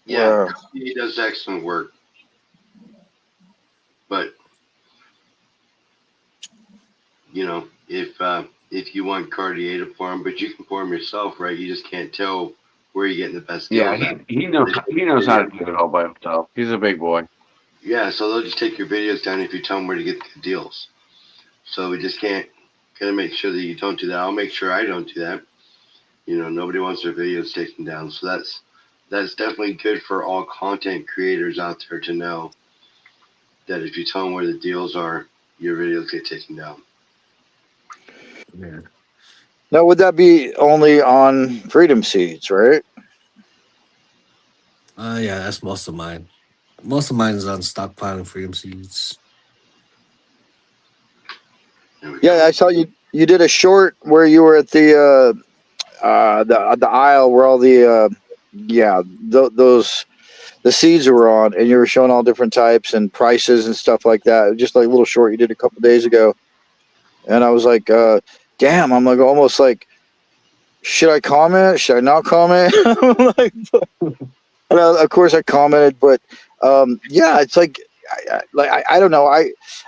Yeah, Wow. he does excellent work. But you know, if you want Cartier to form, but you can form yourself, right? You just can't tell where you're getting the best Yeah, deals at. he knows how to do it all by himself. He's a big boy. Yeah, so they'll just take your videos down if you tell them where to get the deals. So we just can't gotta make sure that you don't do that. I'll make sure I don't do that. You know, nobody wants their videos taken down. So that's definitely good for all content creators out there to know that if you tell them where the deals are, your videos get taken down. yeah, Now, would that be only on Freedom Seeds, right? yeah, that's most of mine. Most of mine is on stockpiling Freedom Seeds. There we Yeah, go. I saw you did a short where you were at the aisle where all those the seeds were on, and you were showing all different types and prices and stuff like that. Just like a little short you did a couple days ago, and I was like, damn, I'm like almost like, should I comment? Should I not comment? Like, and of course I commented, but yeah, it's like. I don't know.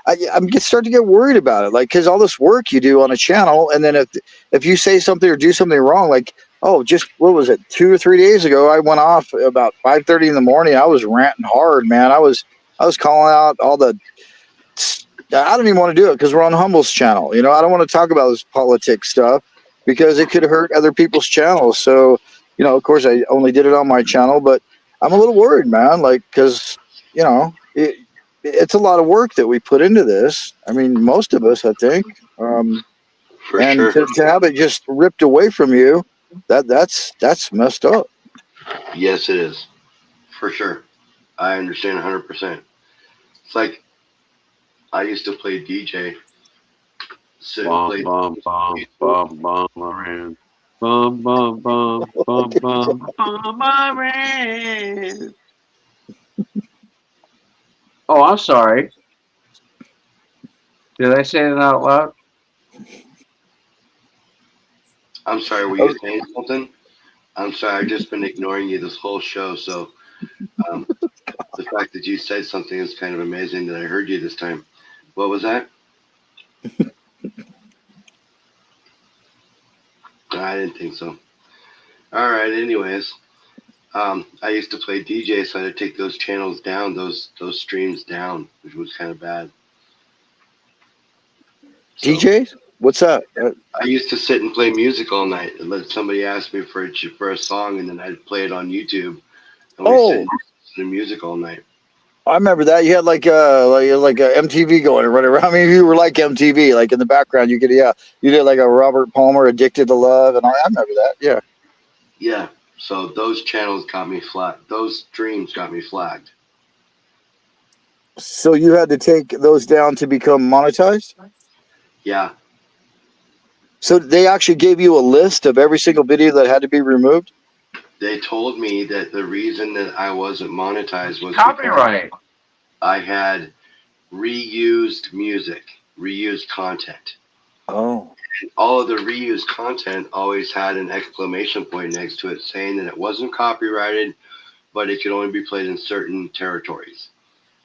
I'm starting to get worried about it, like because all this work you do on a channel, and then if you say something or do something wrong, like just what was it 2 or 3 days ago, I went off about 5:30 in the morning. I was ranting hard, man. I was calling out all the. I don't even want to do it because we're on Humble's channel. I don't want to talk about this politics stuff because it could hurt other people's channels. So of course, I only did it on my channel, but I'm a little worried, man. Like because it's a lot of work that we put into this. I mean, most of us, I think, For and sure. to have it just ripped away from you, that's messed up. Yes, it is. For sure. I understand 100%. It's like I used to play DJ, sit and Bum play. bum bum bum bum around. Bum bum bum bum bum bum around. Oh, I'm sorry. Did I say it out loud? I'm sorry, were Oh, you saying something? I'm sorry. I've just been ignoring you this whole show. So um, the fact that you said something is kind of amazing that I heard you this time. What was that? I didn't think so. All right. Anyways, I used to play DJ, so I had to take those channels down, those streams down, which was kind of bad. So, DJs? What's that? I used to sit and play music all night and let somebody ask me for a song, and then I'd play it on YouTube. And we sit and listen to music all night. I remember that. You had like a MTV going and running around. I mean, you were like MTV, like in the background. You did like a Robert Palmer, Addicted to Love, and I remember that. Yeah. Yeah. So those channels got me flagged. Those streams got me flagged. So you had to take those down to become monetized? Yeah. So they actually gave you a list of every single video that had to be removed? They told me that the reason that I wasn't monetized was Copyright. because I had reused music, reused content. Oh. All of the reused content always had an exclamation point next to it saying that it wasn't copyrighted, but it could only be played in certain territories.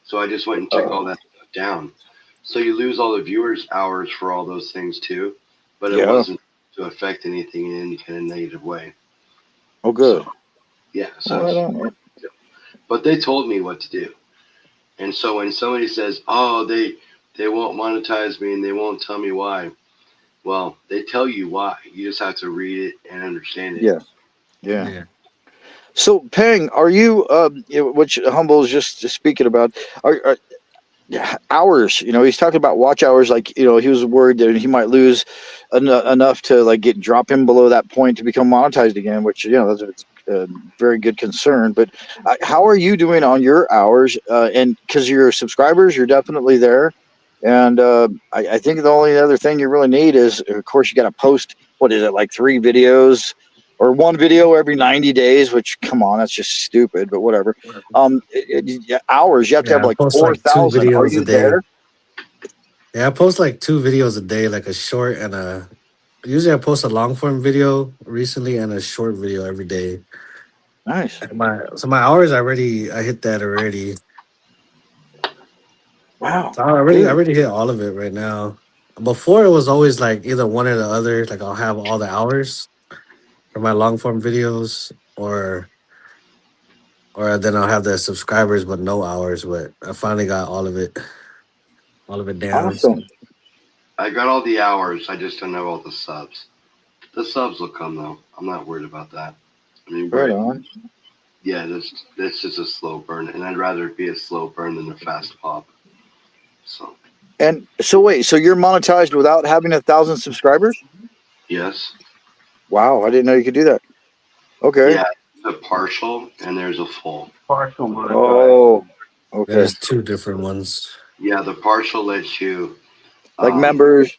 So I just went and took all that stuff down. So you lose all the viewers' hours for all those things too, but it wasn't to affect anything in any kind of negative way. Oh, good. So, yeah. So, but they told me what to do. And so when somebody says, "Oh, they won't monetize me and they won't tell me why," well, they tell you why. You just have to read it and understand it. Yeah. So, Peng, are you, which Humble is just speaking about, are hours? He's talking about watch hours. Like, he was worried that he might lose enough to like drop him below that point to become monetized again, which that's a very good concern. But how are you doing on your hours? And because your subscribers, you're definitely there. And I think the only other thing you really need is, of course, you got to post. What is it, like 3 videos? Or 1 video every 90 days, which, come on, that's just stupid, but whatever. Hours, you have to have I like post like 2 4,000. Are videos you a day. there? Yeah, I post like 2 videos a day, like a short and usually I post a long form video recently and a short video every day. Nice. And my hours I hit that already. Wow. So I already hit all of it right now. Before it was always like either one or the other. Like I'll have all the hours for my long form videos, or then I'll have the subscribers but no hours. But I finally got all of it down. Awesome. I got all the hours. I just don't have all the subs. The subs will come though. I'm not worried about that. I mean, Right on. Yeah, this is a slow burn, and I'd rather it be a slow burn than a fast pop. So. And so wait, so you're monetized without having 1,000 subscribers? Yes. Wow, I didn't know you could do that. Okay. Yeah, there's a partial and there's a full. Partial monetized. Oh, okay. There's 2 different ones. Yeah, the partial lets you like members,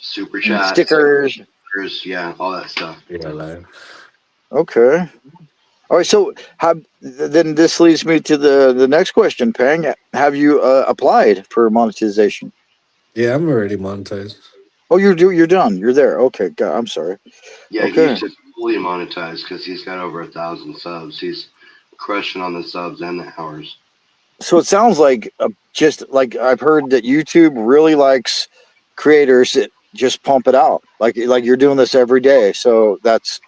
super chat, stickers, yeah, all that stuff. Yeah, live. Okay. All right. So then this leads me to the next question, Peng. Have you applied for monetization? Yeah, I'm already monetized. Oh, you're done. You're there. Okay. God, I'm sorry. Yeah, Okay. he's just fully monetized because he's got over 1,000 subs. He's crushing on the subs and the hours. So it sounds like just like I've heard that YouTube really likes creators that just pump it out. Like you're doing this every day. So that's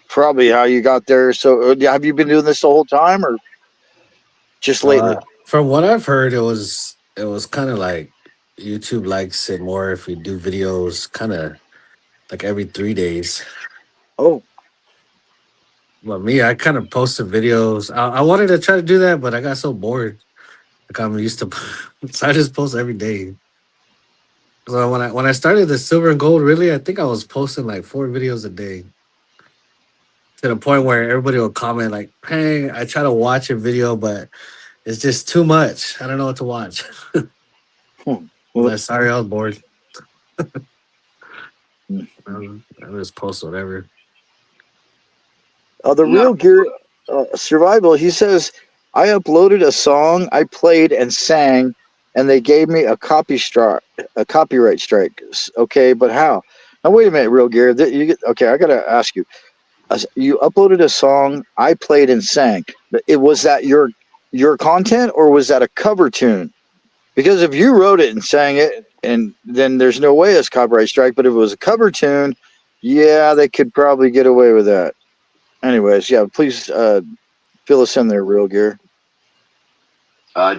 probably how you got there. So have you been doing this the whole time or just lately? From what I've heard, it was kind of like YouTube likes it more if we do videos kind of like every 3 days. Oh. But me, I kind of posted videos. I wanted to try to do that, but I got so bored. Like I'm used to, so I just post every day. So when I started the silver and gold, really, I think I was posting like 4 videos a day. To the point where everybody will comment like, "Hey, I try to watch a video, but it's just too much. I don't know what to watch." Well, sorry, I was bored. I just post whatever. The Real Gear Survival, he says, I uploaded a song I played and sang, and they gave me a copyright strike. Okay, but how? Now, wait a minute, Real Gear. Okay, I got to ask you. you uploaded a song. I played and sang. It was that your content, or was that a cover tune? Because if you wrote it and sang it, and then there's no way it's copyright strike. But if it was a cover tune, yeah, they could probably get away with that. Anyways, yeah, please fill us in there, Real Gear.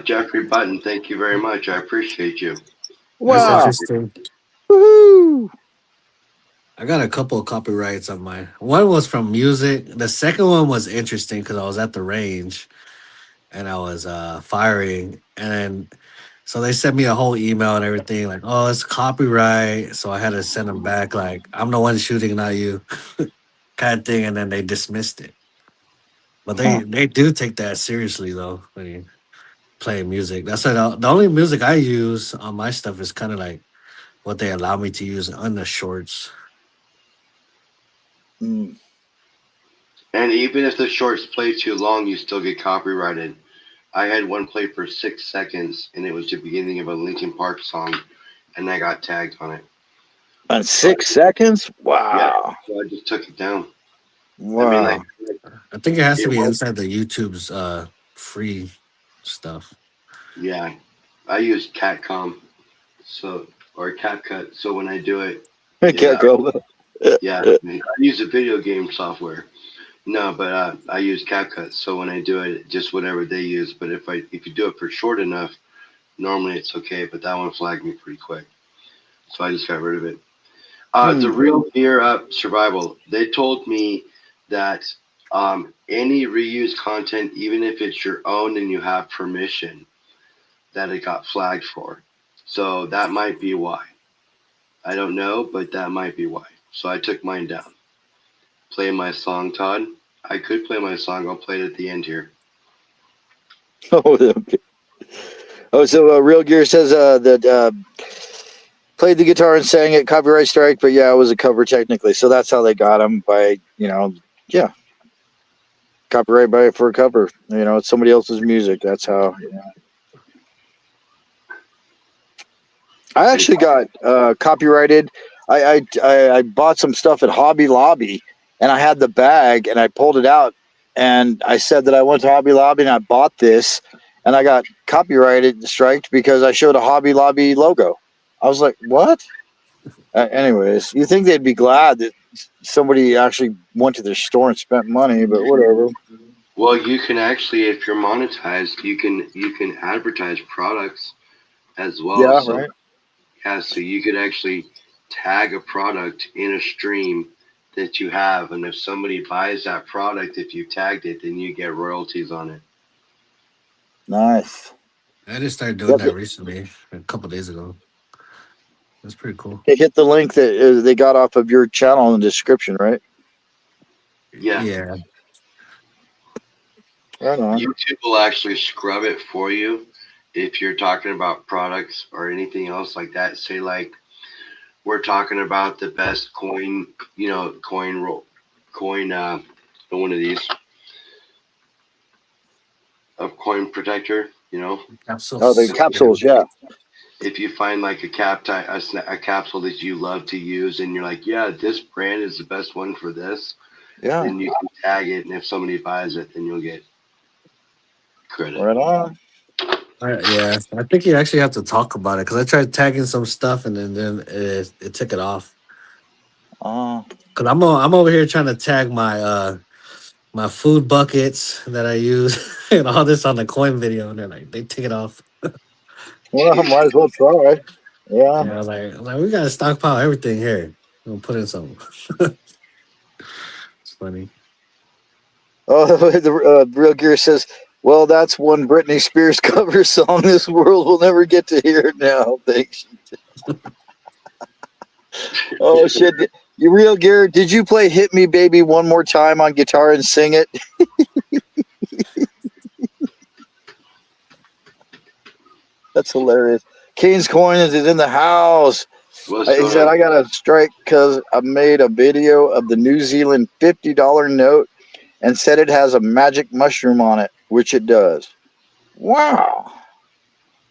Jeffrey Button, thank you very much. I appreciate you. That's Wow. interesting. Woohoo! I got a couple of copyrights on mine. One was from music. The second one was interesting because I was at the range and I was firing, and then so they sent me a whole email and everything like, "Oh, it's copyright." So I had to send them back like, "I'm the one shooting, not you," kind of thing, and then they dismissed it. But Huh. they do take that seriously though when you play music. That's why the only music I use on my stuff is kind of like what they allow me to use on the shorts. Mm. And even if the shorts play too long, you still get copyrighted. I had one play for 6 seconds, and it was the beginning of a Linkin Park song, and I got tagged on it. On 6 seconds? Yeah, Wow. so I just took it down. Wow. I mean, like, I think it has to it be was, inside the YouTube's free stuff. yeah. I use Catcom, so or CapCut. So when I do it, Can't go. yeah, I use a video game software. No, but I use CapCut. So when I do it, just whatever they use. But if you do it for short enough, normally it's okay. But that one flagged me pretty quick, so I just got rid of it. The Real Gear Up Survival. They told me that any reused content, even if it's your own and you have permission, that it got flagged for. So that might be why. I don't know, but that might be why. So I took mine down. Play my song, Todd. I could play my song. I'll play it at the end here. Oh, okay. Oh, so Real Gear says that played the guitar and sang it, copyright strike, but yeah, it was a cover technically. So that's how they got him by, yeah, copyright for a cover. It's somebody else's music. That's how. I actually got copyrighted. I bought some stuff at Hobby Lobby, and I had the bag, and I pulled it out, and I said that I went to Hobby Lobby and I bought this, and I got copyrighted striked because I showed a Hobby Lobby logo. I was like, what? Anyways, you think they'd be glad that somebody actually went to their store and spent money, but whatever. Well, you can actually, if you're monetized, you can advertise products as well. Yeah, So right. yeah, so you could actually tag a product in a stream that you have, and if somebody buys that product, if you tagged it, then you get royalties on it. Nice. I just started doing that recently, a couple days ago. That's pretty cool. They hit the link that they got off of your channel in the description, right? Yeah. Yeah. Right on. YouTube will actually scrub it for you if you're talking about products or anything else like that. Say like we're talking about the best coin, one of these, a coin protector, Capsules. Oh, the capsules, yeah. If you find like a capsule that you love to use and you're like, yeah, this brand is the best one for this, Yeah. then you can tag it, and if somebody buys it, then you'll get credit. Right on. Yeah, I think you actually have to talk about it because I tried tagging some stuff and then it took it off. Oh. Cause I'm over here trying to tag my my food buckets that I use and all this on the coin video, and they're like they take it off. Well, might as well try. Yeah. Yeah, I was like we gotta stockpile everything here. We'll put in some. It's funny. Oh, the Real Gear says, well, that's one Britney Spears cover song this world will never get to hear now. Thanks. Oh, shit. You Real Gear, did you play Hit Me Baby one more time on guitar and sing it? That's hilarious. Kane's Coin is in the house. He said, I got a strike because I made a video of the New Zealand $50 note and said it has a magic mushroom on it, which it does. Wow.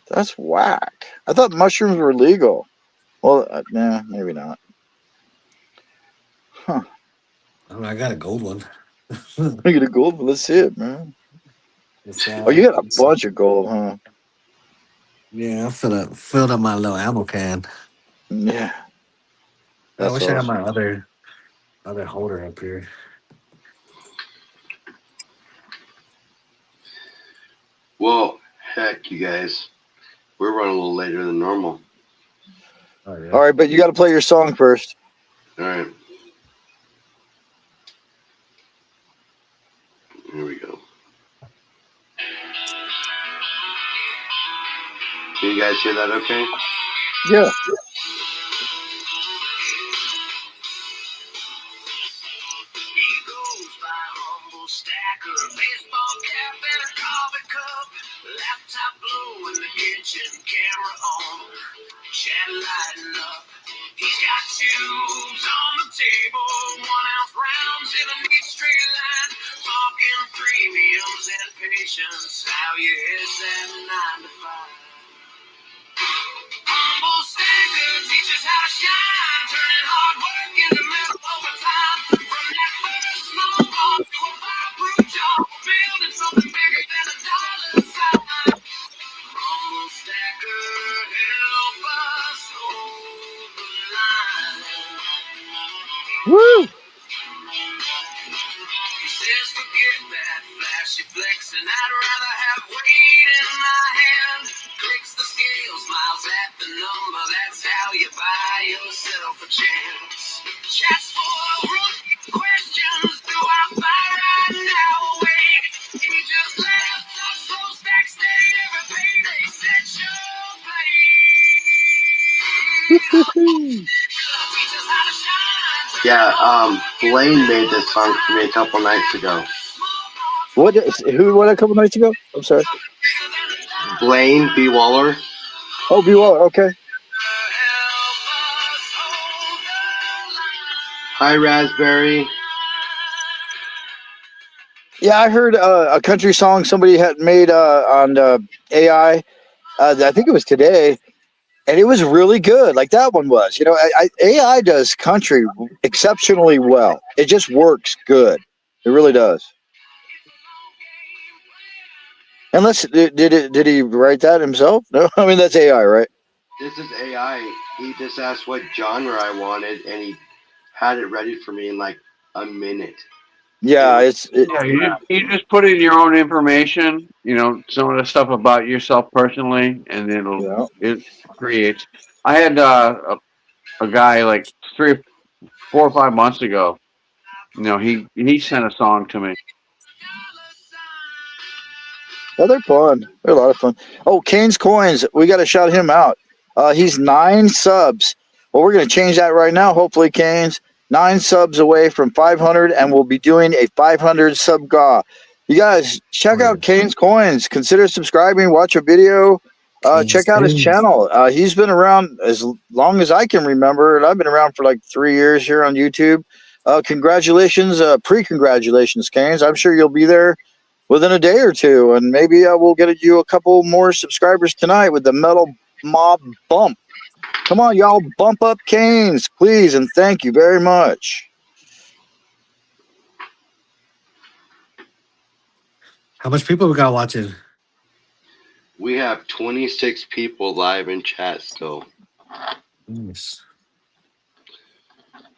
That's whack. I thought mushrooms were legal. Well, nah, maybe not. Huh. I got a gold one. I get a gold, but let's see it, man. It's, Oh, you got a bunch of gold, huh? yeah, I filled up my little ammo can. Yeah, I that's wish I had awesome. my other holder up here. Well, heck, you guys, we're running a little later than normal. Oh All yeah. right, but you got to play your song first. All right. Here we go. Can you guys hear that okay? Yeah. He goes by humble stacker, baseball cap and a coffee cup, laptop blue in the kitchen, camera on, chat lighting up. He's got tubes on the table, 1-ounce rounds in a neat straight line, talking premiums and patience. How you is that 9 to 5? Humble stacker teaches how to shine, turning hard work into metal overtime. From that first small bar to a fireproof job, building something bigger than a dollar sign. Humble stacker, help us hold the line. Woo! He says, forget that flashy flex, and I'd rather have weight in my hand. Clicks the scale, smiles at the number. That's how you buy yourself a chance. Chats for rookie questions. Do I buy right now? Wait, he just left us so stack state. Every payday set your plate. Yeah, Blaine made this song for me a couple nights ago. Who? What? A couple nights ago? I'm sorry. Blaine B. Waller. Oh, B. Waller. Okay. Hi, Raspberry. Yeah, I heard a country song somebody had made on AI. I think it was today, and it was really good. Like that one was. You know, AI does country exceptionally well. It just works good. It really does. Unless did he write that himself? No, I mean that's AI, right? This is AI. He just asked what genre I wanted, and he had it ready for me in like a minute. Yeah, Yeah, you just put in your own information, some of the stuff about yourself personally, and then yeah. it creates. I had a guy like 4 or 5 months ago. He sent a song to me. Yeah, they're fun. They're a lot of fun. Oh, Kane's Coins. We got to shout him out. He's 9 subs. Well, we're going to change that right now. Hopefully, Kane's 9 subs away from 500, and we'll be doing a 500 sub gaw. You guys check out Kane's Coins. Consider subscribing. Watch a video. Check out his channel. He's been around as long as I can remember, and I've been around for like 3 years here on YouTube. Congratulations, pre-congratulations, Kane's. I'm sure you'll be there within a day or two, and maybe we'll get you a couple more subscribers tonight with the Metal Mob Bump. Come on, y'all, bump up Canes, please, and thank you very much. How much people we got watching? We have 26 people live in chat still, Nice.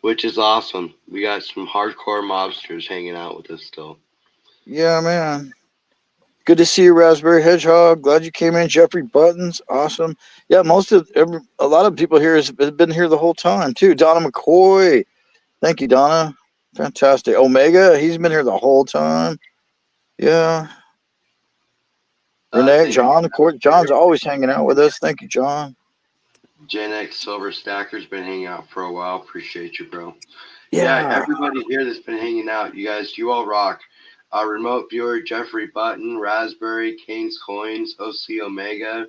which is awesome. We got some hardcore mobsters hanging out with us still. Yeah, man. Good to see you, Raspberry Hedgehog. Glad you came in, Jeffrey Buttons. Awesome. Yeah, a lot of people here have been here the whole time too. Donna McCoy. Thank you, Donna. Fantastic. Omega, he's been here the whole time. Yeah. Renee, John, of course. John's always hanging out with us. Thank you, John. Gen X Silver Stacker's been hanging out for a while. Appreciate you, bro. Yeah. Everybody here that's been hanging out, you guys, you all rock. Remote viewer Jeffrey Button, Raspberry, Kane's Coins, OC Omega.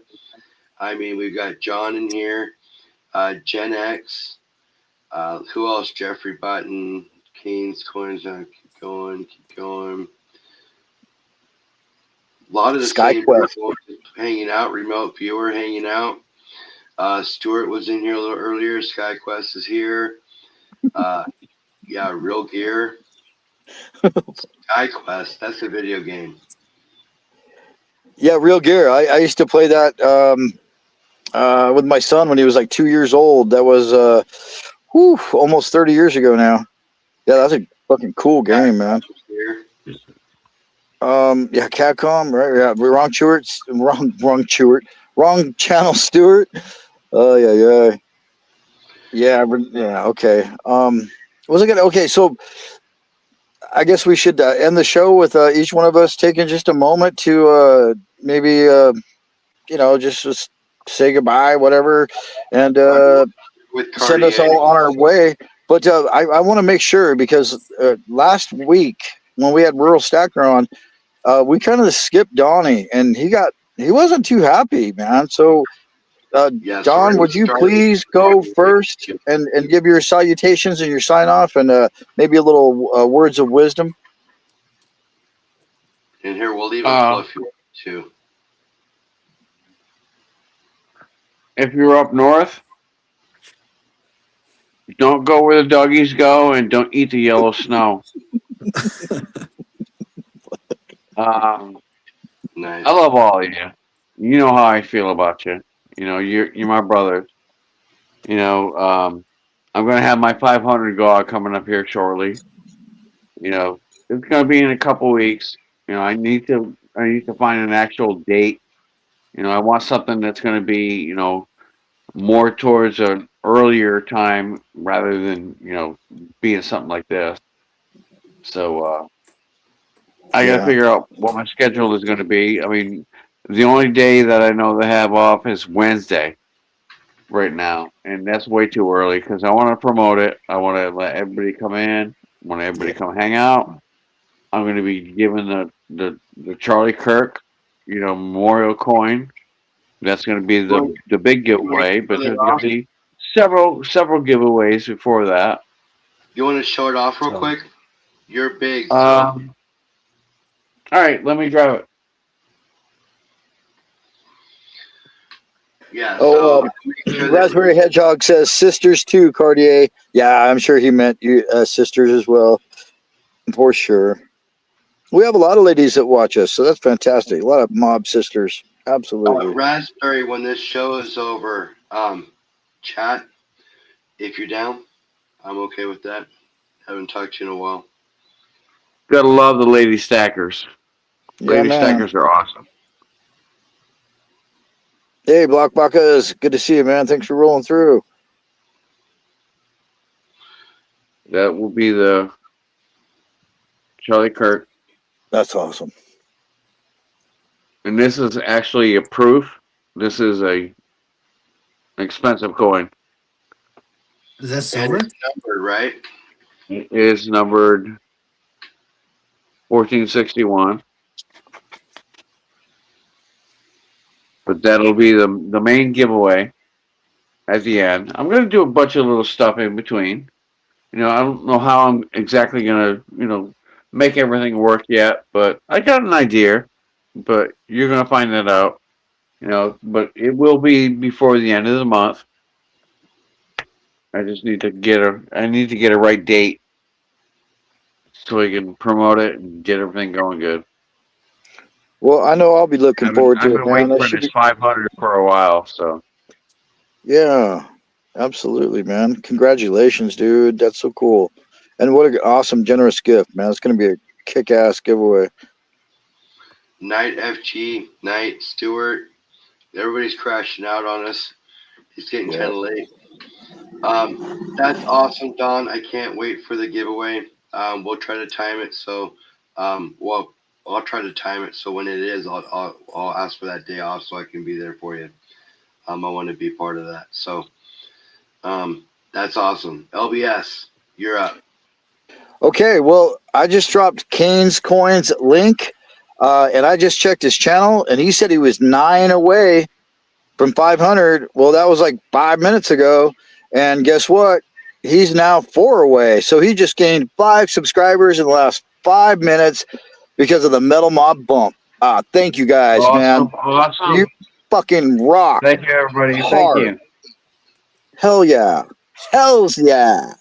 I mean, we've got John in here, Gen X. Who else? Jeffrey Button, Kane's Coins. Keep going. A lot of the same people hanging out. Remote viewer hanging out. Stuart was in here a little earlier. SkyQuest is here. Real gear. Sky Quest. That's a video game. Yeah, Real Gear. I used to play that with my son when he was like 2 years old. That was almost 30 years ago now. Yeah, that's a fucking cool game, man. Here. Yeah, Capcom, right? Yeah, wrong channel, Stewart. Oh yeah. Okay. Was it gonna? Okay, so I guess we should end the show with each one of us taking just a moment to maybe just say goodbye, whatever, and With send us Cartier. all on our way. But I want to make sure because last week when we had Rural Stacker on, we kind of skipped Donnie, and he wasn't too happy, man. So Yeah, so Don, we're would you starting- please go first and give your salutations and your sign off and maybe a little words of wisdom? And here, we'll leave a clip if you want to. If you're up north, don't go where the doggies go and don't eat the yellow snow. Nice. I love all of you. You know how I feel about you. You know, you're my brother. You know, I'm gonna have my 500 go out coming up here shortly. You know, it's gonna be in a couple weeks. You know, I need to find an actual date. You know, I want something that's gonna be, you know, more towards an earlier time rather than, you know, being something like this. So I got to Yeah. figure out what my schedule is going to be. I mean, the only day that I know they have off is Wednesday right now, and that's way too early because I want to promote it. I want to let everybody come in. I want everybody come hang out. I'm going to be giving the Charlie Kirk, you know, memorial coin. That's going to be the big giveaway, but there's going to be several giveaways before that. You want to show it off real So- quick? You're big. So. All right, let me drive it. Yeah. Oh, So make sure that- Raspberry Hedgehog says sisters too, Cartier. Yeah, I'm sure he meant you sisters as well, for sure. We have a lot of ladies that watch us, so that's fantastic. A lot of mob sisters, absolutely. Raspberry, when this show is over, chat if you're down. I'm okay with that. Haven't talked to you in a while. Gotta love the lady stackers. Yeah, Lady man. stackers are awesome. Hey, Block Bakas, good to see you, man. Thanks for rolling through. That will be the Charlie Kirk. That's awesome. And this is actually a proof. This is an expensive coin. Is that And silver? it's numbered, right? It is numbered 1461. But that'll be the main giveaway at the end. I'm going to do a bunch of little stuff in between. You know, I don't know how I'm exactly going to, you know, make everything work yet, but I got an idea. But you're going to find that out. You know, but it will be before the end of the month. I just need to get a right date so we can promote it and get everything going good. Well, I know I'll be looking forward to I've it, been man. waiting That for should this be, 500 for a while, so yeah, absolutely, man. Congratulations, dude. That's so cool. And what an awesome, generous gift, man. It's going to be a kick-ass giveaway. Knight FG, Knight Stewart. Everybody's crashing out on us. It's getting Yeah. kind of late. That's awesome, Don. I can't wait for the giveaway. We'll try to time it. So, well, I'll try to time it. So when it is, I'll ask for that day off so I can be there for you. I want to be part of that. So, that's awesome. LBS, you're up. Okay, well, I just dropped Kane's Coins link, and I just checked his channel, and he said he was 9 away from 500. Well, that was like 5 minutes ago, and guess what? He's now 4 away. So he just gained 5 subscribers in the last 5 minutes because of the Metal Mob bump. Thank you guys, man. Awesome. You fucking rock. Thank you, everybody. Hard. Thank you. Hell yeah. Hells yeah.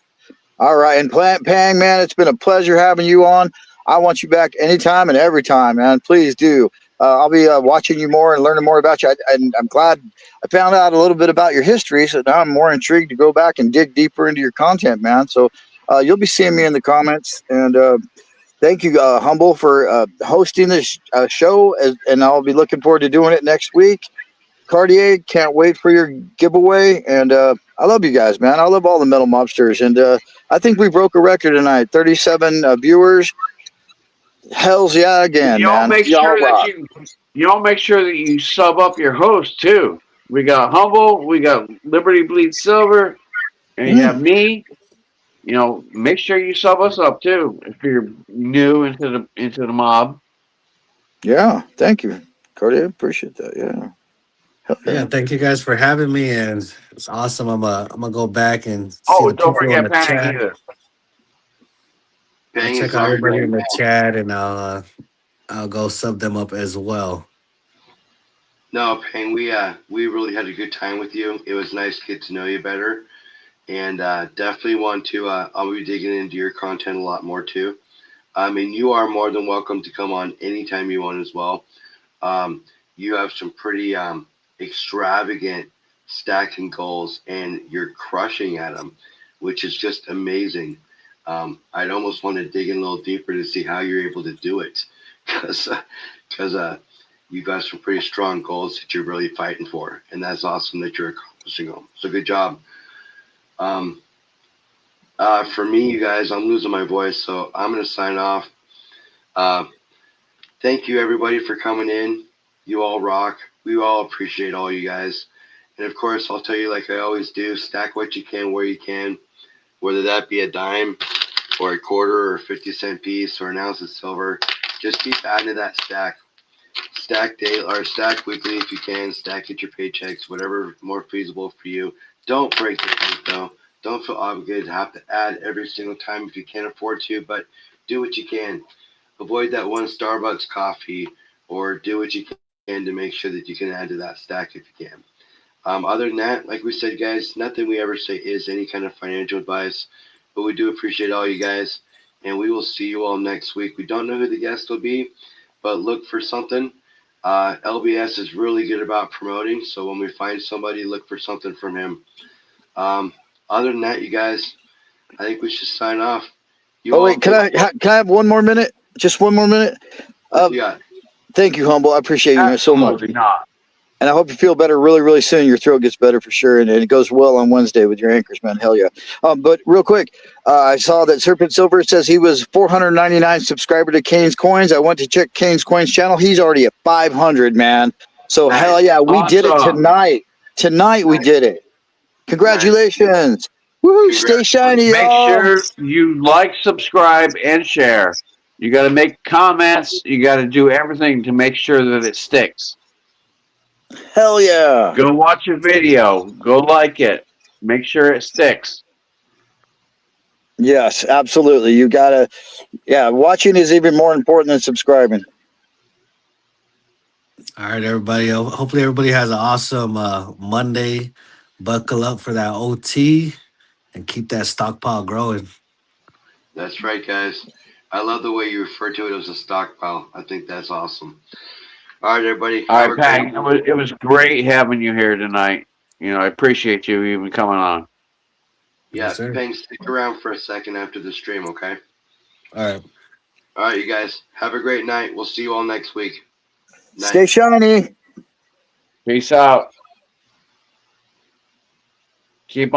All right, and Pang, man, it's been a pleasure having you on. I want you back anytime and every time, man. Please do. I'll be watching you more and learning more about you. And I'm glad I found out a little bit about your history, so now I'm more intrigued to go back and dig deeper into your content, man. So you'll be seeing me in the comments. And thank you, Humble, for hosting this show. And I'll be looking forward to doing it next week. Cartier, can't wait for your giveaway. And I love you guys, man. I love all the metal mobsters. And I think we broke a record tonight. 37 viewers. Hell's yeah again, Y'all man. make Y'all sure rock. that y'all make sure that you sub up your host too. We got Humble, we got Liberty Bleed Silver, and you have me. You know, make sure you sub us up too if you're new into the mob. Yeah, thank you, Cartier. Appreciate that. Yeah. Hell Yeah, thank you guys for having me, and it's awesome. I'm gonna go back and see Oh, the don't people in forget the Panic chat. either. I'll Pang check is out on everybody right in the now. chat, and I'll go sub them up as well. No, Pang, we really had a good time with you. It was nice to get to know you better, and definitely want to. I'll be digging into your content a lot more too. I mean, you are more than welcome to come on anytime you want as well. You have some pretty extravagant stacking goals, and you're crushing at them, which is just amazing. I'd almost want to dig in a little deeper to see how you're able to do it, because you got some pretty strong goals that you're really fighting for, and that's awesome that you're accomplishing them. So good job. For me, you guys, I'm losing my voice, so I'm gonna sign off. Thank you everybody for coming in. You all rock. We all appreciate all you guys. And of course, I'll tell you like I always do, stack what you can where you can, whether that be a dime or a quarter or a 50-cent piece or an ounce of silver. Just keep adding to that stack. Stack daily or stack weekly if you can. Stack at your paychecks, whatever more feasible for you. Don't break the bank though. Don't feel obligated to have to add every single time if you can't afford to, but do what you can. Avoid that one Starbucks coffee, or do what you can to make sure that you can add to that stack if you can. Other than that, like we said, guys, nothing we ever say is any kind of financial advice, but we do appreciate all you guys, and we will see you all next week. We don't know who the guest will be, but look for something. LBS is really good about promoting, so when we find somebody, look for something from him. Other than that, you guys, I think we should sign off. Oh wait, can I have one more minute? Just one more minute. Yeah. Thank you, Humble. I appreciate you so much. Absolutely not. And I hope you feel better really, really soon. Your throat gets better for sure. And it goes well on Wednesday with your anchors, man. Hell yeah. But real quick, I saw that Serpent Silver says he was 499 subscriber to Kane's Coins. I went to check Kane's Coins channel. He's already at 500, man. So Nice. hell yeah. We did it Awesome. tonight. Tonight we did it. Congratulations. Woohoo. Stay shiny, Make y'all. sure you like, subscribe, and share. You got to make comments. You got to do everything to make sure that it sticks. Hell yeah. Go watch a video. Go like it. Make sure it sticks. Yes, absolutely. You gotta, watching is even more important than subscribing. All right, everybody. Hopefully, everybody has an awesome Monday. Buckle up for that OT and keep that stockpile growing. That's right, guys. I love the way you refer to it as a stockpile. I think that's awesome. All right, everybody. All right, Pang. It was great having you here tonight. You know, I appreciate you even coming on. Yeah, Yes, sir. Pang, stick around for a second after the stream, okay? All right. All right, you guys. Have a great night. We'll see you all next week. Night. Stay shiny. Peace out. Keep on.